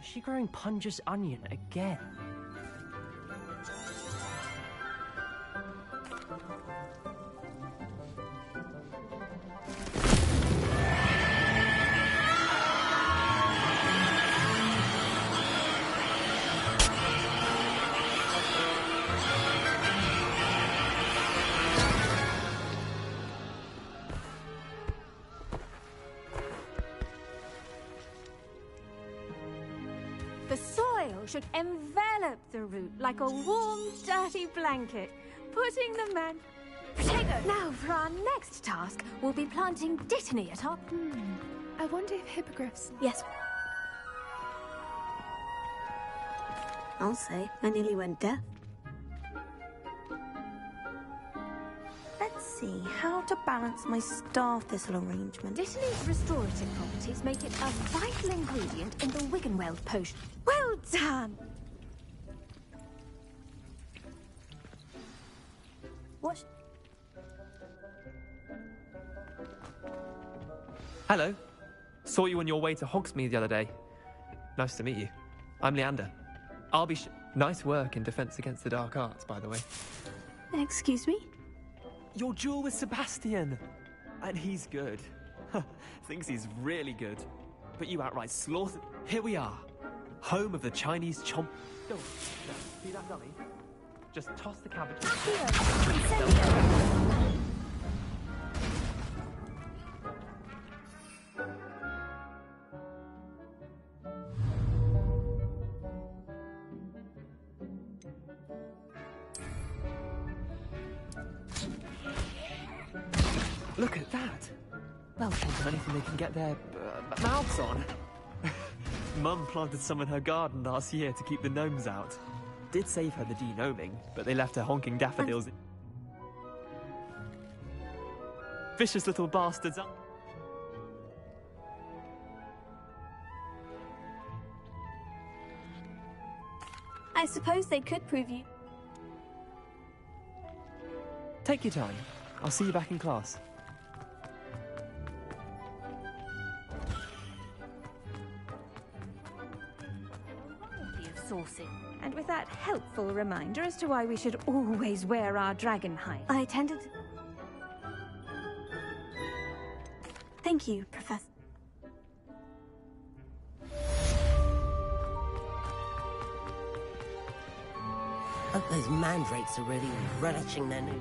Speaker 11: Is she growing Punja's onion again?
Speaker 12: The soil should envelop the root like a warm, dirty blanket, putting the man... Protego! Now, for our next task, we'll be planting Dittany atop...
Speaker 13: I wonder if hippogriffs...
Speaker 16: Yes. I'll say, I nearly went deaf. Let's see, how to balance my star thistle arrangement.
Speaker 12: Dittany's restorative properties make it a vital ingredient in the Wiggenweld potion. Well done!
Speaker 16: What?
Speaker 21: Hello. Saw you on your way to Hogsmeade the other day. Nice to meet you. I'm Leander. I'll be Nice work in Defense Against the Dark Arts, by the way.
Speaker 16: Excuse me?
Speaker 21: Your duel with Sebastian! And he's good. Thinks he's really good. But you outright slaughtered... Here we are. Home of the Chinese chomp... Don't see that dummy? Just toss the cabbage... Look at that! They'll jump on anything they can get their mouths on. Mum planted some in her garden last year to keep the gnomes out. Did save her the de-gnoming, but they left her honking daffodils. Vicious little bastards.
Speaker 16: I suppose they could prove you.
Speaker 21: Take your time. I'll see you back in class.
Speaker 12: And with that helpful reminder as to why we should always wear our dragon hide.
Speaker 16: I attended... Thank you, Professor.
Speaker 2: Hope those mandrakes are really relishing their new...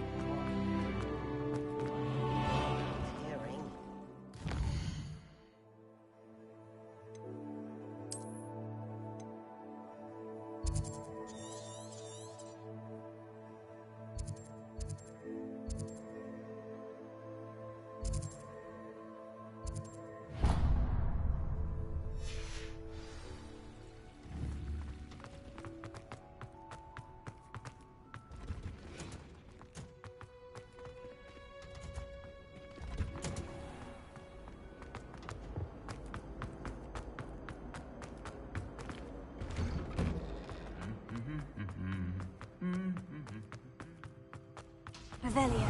Speaker 3: Revelio.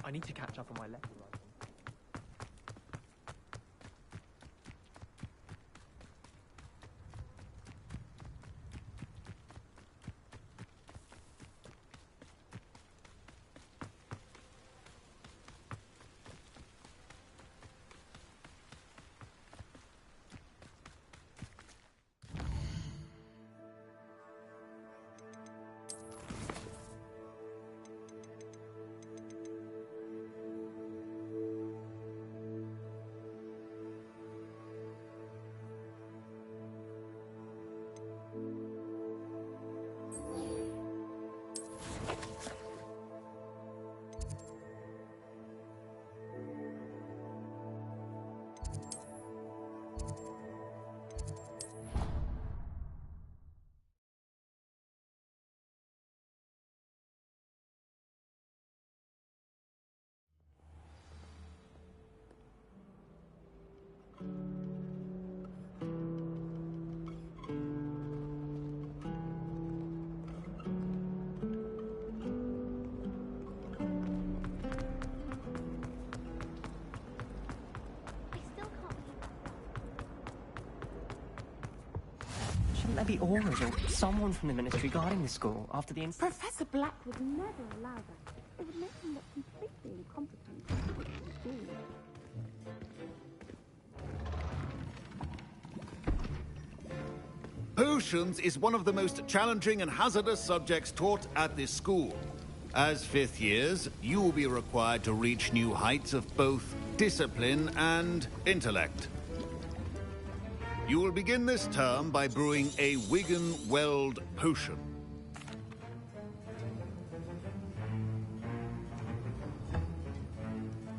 Speaker 21: I need to catch up on my letter writing. Shouldn't there be auras or someone from the Ministry guarding the school after the incident?
Speaker 12: Professor Black would never allow that. It would make him look completely incompetent.
Speaker 4: Potions is one of the most challenging and hazardous subjects taught at this school. As fifth years, you will be required to reach new heights of both discipline and intellect. You will begin this term by brewing a Wigan Weld potion.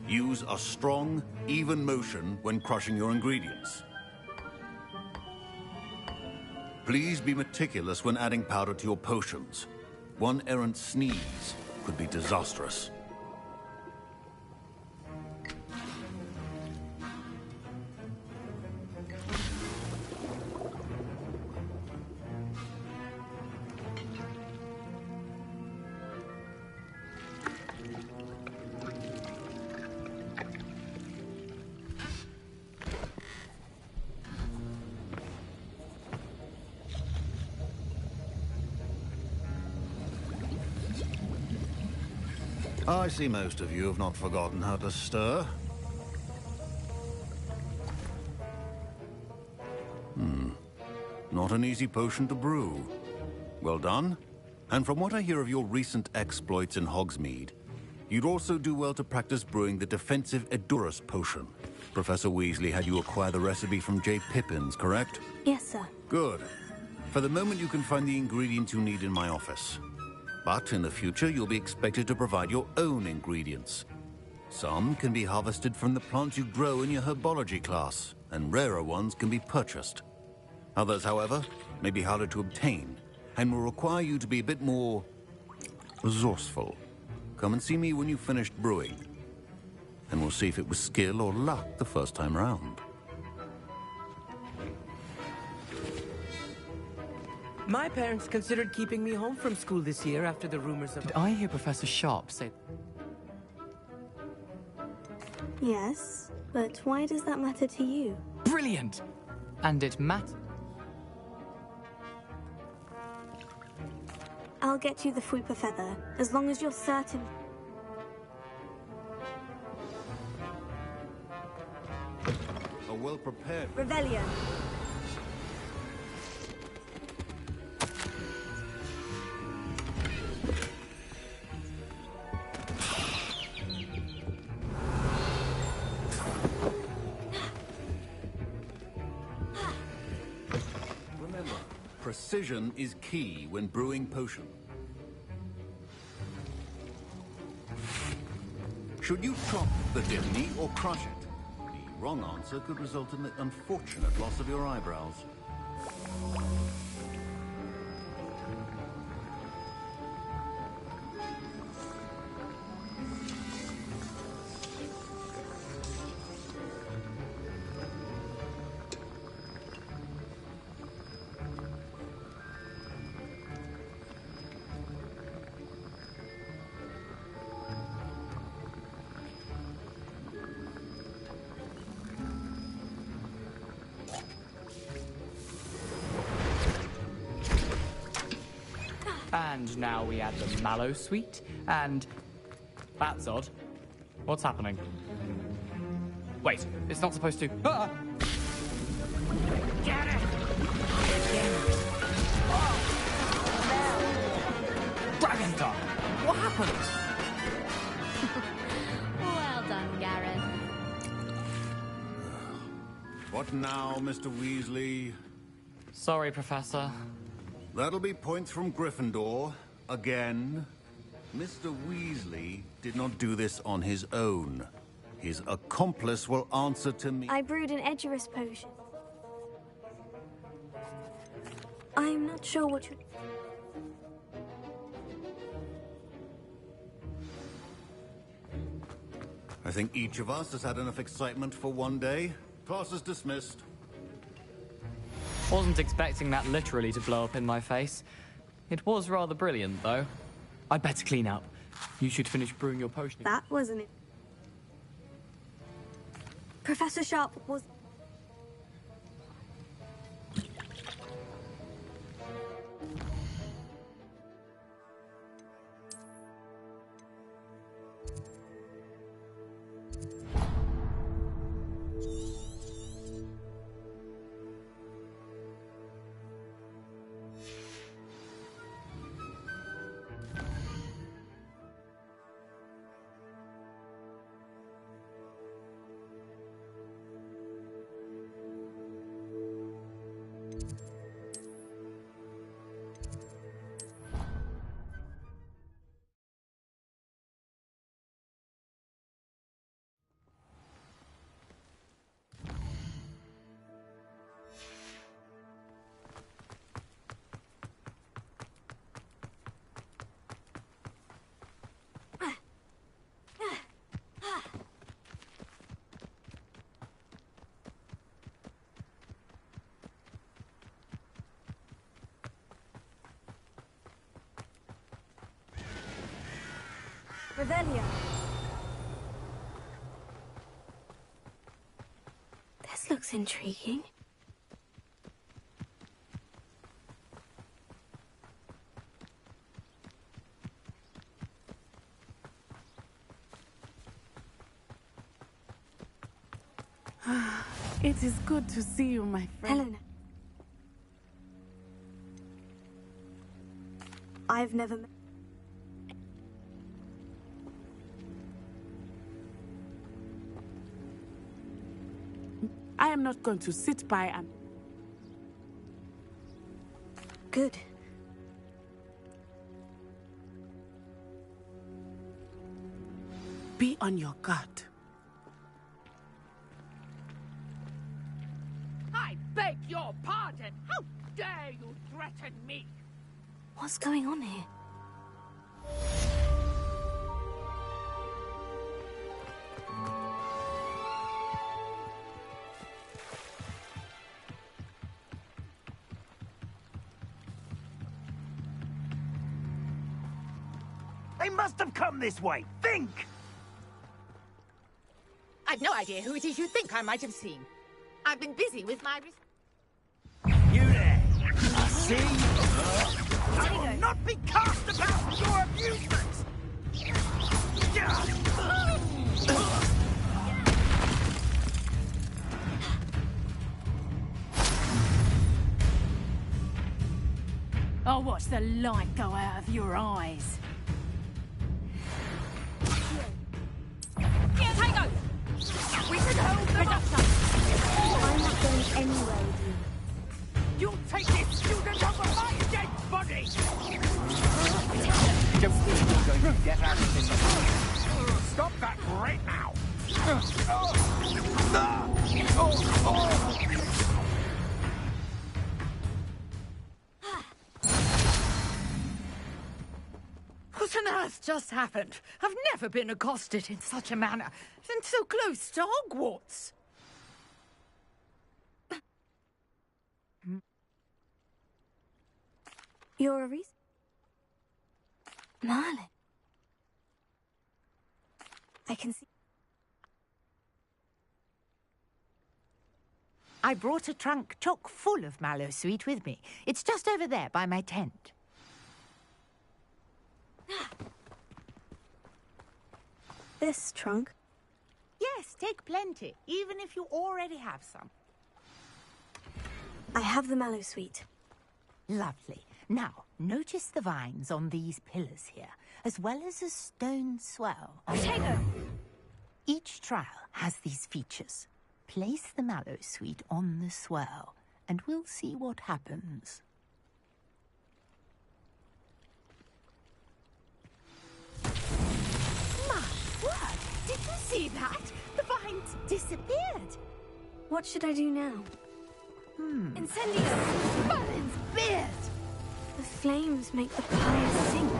Speaker 4: Use a strong, even motion when crushing your ingredients. Please be meticulous when adding powder to your potions. One errant sneeze could be disastrous. I see most of you have not forgotten how to stir. Not an easy potion to brew. Well done. And from what I hear of your recent exploits in Hogsmeade, you'd also do well to practice brewing the defensive Edurus potion. Professor Weasley had you acquire the recipe from J. Pippins, correct?
Speaker 3: Yes, sir.
Speaker 4: Good. For the moment, you can find the ingredients you need in my office. But in the future, you'll be expected to provide your own ingredients. Some can be harvested from the plants you grow in your herbology class, and rarer ones can be purchased. Others, however, may be harder to obtain, and will require you to be a bit more resourceful. Come and see me when you've finished brewing, and we'll see if it was skill or luck the first time round.
Speaker 11: My parents considered keeping me home from school this year after the rumors of... Did I hear Professor Sharp say...
Speaker 3: Yes, but why does that matter to you?
Speaker 11: Brilliant! And it matters.
Speaker 3: I'll get you the Fuipa feather, as long as you're certain...
Speaker 4: A well-prepared...
Speaker 3: Revelio.
Speaker 4: Precision is key when brewing potion. Should you chop the dipney or crush it? The wrong answer could result in the unfortunate loss of your eyebrows.
Speaker 6: And now we add the Mallow Suite, and... That's odd. What's happening? Wait, it's not supposed to... Ah!
Speaker 25: Get it!
Speaker 6: Dragon Tongue! What happened?
Speaker 14: Well done, Gareth.
Speaker 4: What now, Mr. Weasley?
Speaker 6: Sorry, Professor.
Speaker 4: That'll be points from Gryffindor. Again. Mr. Weasley did not do this on his own. His accomplice will answer to me.
Speaker 3: I brewed an Edurus potion. I'm not sure what you...
Speaker 4: I think each of us has had enough excitement for one day. Class is dismissed.
Speaker 6: Wasn't expecting that literally to blow up in my face. It was rather brilliant, though. I'd better clean up. You should finish brewing your potion.
Speaker 3: That wasn't it. Professor Sharp was... Revelio. This looks intriguing.
Speaker 10: It is good to see you, my friend.
Speaker 3: Helena. I've never met...
Speaker 10: I am not going to sit by and...
Speaker 3: Good.
Speaker 10: Be on your guard.
Speaker 25: I beg your pardon. How dare you threaten me?
Speaker 3: What's going on here?
Speaker 1: They must have come this way. Think!
Speaker 25: I've no idea who it is you think I might have seen. I've been busy with my...
Speaker 1: You there! I see you. I will not be cast about for your amusement!
Speaker 25: I'll watch the light go out of your eyes. Here, Tango! We should hold them up!
Speaker 3: I'm not going anywhere with you.
Speaker 1: You'll take this student over my dead body!
Speaker 7: Don't think you're going to get out of this.
Speaker 1: Stop that right now!
Speaker 25: What on earth just happened? I've never been accosted in such a manner, and so close to Hogwarts.
Speaker 3: You're a reason? Merlin. I can see...
Speaker 25: I brought a trunk chock full of Mallow Sweet with me. It's just over there by my tent.
Speaker 16: This trunk?
Speaker 26: Yes, take plenty, even if you already have some.
Speaker 3: I have the mallow sweet.
Speaker 26: Lovely. Now, notice the vines on these pillars here, as well as a stone swell.
Speaker 12: Protego!
Speaker 26: Each trial has these features. Place the mallow sweet on the swell, and we'll see what happens.
Speaker 12: My word! Did you see that? The vines disappeared.
Speaker 3: What should I do now?
Speaker 12: Incendio! Merlin's beard!
Speaker 3: The flames make the pyre sink.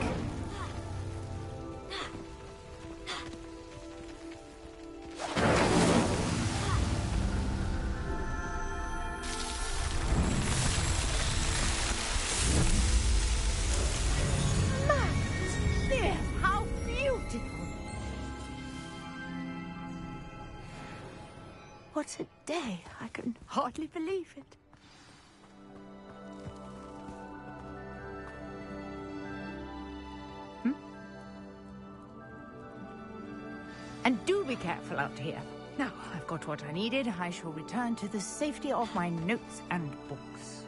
Speaker 26: Merlin's beard! How beautiful! What a day! I can hardly believe it. And do be careful out here. Now, I've got what I needed. I shall return to the safety of my notes and books.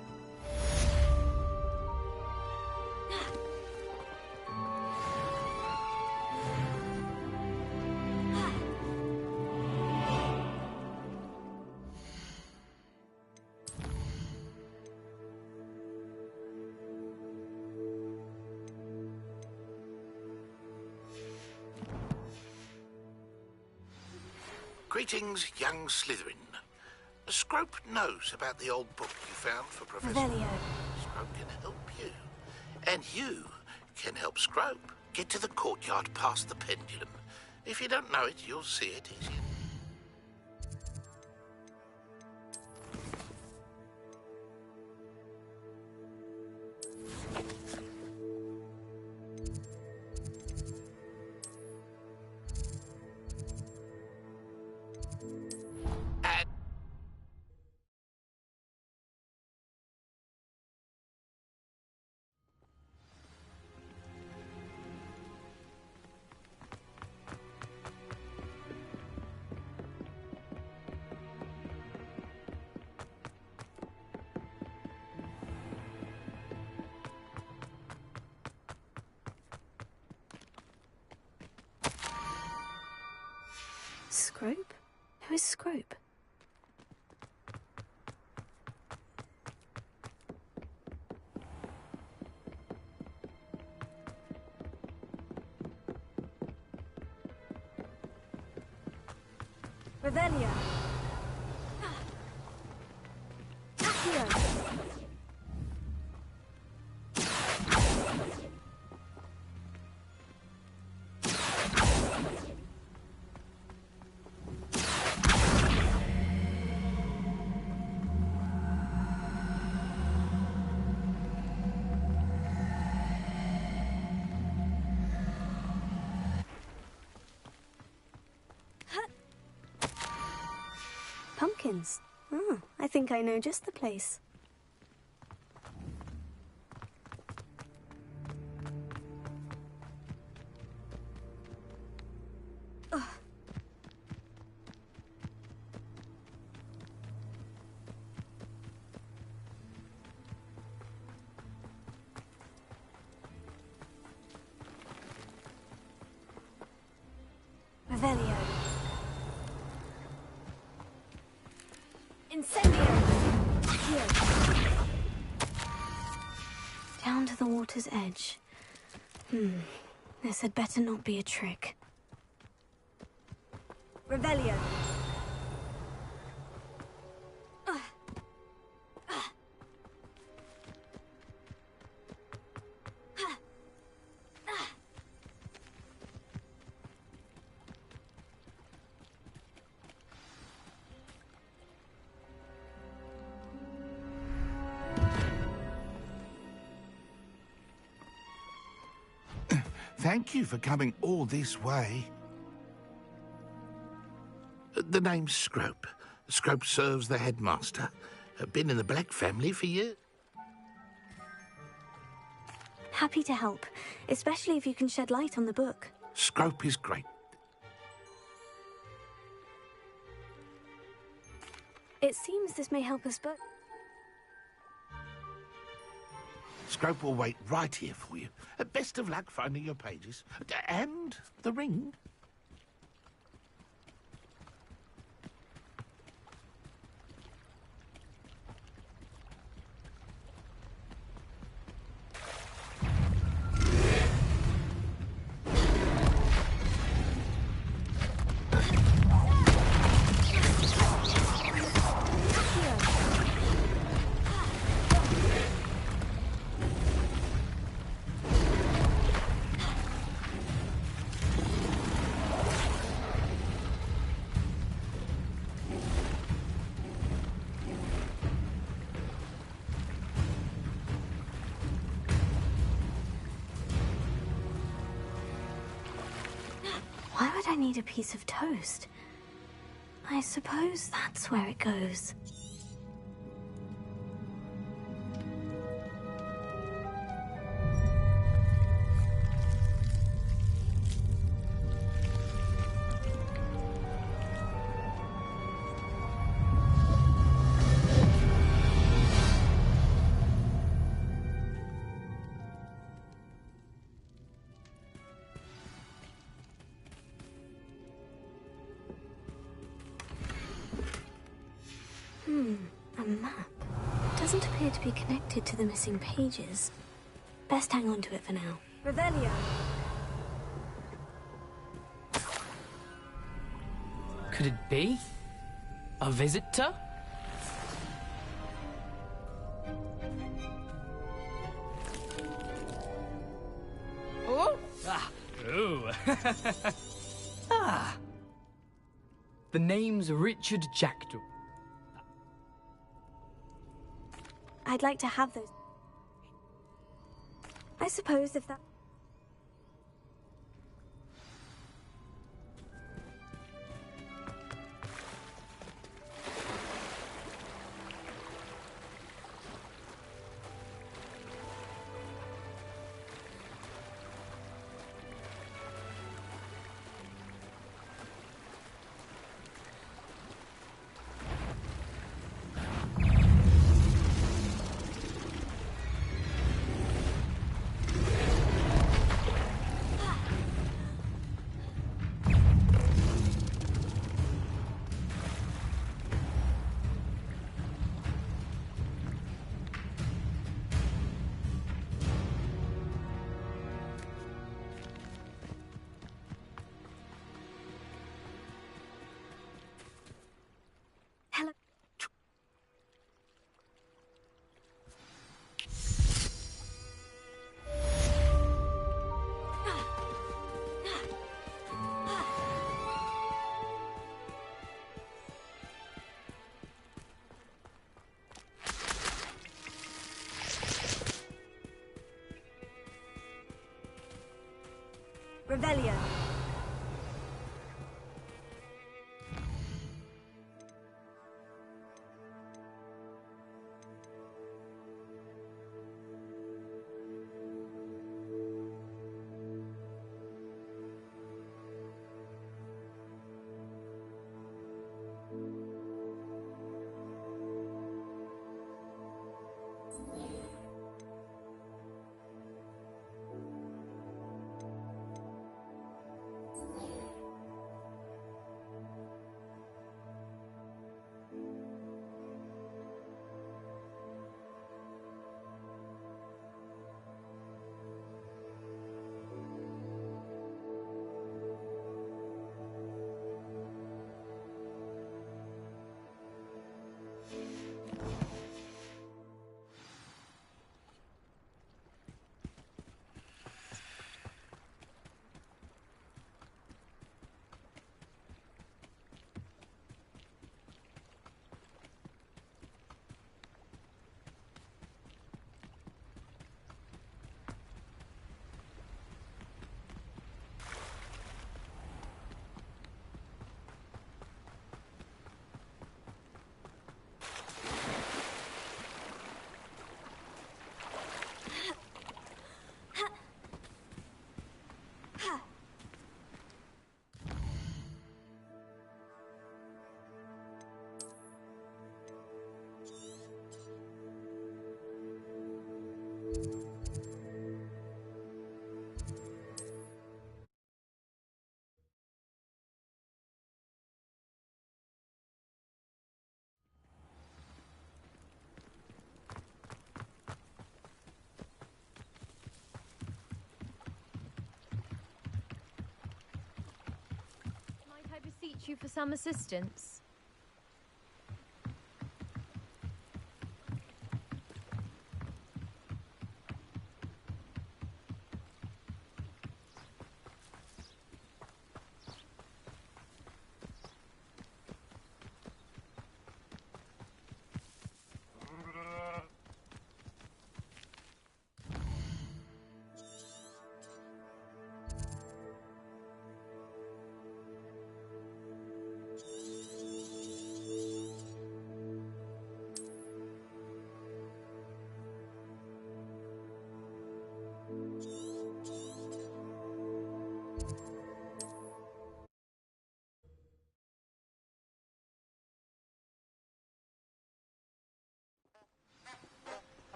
Speaker 5: Greetings, young Slytherin. Scrope knows about the old book you found for Professor...
Speaker 3: Revelio.
Speaker 5: Scrope can help you. And you can help Scrope get to the courtyard past the pendulum. If you don't know it, you'll see it easier.
Speaker 3: Scrope? Who is Scrope?
Speaker 12: Revelio! Accio!
Speaker 3: Pumpkins. Oh, I think I know just the place. Revelio.
Speaker 12: Incendio!
Speaker 3: Here. Down to the water's edge. This had better not be a trick.
Speaker 12: Revelio!
Speaker 5: Thank you for coming all this way. The name's Scrope. Scrope serves the headmaster. Been in the Black family for years.
Speaker 3: Happy to help, especially if you can shed light on the book.
Speaker 5: Scrope is great.
Speaker 3: It seems this may help us both.
Speaker 5: Scrope will wait right here for you. Best of luck finding your pages. And the ring.
Speaker 3: Why would I need a piece of toast? I suppose that's where it goes. A map. Doesn't appear to be connected to the missing pages. Best hang on to it for now.
Speaker 12: Revelio.
Speaker 6: Could it be? A visitor? Oh! Ah! Ooh! Ah! The name's Richard Jackdaw.
Speaker 3: I'd like to have those. I suppose if that... Hello. Revelio.
Speaker 15: Might I beseech you for some assistance?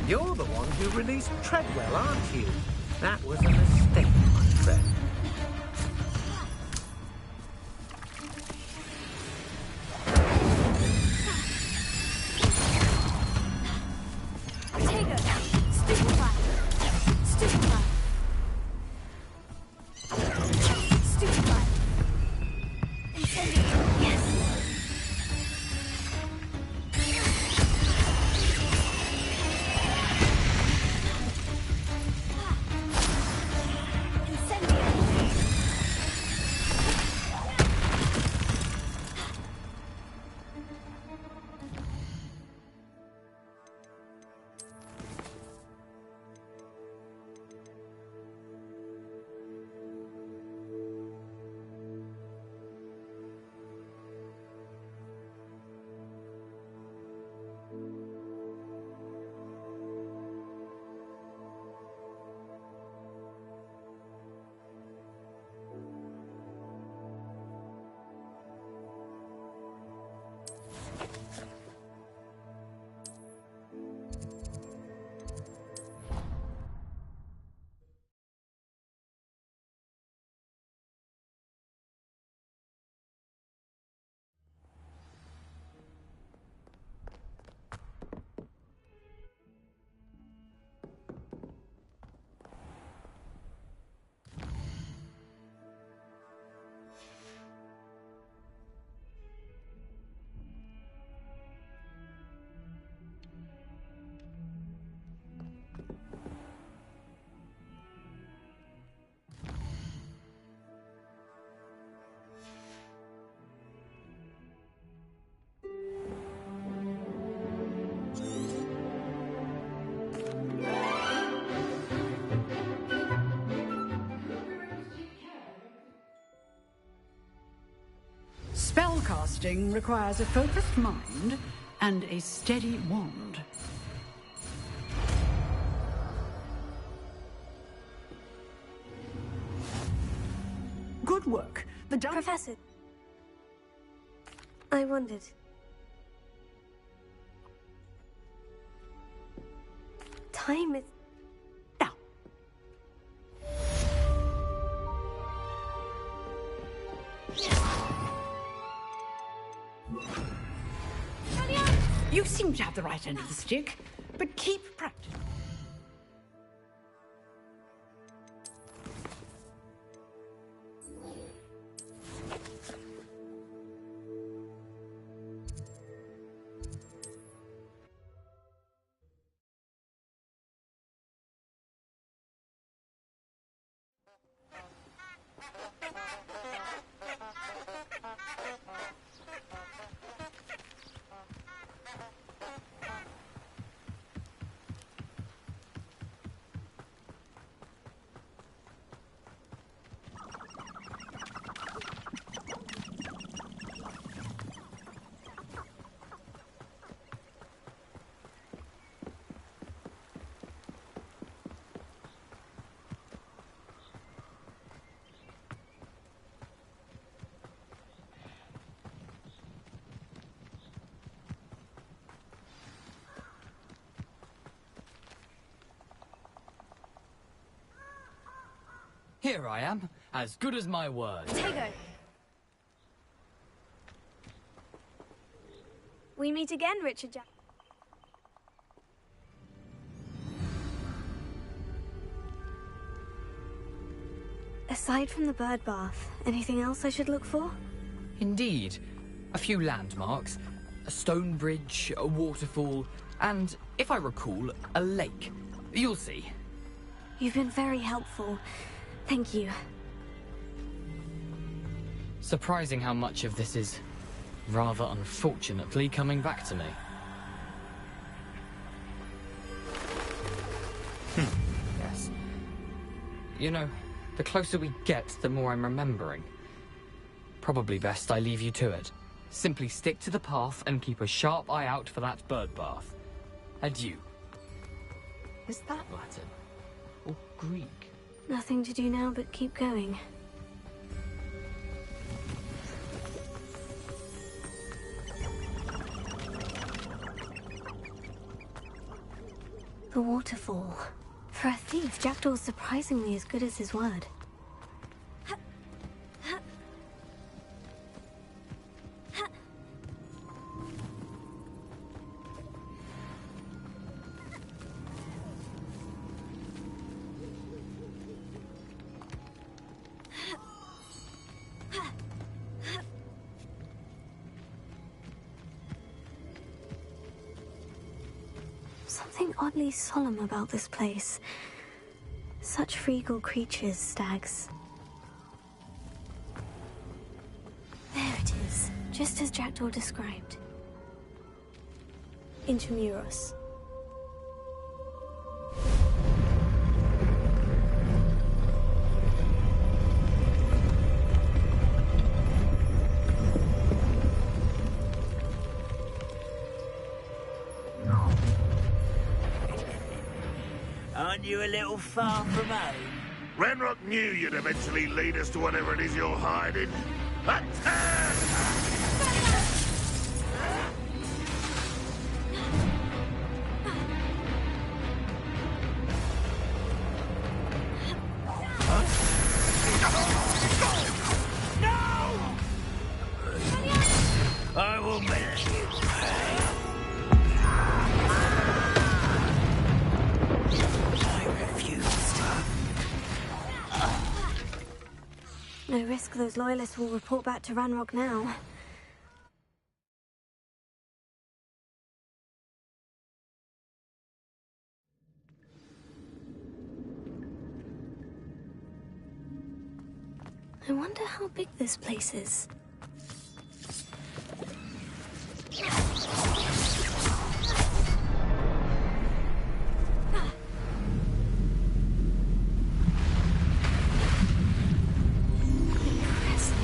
Speaker 18: You're the one who released Treadwell, aren't you? That was a mistake, my friend.
Speaker 17: Spellcasting requires a focused mind and a steady wand. Good work.
Speaker 3: Professor, I wondered. Time is...
Speaker 17: Now. You seem to have the right end of the stick, but keep practicing.
Speaker 6: Here I am, as good as my word.
Speaker 3: Tego! We meet again, Richard Jack. Aside from the bird bath, anything else I should look for?
Speaker 6: Indeed. A few landmarks, a stone bridge, a waterfall, and, if I recall, a lake. You'll see.
Speaker 3: You've been very helpful. Thank you.
Speaker 6: Surprising how much of this is, rather unfortunately, coming back to me. Yes. You know, the closer we get, the more I'm remembering. Probably best I leave you to it. Simply stick to the path and keep a sharp eye out for that bird bath. Adieu. Is that Latin? Or Greek?
Speaker 3: Nothing to do now but keep going. The waterfall. For a thief, Jackdaw's surprisingly as good as his word. Something oddly solemn about this place. Such regal creatures, stags. There it is, just as Jackdaw described. Intramuros.
Speaker 1: Aren't you a little far from home?
Speaker 5: Ranrock knew you'd eventually lead us to whatever it is you're hiding. Attack!
Speaker 1: I will make you pay. I refused.
Speaker 3: No risk those loyalists will report back to Ranrock now. I wonder how big this place is. Impressive.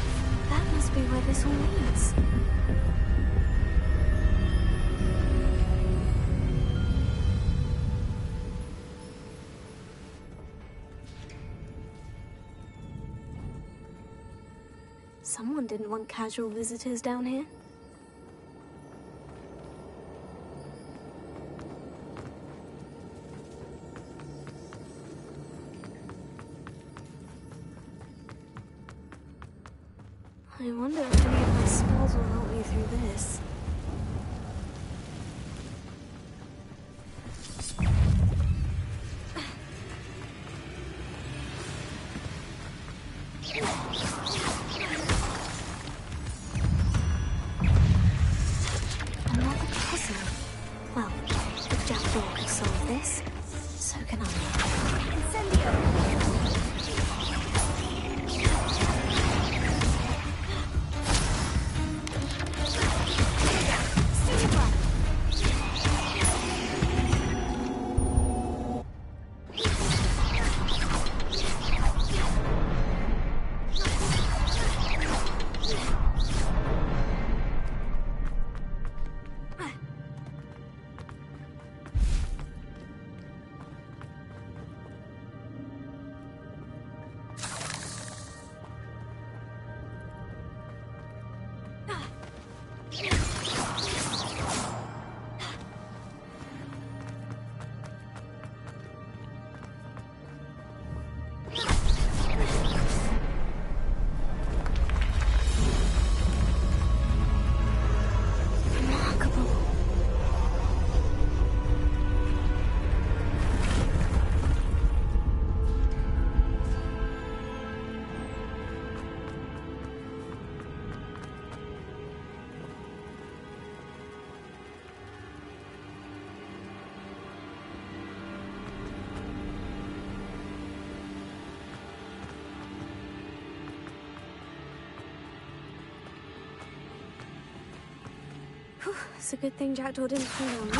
Speaker 3: That must be where the this all means. Someone didn't want casual visitors down here. I wonder if any of my spells will help me through this. Another puzzle. Well, if Jackdaw can solve this, so can I. Incendio! It's a good thing Jackdaw didn't fall down me.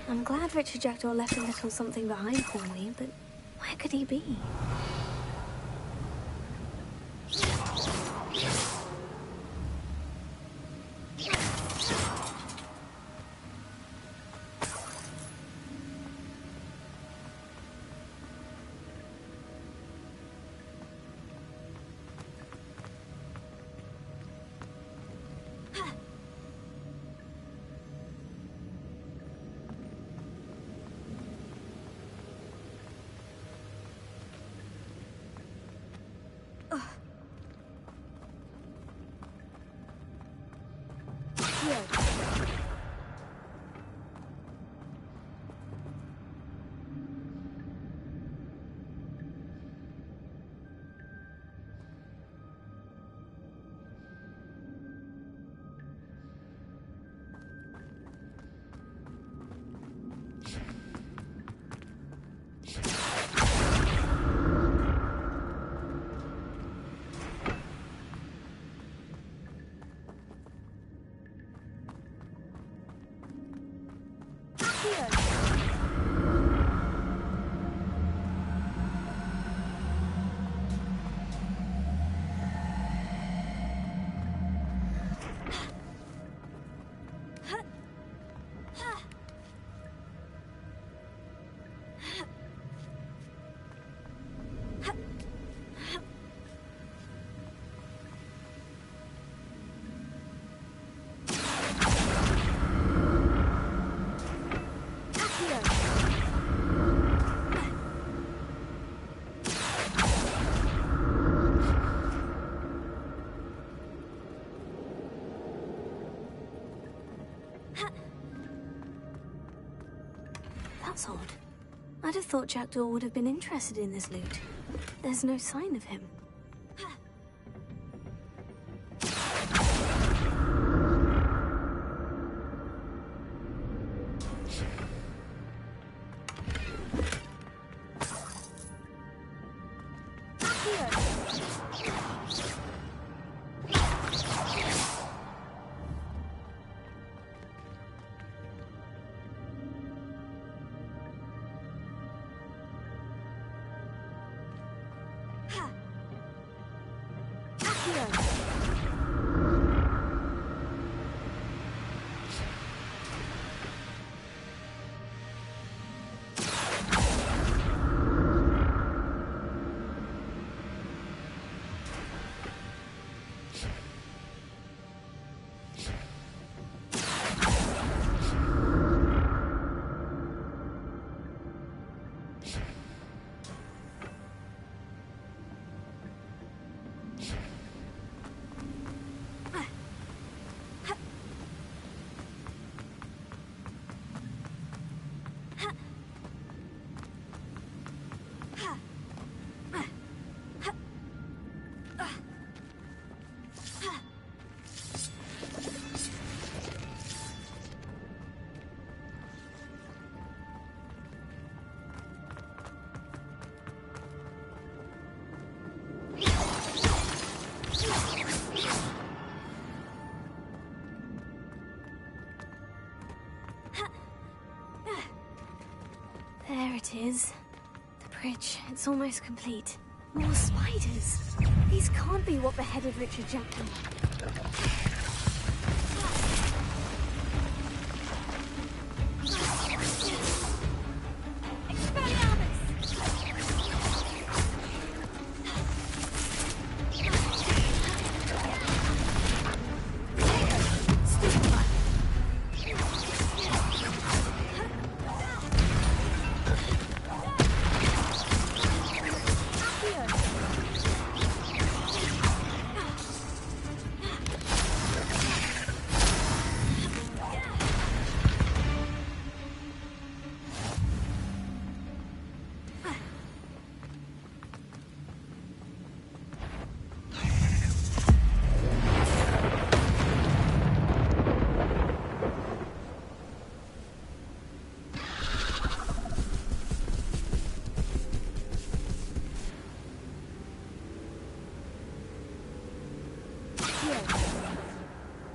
Speaker 3: I'm glad Richard Jackdaw left a little something behind for me, but where could he be? Here. That's odd. I'd have thought Jackdaw would have been interested in this loot. There's no sign of him. There it is. The bridge. It's almost complete. More spiders. These can't be what beheaded Richard Jackdaw.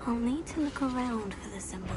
Speaker 3: I'll need to look around for the symbol.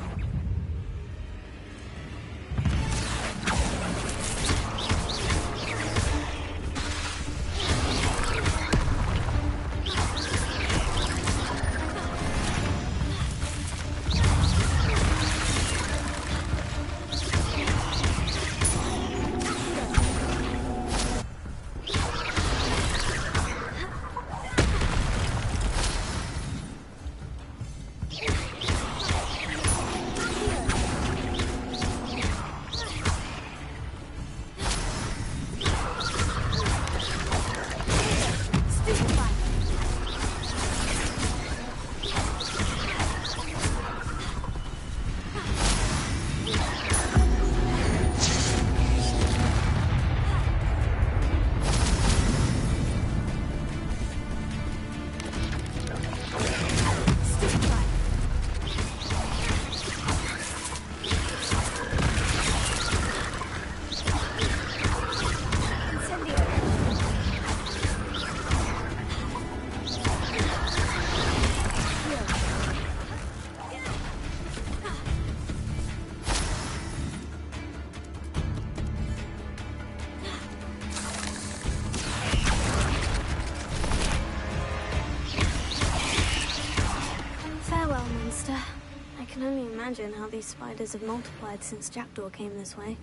Speaker 3: I can only imagine how these spiders have multiplied since Jackdaw came this way.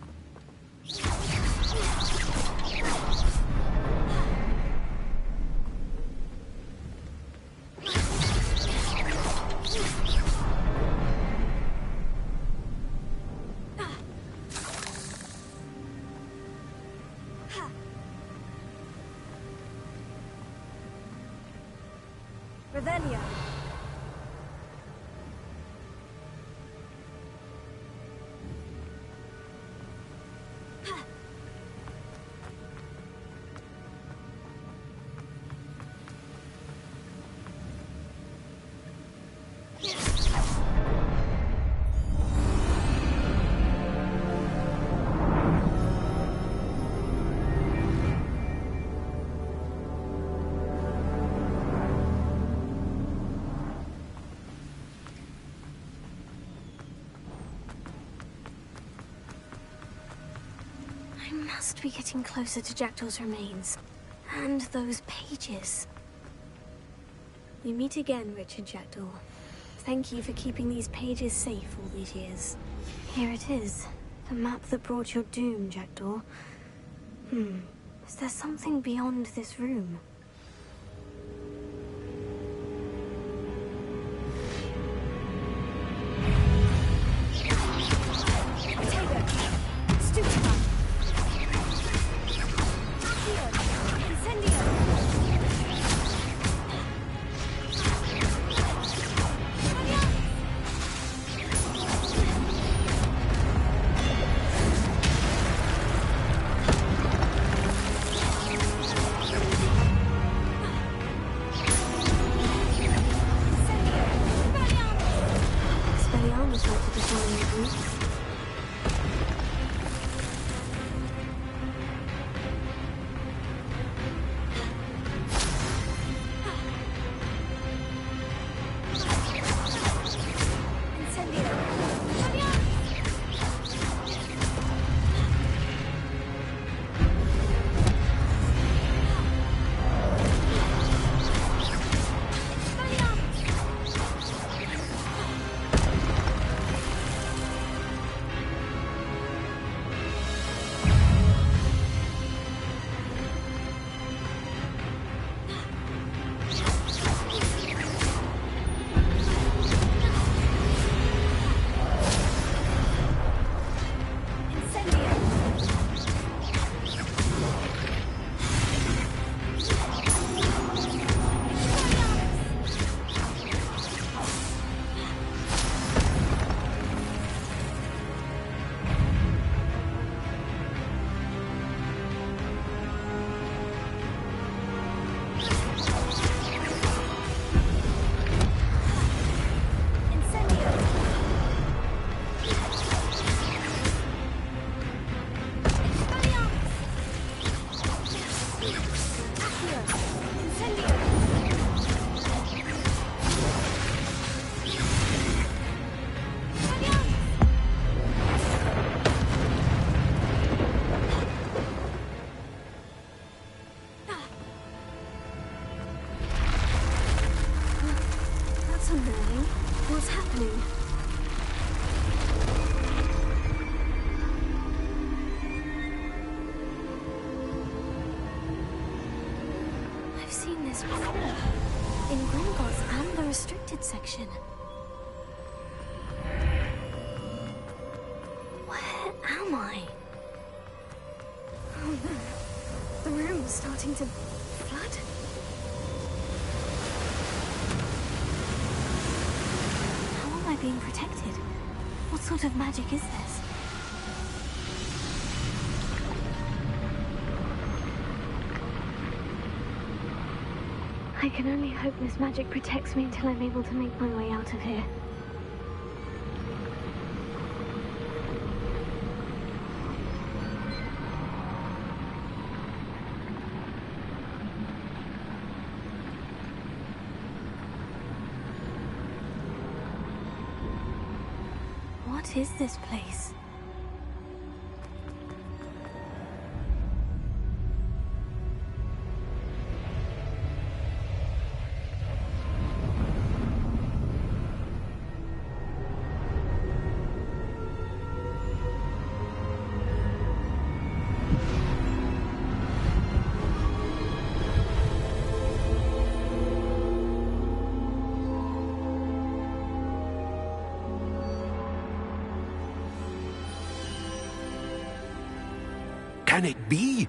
Speaker 3: Revelio. I must be getting closer to Jackdaw's remains. And those pages. We meet again, Richard Jackdaw. Thank you for keeping these pages safe all these years. Here it is. The map that brought your doom, Jackdaw. Is there something beyond this room? Section. Where am I? Oh no. The room is starting to flood. How am I being protected? What sort of magic is this? I can only hope this magic protects me until I'm able to make my way out of here. What is this place?
Speaker 9: Can it be?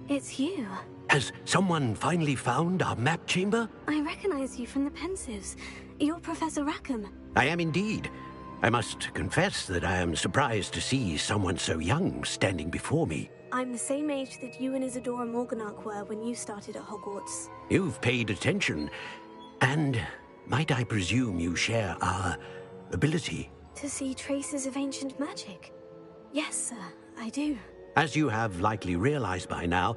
Speaker 3: It's you.
Speaker 9: Has someone finally found our map chamber?
Speaker 3: I recognize you from the Pensives. You're Professor Rackham.
Speaker 9: I am indeed. I must confess that I am surprised to see someone so young standing before me.
Speaker 3: I'm the same age that you and Isadora Morganach were when you started at Hogwarts.
Speaker 9: You've paid attention. And might I presume you share our ability?
Speaker 3: To see traces of ancient magic? Yes, sir, I do.
Speaker 9: As you have likely realized by now,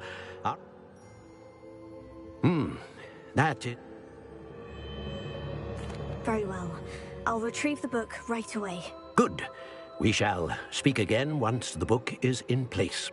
Speaker 9: that it...
Speaker 3: Very well. I'll retrieve the book right away.
Speaker 9: Good. We shall speak again once the book is in place.